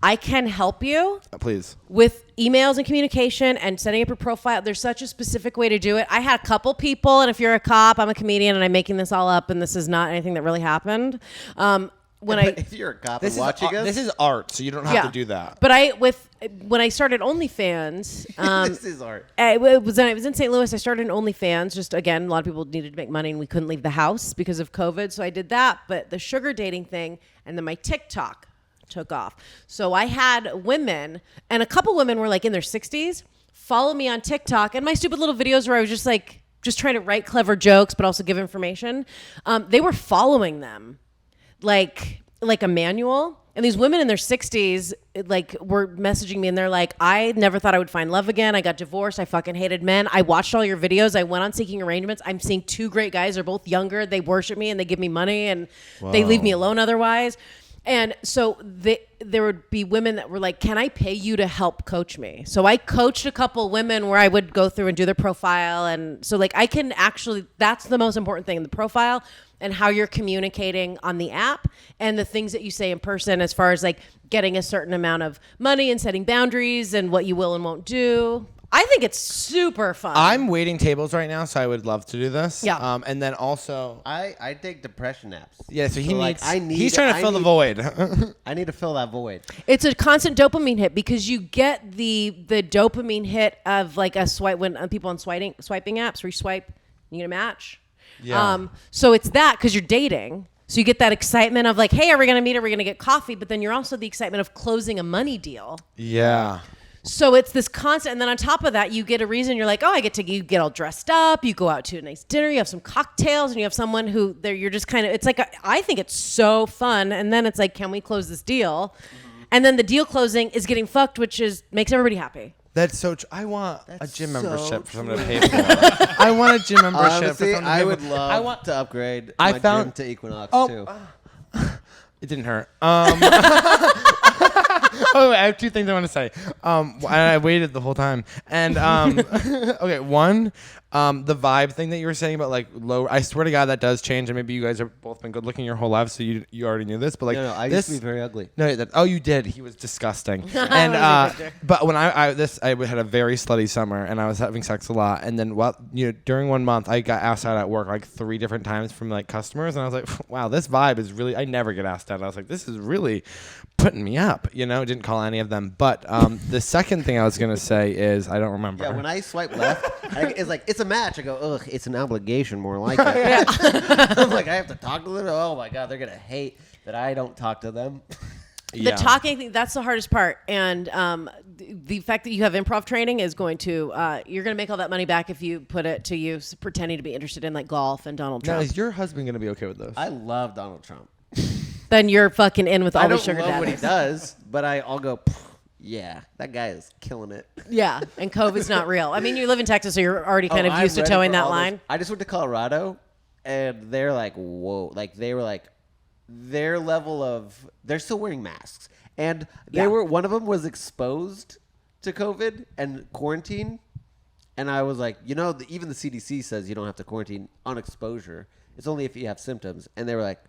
I can help you please. with emails and communication and setting up your profile. There's such a specific way to do it. I had a couple people, and if you're a cop, I'm a comedian, and I'm making this all up, and this is not anything that really happened. If you're a cop and watching us, This is art, so you don't have to do that. But when I started OnlyFans, this is art. I was in St. Louis. I started an OnlyFans. Just again, a lot of people needed to make money, and we couldn't leave the house because of COVID. So I did that. But the sugar dating thing, and then my TikTok took off. So I had women, and a couple women were like in their 60s, follow me on TikTok, and my stupid little videos where I was just trying to write clever jokes, but also give information. They were following them like a manual. And these women in their 60s like were messaging me, and they're like, I never thought I would find love again. I got divorced. I fucking hated men. I watched all your videos. I went on Seeking Arrangements. I'm seeing 2 great guys. They're both younger. They worship me and they give me money, and they leave me alone otherwise. And so there would be women that were like, can I pay you to help coach me? So I coached a couple women where I would go through and do their profile. And so like I can actually, that's the most important thing, the profile and how you're communicating on the app and the things that you say in person as far as like getting a certain amount of money and setting boundaries and what you will and won't do. I think it's super fun. I'm waiting tables right now, so I would love to do this. Yeah. And then also, I take depression apps. yeah. So he like, needs. He's trying to fill the void. I need to fill that void. It's a constant dopamine hit because you get the dopamine hit of like a swipe when people on swiping apps where you swipe, you get a match. Yeah. So it's that because you're dating. So you get that excitement of like, hey, are we going to meet? Are we going to get coffee? But then you're also the excitement of closing a money deal. Yeah. So it's this constant, and then on top of that, you get a reason. You're like, oh, you get all dressed up. You go out to a nice dinner. You have some cocktails, and you have someone who you're just kind of. It's like I think it's so fun, and then it's like, can we close this deal? Mm-hmm. And then the deal closing is getting fucked, which makes everybody happy. That's so true. I want a gym so membership for someone to pay for. I want a gym membership Honestly, for someone to I pay would for. love to upgrade I my found- gym to Equinox too. It didn't hurt. Oh, I have two things I want to say. I waited the whole time. And okay, one, the vibe thing that you were saying about like low. I swear to God, that does change. And maybe you guys have both been good looking your whole lives, so you already knew this. But like, No, I this, used to be very ugly. No, you did. He was disgusting. And but when I had a very slutty summer, and I was having sex a lot. And then during 1 month, I got asked out at work like 3 different times from like customers, and I was like, wow, this vibe is really. I never get asked out. I was like, this is really putting me up. Didn't call any of them. But the second thing I was gonna say is I don't remember. Yeah, when I swipe left, it's like it's a match. I go, ugh, it's an obligation more like it. I'm like, I have to talk to them. Oh my God, they're gonna hate that I don't talk to them. The talking thing, that's the hardest part. And the fact that you have improv training is going to, you're going to make all that money back if you put it to use pretending to be interested in like golf and Donald Now, Trump. is your husband gonna be okay with this? I love Donald Trump. Then you're fucking in with all I the don't sugar love what he daddies. does, but I'll go, yeah, that guy is killing it. Yeah, and COVID's not real. I mean, you live in Texas, so you're already kind of used to towing that line. I just went to Colorado, and they're like, whoa. Like, they were like, their level of, they're still wearing masks. And one of them was exposed to COVID and quarantine. And I was like, even the CDC says you don't have to quarantine on exposure. It's only if you have symptoms. And they were like,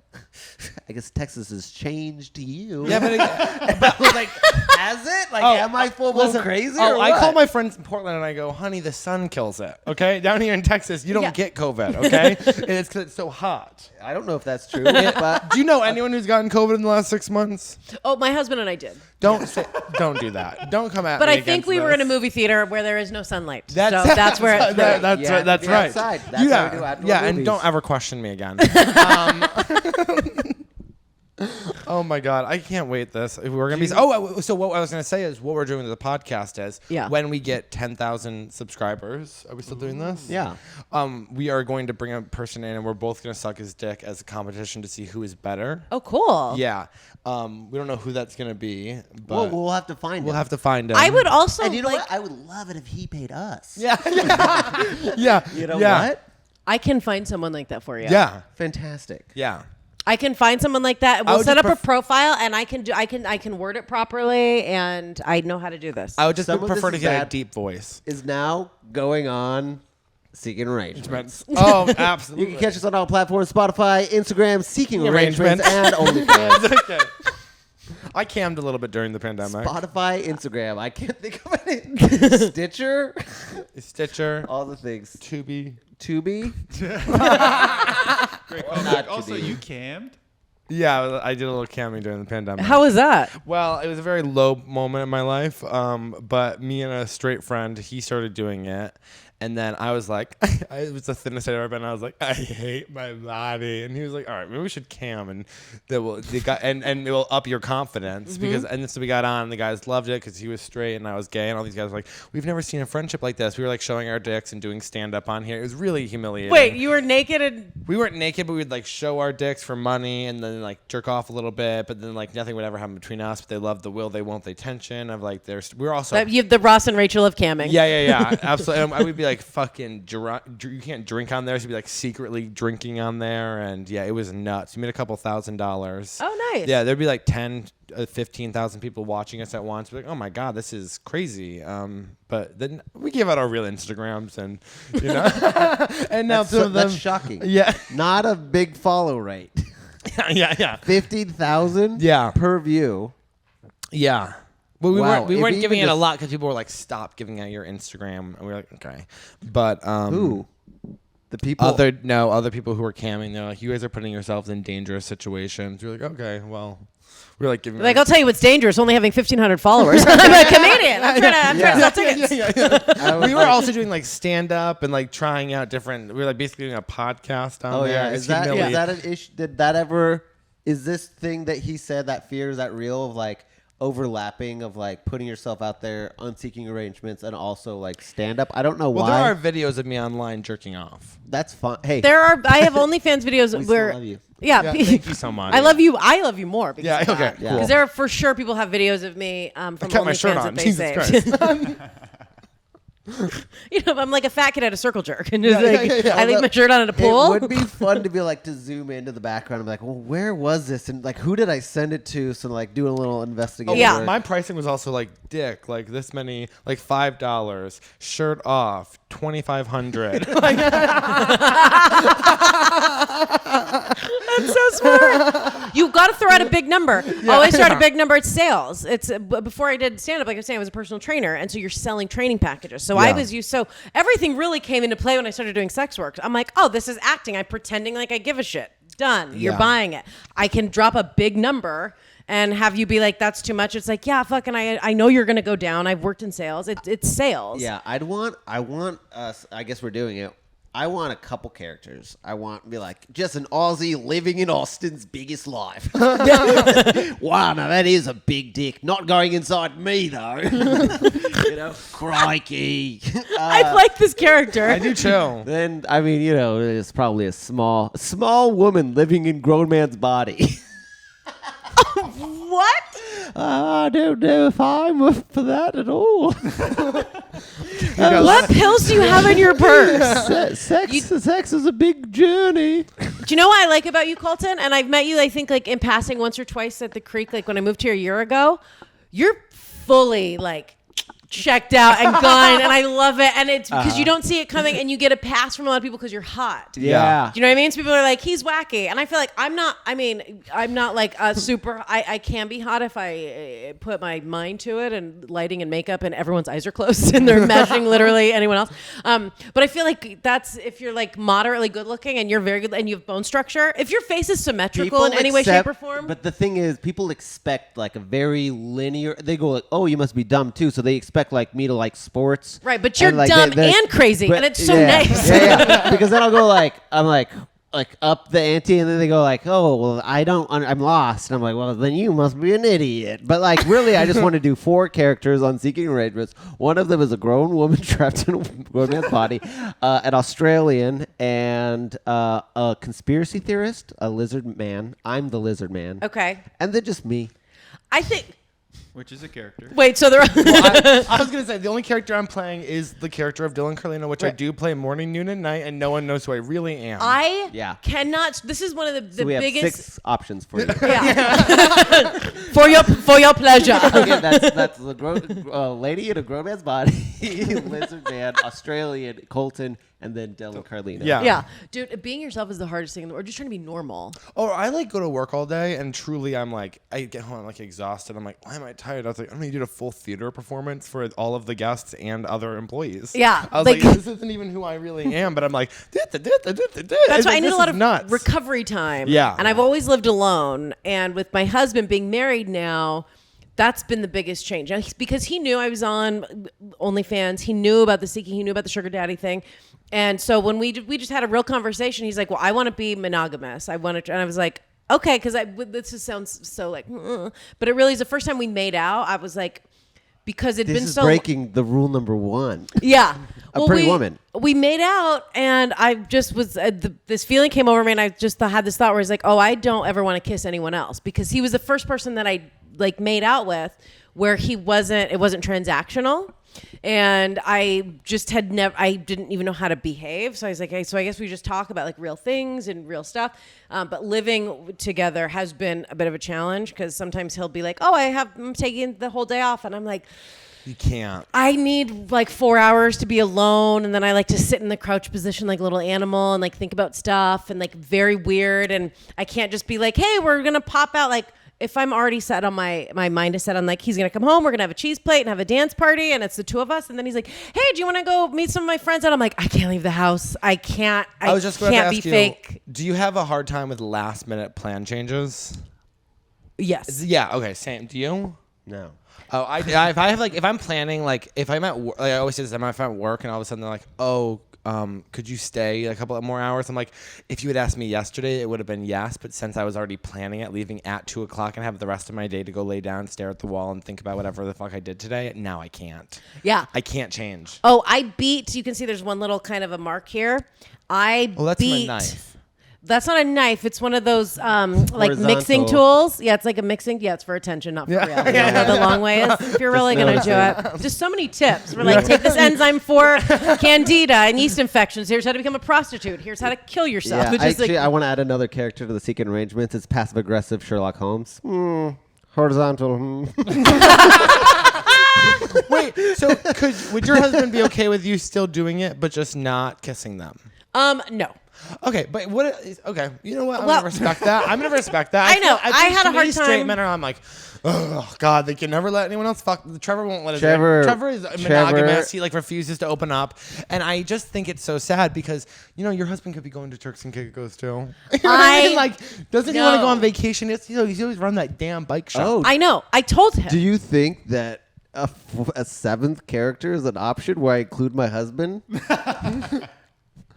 I guess Texas has changed to you. Yeah, but I was like, has it? Like, am I full-blown crazy or I what? call my friends in Portland and I go, honey, the sun kills it, okay? Down here in Texas, you don't get COVID, okay? And it's because it's so hot. I don't know if that's true, but Do you know anyone who's gotten COVID in the last 6 months? Oh, my husband and I did. Don't do that. Don't come at But me I think against we were this. in a movie theater where there is no sunlight. That's So that's where it's that's You have right. to That's be right. outside. That's how we do outdoor Yeah, and movies. don't ever question me again. Oh my God, I can't wait. We're gonna be. So what I was gonna say is what we're doing with the podcast is when we get 10,000 subscribers. Are we still doing this? Yeah. We are going to bring a person in, and we're both gonna suck his dick as a competition to see who is better. Oh, cool. Yeah. We don't know who that's gonna be, but we'll have to find we'll him. have to find him. I would also And you know like. what? I would love it if he paid us. Yeah. Yeah. You know yeah. what? I can find someone like that for you. Yeah. Fantastic. Yeah. I can find someone like that. I We'll would set just up a profile, and I can word it properly, and I know how to do this. I would just Some of prefer this to is get a bad. deep voice. Is now going on Seeking Arrangements. Oh, You absolutely. can catch us on all platforms: Spotify, Instagram, Seeking Arrangements. Arrangements, and OnlyFans. Okay. I cammed a little bit during the pandemic. Spotify, Instagram. I can't think of it. Stitcher, Stitcher, all the things. Tubi. Tubi. Great Not callback. Also, to be. you cammed. Yeah, I did a little camming during the pandemic. How was that? Well, it was a very low moment in my life, but me and a straight friend, he started doing it. And then I was like, it was the thinnest I'd ever been. I was like, I hate my body. And he was like, all right, maybe we should cam, and it will up your confidence because. And so we got on, and the guys loved it because he was straight and I was gay, and all these guys were like, we've never seen a friendship like this. We were like showing our dicks and doing stand up on here. It was really humiliating. Wait, you were naked and We weren't naked, but we'd like show our dicks for money and then like jerk off a little bit, but then like nothing would ever happen between us. But they loved the will they won't they tension of like we were also you have the Ross and Rachel of camming. yeah absolutely. And I would be like like fucking drunk. You can't drink on there. So you'd be like secretly drinking on there, and yeah, it was nuts. We made a couple $1,000s. Oh, nice. Yeah, there'd be like 10, 15,000 people watching us at once. We're like, oh my god, this is crazy. But then we give out our real Instagrams, and you know, and now some of them. That's shocking. Yeah, Not a big follow rate. yeah. 15,000. Yeah. Per view. Yeah. Well, we Wow, weren't if weren't even giving it a just- lot because people were like, "Stop giving out your Instagram," and we were like, "Okay." But Who? The people. other people who were camming, they're like, "You guys are putting yourselves in dangerous situations." We're like, "Okay, well," we're like giving. Like, I'll tell you what's dangerous. Only having 1,500 followers. I'm a comedian. I'm trying to sell tickets. We were also doing like stand up and like trying out different. We were like basically doing a podcast on Oh there. yeah. It's Is that humility. an issue? Did that ever? Is this thing that he said, that fear, is that real, of like overlapping of like putting yourself out there on Seeking Arrangements and also like stand up? I don't know Well, why. there are videos of me online jerking off. That's fun. Hey, I have OnlyFans videos we still where. love you. Yeah, Yeah, thank you so much. I love you. I love you more. Because Yeah, of okay, that. cool. Because there are for sure people have videos of me from I kept my shirt OnlyFans on. that they Jesus saved. Christ. You know, I'm like a fat kid at a circle jerk, and just Yeah, like yeah. I leave my shirt on at a It pool. would be fun to be like to zoom into the background and be like, well, where was this? And like, who did I send it to? So like doing a little investigation. Yeah. work. My pricing was also like dick, like this many, like $5, shirt off, 2,500. Like, That's so smart. You got to throw out a big number. Always start a big number at sales. It's before I did stand up, like I was saying, I was a personal trainer, and so you're selling training packages. So I Yeah. was used. So everything really came into play when I started doing sex work. I'm like, oh, this is acting. I'm pretending like I give a shit. Done. You're Yeah. buying it. I can drop a big number and have you be like, that's too much. It's like, yeah, fucking, I know you're gonna go down. I've worked in sales. It's sales. Yeah, I want us, I guess we're doing it. I want a couple characters. I want to be like, just an Aussie living in Austin's biggest life. Wow, now that is a big dick. Not going inside me, though. You know, crikey. I like this character. I do too. Then, I mean, you know, it's probably a small woman living in grown man's body. What? I don't know if I'm up for that at all. What pills do you have in your purse? Sex is a big journey. Do you know what I like about you, Colton? And I've met you, I think, like in passing once or twice at the creek, like when I moved here a year ago. You're fully like checked out and gone, and I love it. And it's because you don't see it coming, and you get a pass from a lot of people because you're hot. Yeah. Do you know what I mean? So people are like, he's wacky. And I feel like I'm not like a super, I can be hot if I put my mind to it, and lighting and makeup, and everyone's eyes are closed and they're matching literally anyone else. But I feel like that's if you're like moderately good looking and you're very good and you have bone structure. If your face is symmetrical in any way, shape, or form. But the thing is, people expect like a very linear. They go like, "Oh, you must be dumb too," so they expect like me to like sports. Right, but you're like, dumb and crazy, but- and it's so yeah, nice. Yeah. Because then I'll go like, I'm like up the ante, and then they go like, "Oh, well, I'm lost," and I'm like, "Well, then you must be an idiot." But like, really, I just want to do 4 characters on Seeking Arrangements. One of them is a grown woman trapped in a grown man's body, an Australian, and a conspiracy theorist, a lizard man. I'm the lizard man. Okay. And then just me. I think. Which is a character. Wait, so there. I was gonna say the only character I'm playing is the character of Dylan Carlino, which I do play morning, noon, and night, and no one knows who I really am. I Yeah. cannot. This is one of the So we have biggest. 6 options for you. Yeah. for your pleasure. Again, that's the lady in a grown man's body, lizard man, Australian, Colton, and then Dylan Carlino. Yeah. Yeah, dude, being yourself is the hardest thing in the world. Just trying to be normal. Oh, I like go to work all day, and truly, I'm like, I get home, I'm like exhausted. I'm like, why am I tired? I was like, I'm gonna do a full theater performance for all of the guests and other employees. Yeah, I was like- like, this isn't even who I really am. But I'm like, That's why I need a lot of nuts. recovery time. Yeah. And I've always lived alone. And with my husband being married now, that's been the biggest change. Because he knew I was on OnlyFans. He knew about the seeking. He knew about the sugar daddy thing. And so when we just had a real conversation, he's like, well, I want to be monogamous. And I was like, okay, because sounds so like, but it really is the first time we made out. I was like, because it'd This been is so breaking the rule number 1. Yeah. A pretty woman. We made out, and I just was, this feeling came over me, and I just had this thought where it's like, oh, I don't ever want to kiss anyone else, because he was the first person that I like made out with where it wasn't transactional. And I just had I didn't even know how to behave. So I was like, hey, so I guess we just talk about like real things and real stuff. But living together has been a bit of a challenge because sometimes he'll be like, oh, I'm taking the whole day off. And I'm like, You can't. I need like 4 hours to be alone, and then I like to sit in the crouch position like a little animal and like think about stuff and like very weird. And I can't just be like, hey, we're gonna pop out. Like if I'm already set on my mind is set on like he's gonna come home, we're gonna have a cheese plate and have a dance party, and it's the two of us. And then he's like, hey, do you want to go meet some of my friends? And I'm like, I can't leave the house. I can't. I was just going to can't ask be you, fake. do you have a hard time with last minute plan changes? Yes. Yeah. Okay. Same. Do you? No. Oh, if I'm planning, like if I'm at work, like I always say this, if I'm at work and all of a sudden they're like, oh, could you stay a couple of more hours? I'm like, if you had asked me yesterday, it would have been yes. But since I was already planning it, leaving at 2:00 and have the rest of my day to go lay down, stare at the wall and think about whatever the fuck I did today, now I can't. Yeah. I can't change. Oh, you can see there's one little kind of a mark here. That's my knife. That's not a knife. It's one of those like mixing Horizontal. tools. Yeah, it's like a mixing. Yeah, it's for attention, not for real. You don't know the long way is. If you're really going to do it. Just so many tips. We're like, take this enzyme for candida and yeast infections. Here's how to become a prostitute. Here's how to kill yourself. Yeah, Which is actually, like, I want to add another character to the Secret Arrangements. It's passive-aggressive Sherlock Holmes. Horizontal. Wait, so would your husband be okay with you still doing it, but just not kissing them? no. Okay, but okay, you know what? I'm Well- gonna respect that. I'm gonna respect that. I know. feel I had a hard straight time- men are. I'm like, oh God, they can never let anyone else fuck. Trevor won't let us. Trevor- Trevor is monogamous. He like refuses to open up, and I just think it's so sad because your husband could be going to Turks and Caicos too. You know what I mean? Like, doesn't he want to go No. on vacation? He's always run that damn bike shop. Oh, I know. I told him. do you think that a seventh character is an option where I include my husband?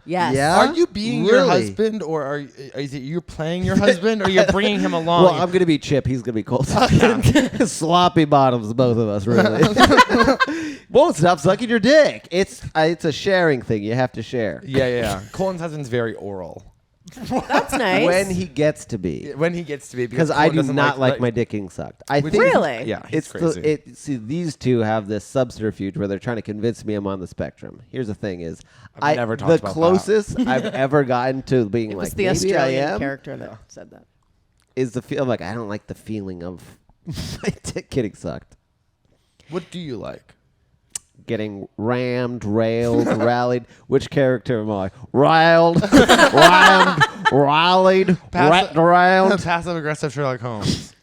Yes. Yeah? Are you being your Really? husband, or is it you're playing your husband, or you're bringing him along? Well, I'm gonna be Chip. He's gonna be Colton. Sloppy bottoms, both of us, really. Won't stop sucking your dick. It's a sharing thing. You have to share. yeah. Colton's husband's very oral. That's nice. When he gets to be. When he gets to be, Because I do not like my dicking sucked. I think Really? Yeah, he's it's crazy. see, these two have this subterfuge where they're trying to convince me I'm on the spectrum. Here's the thing: is I've never talked the about closest I've ever gotten to being it was like the maybe I Australian am character that said that. is the feel like I don't like the feeling of my dick getting sucked, What do you like? getting rammed, railed, rallied. Which character am I? Riled, rammed, rallied, wrapped around. Passive aggressive Sherlock Holmes.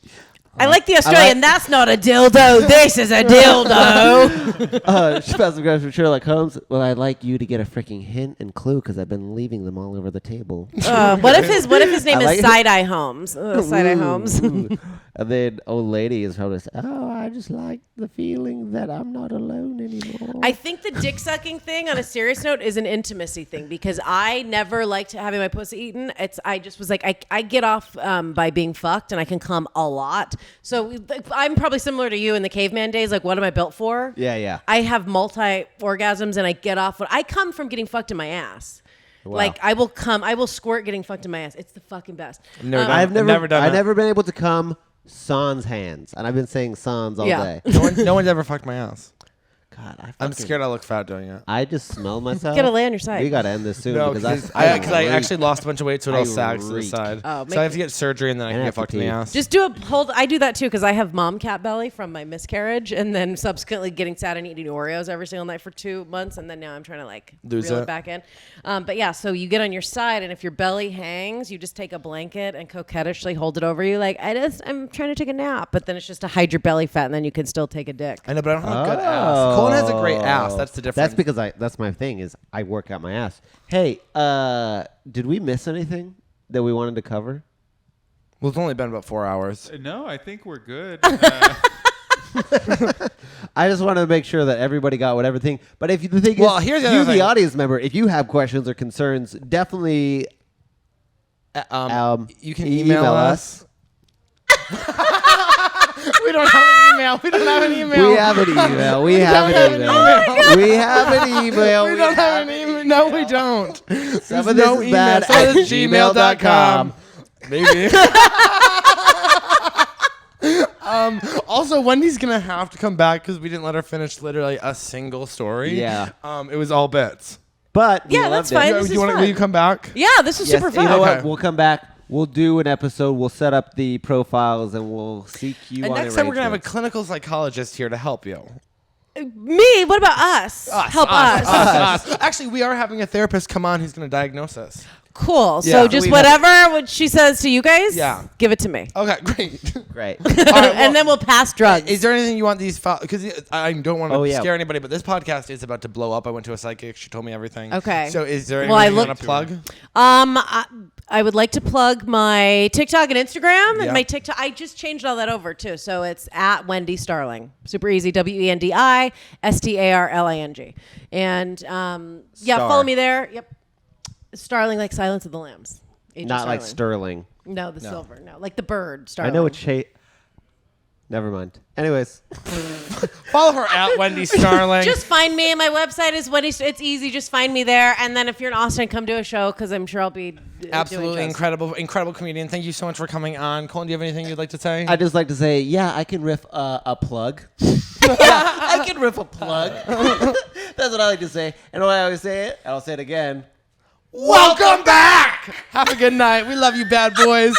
I like the Australian. That's not a dildo. This is a dildo. Passive aggressive Sherlock Holmes. Well, I'd like you to get a freaking hint and clue because I've been leaving them all over the table. What if his name I like is it. Side Eye Holmes? Side Eye Holmes. Ooh. And then old lady is probably I just like the feeling that I'm not alone anymore. I think the dick sucking thing, on a serious note, is an intimacy thing because I never liked having my pussy eaten. I just was like, I get off by being fucked and I can come a lot. So I'm probably similar to you in the caveman days. Like, what am I built for? Yeah. I have multi orgasms and I get off. I come from getting fucked in my ass. Wow. Like I will squirt getting fucked in my ass. It's the fucking best. I've never done I've that. never been able to come sans hands, and I've been saying sans all Yeah. day. No one's ever fucked my ass. God, I'm scared I look fat doing it. I just smell myself. Gotta lay on your side. We gotta end this soon No, because I reek. actually lost a bunch of weight, so it all I sags to the reek. side. Oh, So I have to get surgery, and then I And can I get have to fucked in the pee. ass. Just do a hold. I do that too because I have mom cat belly from my miscarriage, and then subsequently getting sad and eating Oreos every single night for 2 months, and then now I'm trying to like Lose reel it. it back in. But yeah, so you get on your side, and if your belly hangs, you just take a blanket and coquettishly hold it over you, like I'm trying to take a nap, but then it's just to hide your belly fat, and then you can still take a dick. I know, but I don't have a good ass. Colin has a great ass. That's the difference. That's because that's my thing is I work out my ass. Hey, did we miss anything that we wanted to cover? Well, it's only been about 4 hours. No, I think we're good. I just want to make sure that everybody got whatever thing. But if the thing Well, is, here's the you, other thing. the audience member, if you have questions or concerns, definitely You can email us. We don't have an email. We don't have an email. We have an email. We have an email. We have an email. We don't have an email. No, we don't. Some of this is bad at gmail.com. Maybe. Also, Wendy's gonna have to come back because we didn't let her finish literally a single story. Yeah. It was all bits. But we Yeah, that's loved it. fine. This is Will fun. you come back? Yeah, this is Yes, super fun. You know what? Okay. We'll come back. We'll do an episode. We'll set up the profiles and we'll seek you And on next time we're gonna have a arrangements. clinical psychologist here to help you. Me? What about us? Help us. Us. Actually, we are having a therapist come on who's gonna diagnose us. Cool. Yeah. So just We- whatever she says to you guys, Yeah. give it to me. Okay, great. Great. All right, well, And then we'll pass drugs. is there anything you want these? Because I don't want to Oh, yeah. scare anybody, but this podcast is about to blow up. I went to a psychic. She told me everything. Okay. So is there Well, I anything you want looked- to plug? I would like to plug my TikTok and Instagram. Yeah. And my TikTok, I just changed all that over too. So it's at Wendi Starling. Super easy. WendiStarling. And yeah, Star. follow me there. Yep. Starling like Silence of the Lambs. Agent Not like Starling. Sterling. No, the silver. No, like the bird. I Starling. know it's Never mind. Anyways, Follow her at Wendi Starling. Just find me. My website is Wendy. It's easy. Just find me there. And then if you're in Austin, come to a show because I'm sure I'll be Absolutely doing shows. incredible comedian. Thank you so much for coming on. Colton, do you have anything you'd like to say? I'd just like to say, yeah, I can riff a plug. I can riff a plug. That's what I like to say. And when I always say it, I'll say it again. Welcome back. Have a good night. We love you, bad boys.